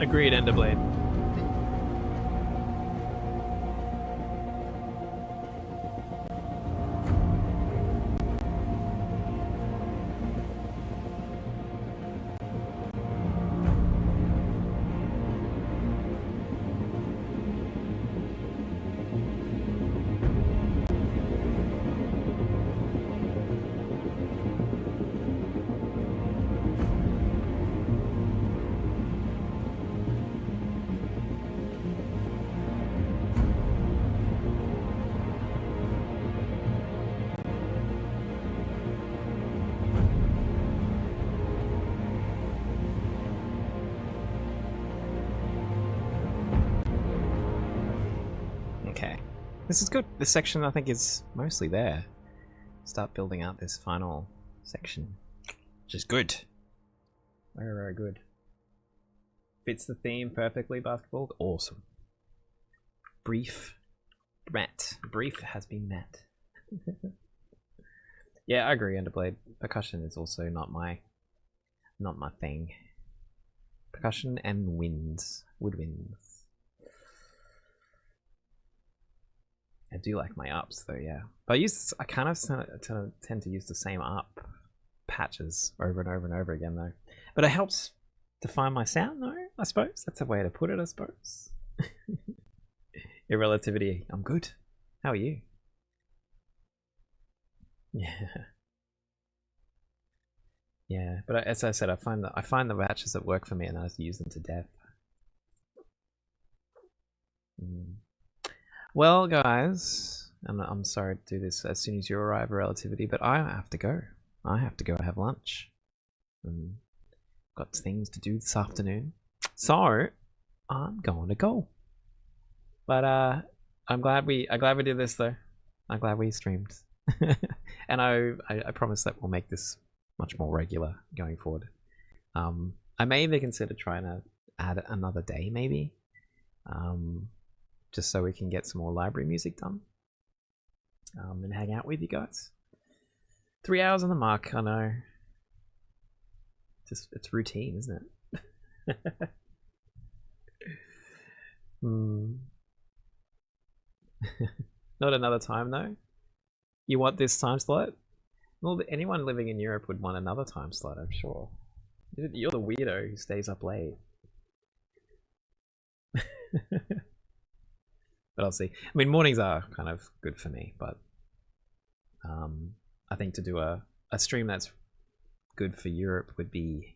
Speaker 1: Agreed, Enderblade. Okay. This is good. This section, I think, is mostly there. Start building out this final section, which is good. Very, very good. Fits the theme perfectly, basketball. Awesome. Brief. Met. Brief has been met. Yeah, I agree, Enderblade. Percussion is also not my thing. Percussion and winds. Woodwinds. I do like my ups though, yeah. But I kind of tend to use the same up patches over and over and over again though. But it helps to find my sound though, I suppose. That's a way to put it, I suppose. Irrelativity, I'm good. How are you? Yeah. Yeah, but as I said, I find the patches that work for me and I just use them to death. Well, guys, I'm sorry to do this as soon as you arrive, Relativity, but I have to go. I have to go have lunch. Got things to do this afternoon. So, I'm going to go. But I'm glad we did this though. I'm glad we streamed. And I promise that we'll make this much more regular going forward. I may even consider trying to add another day maybe. Just so we can get some more library music done. And hang out with you guys. 3 hours on the mark, I know. It's routine, isn't it? Not another time though. You want this time slot? Well, anyone living in Europe would want another time slot, I'm sure. You're the weirdo who stays up late. But I'll see. I mean, mornings are kind of good for me, but I think to do a stream that's good for Europe would be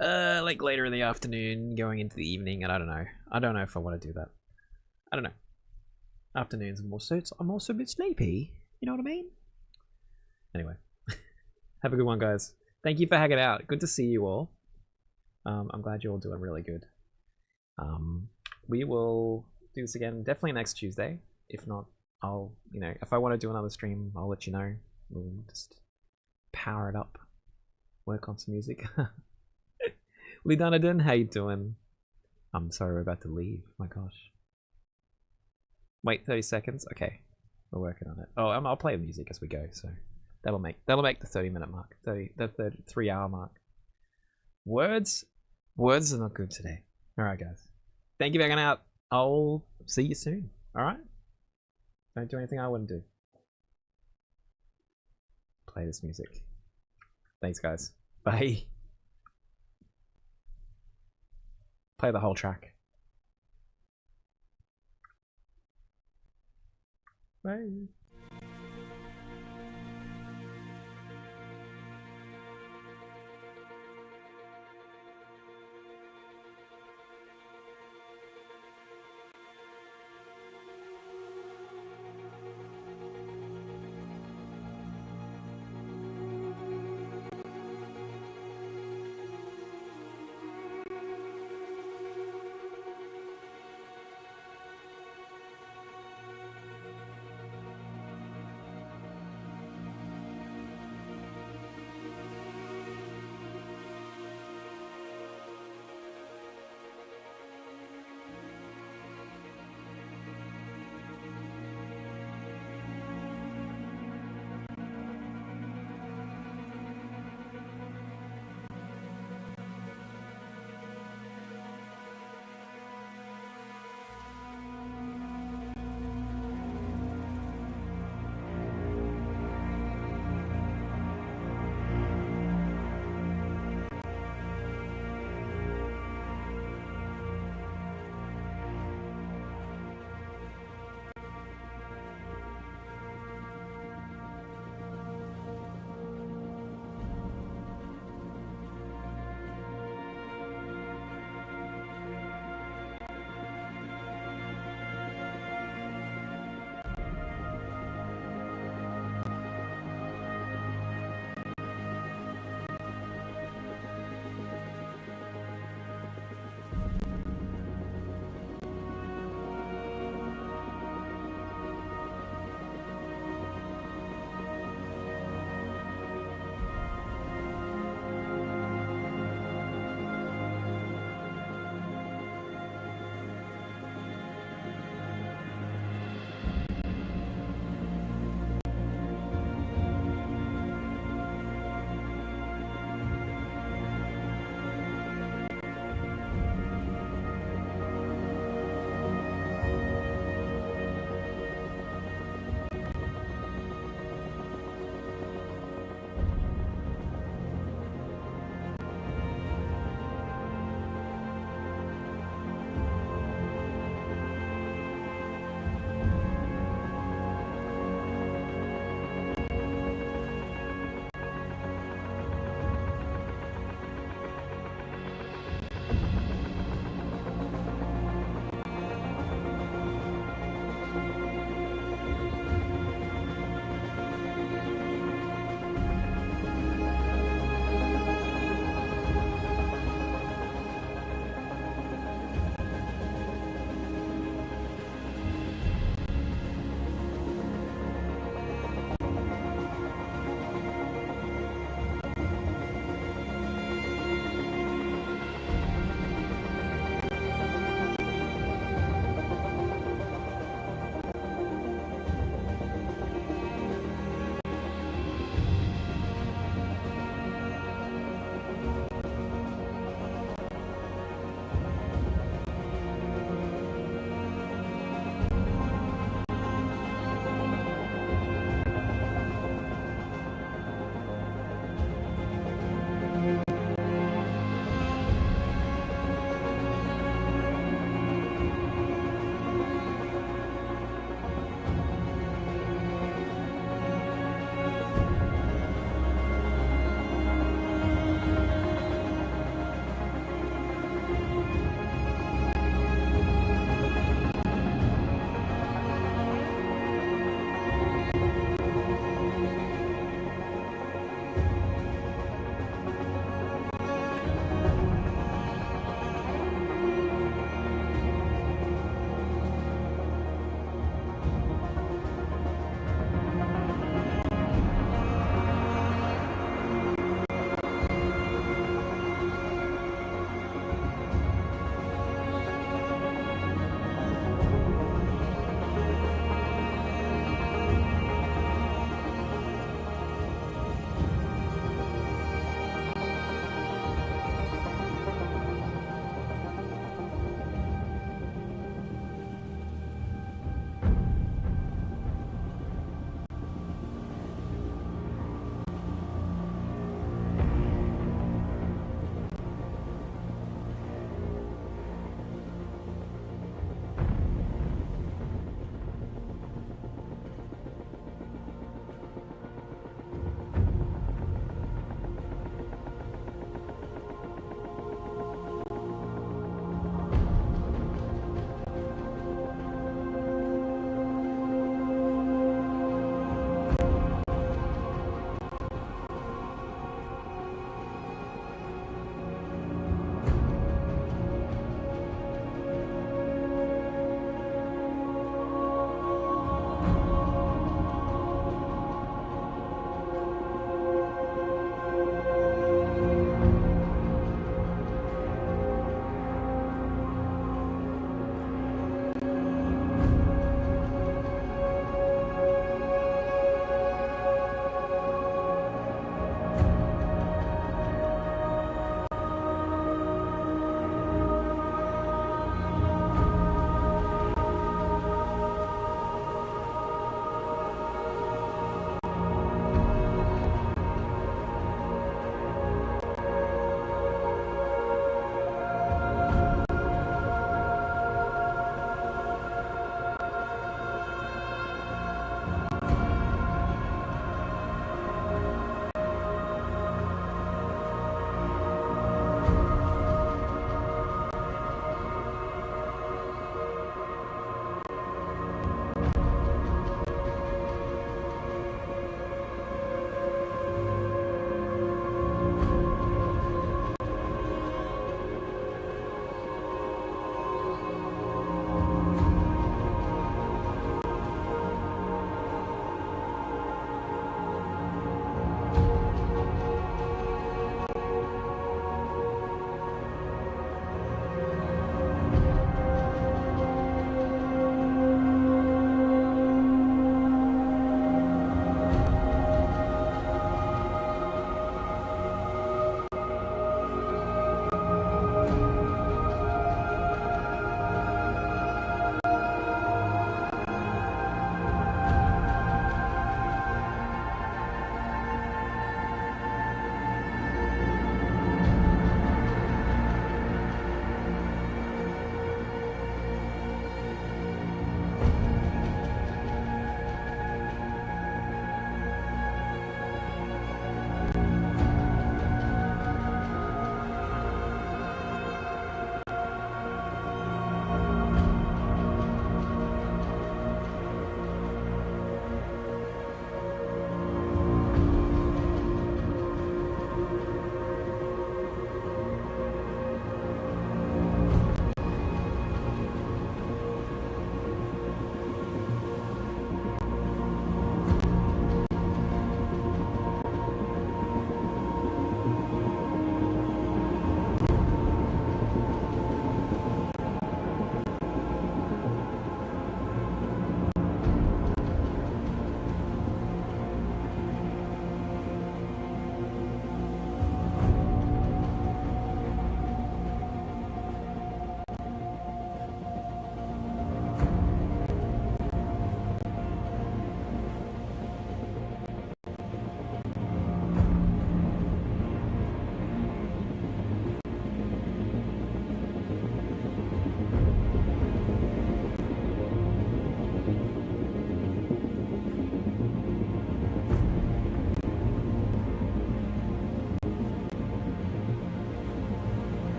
Speaker 1: like later in the afternoon, going into the evening, and I don't know. I don't know if I want to do that. I don't know. Afternoons are more so. I'm also a bit sleepy. You know what I mean? Anyway, have a good one, guys. Thank you for hanging out. Good to see you all. I'm glad you're all doing really good. We will do this again definitely next Tuesday. If not, I'll, if I want to do another stream, I'll let you know. We'll just power it up, work on some music. Lee Donaden, how you doing? I'm sorry, we're about to leave. My gosh. Wait 30 seconds. Okay, we're working on it. Oh, I'll play the music as we go. So that'll make the 30-minute mark, the 3-hour mark. Words are not good today. All right, guys. Thank you for hanging out. I'll see you soon. All right. Don't do anything I wouldn't do. Play this music. Thanks, guys. Bye. Play the whole track. Bye.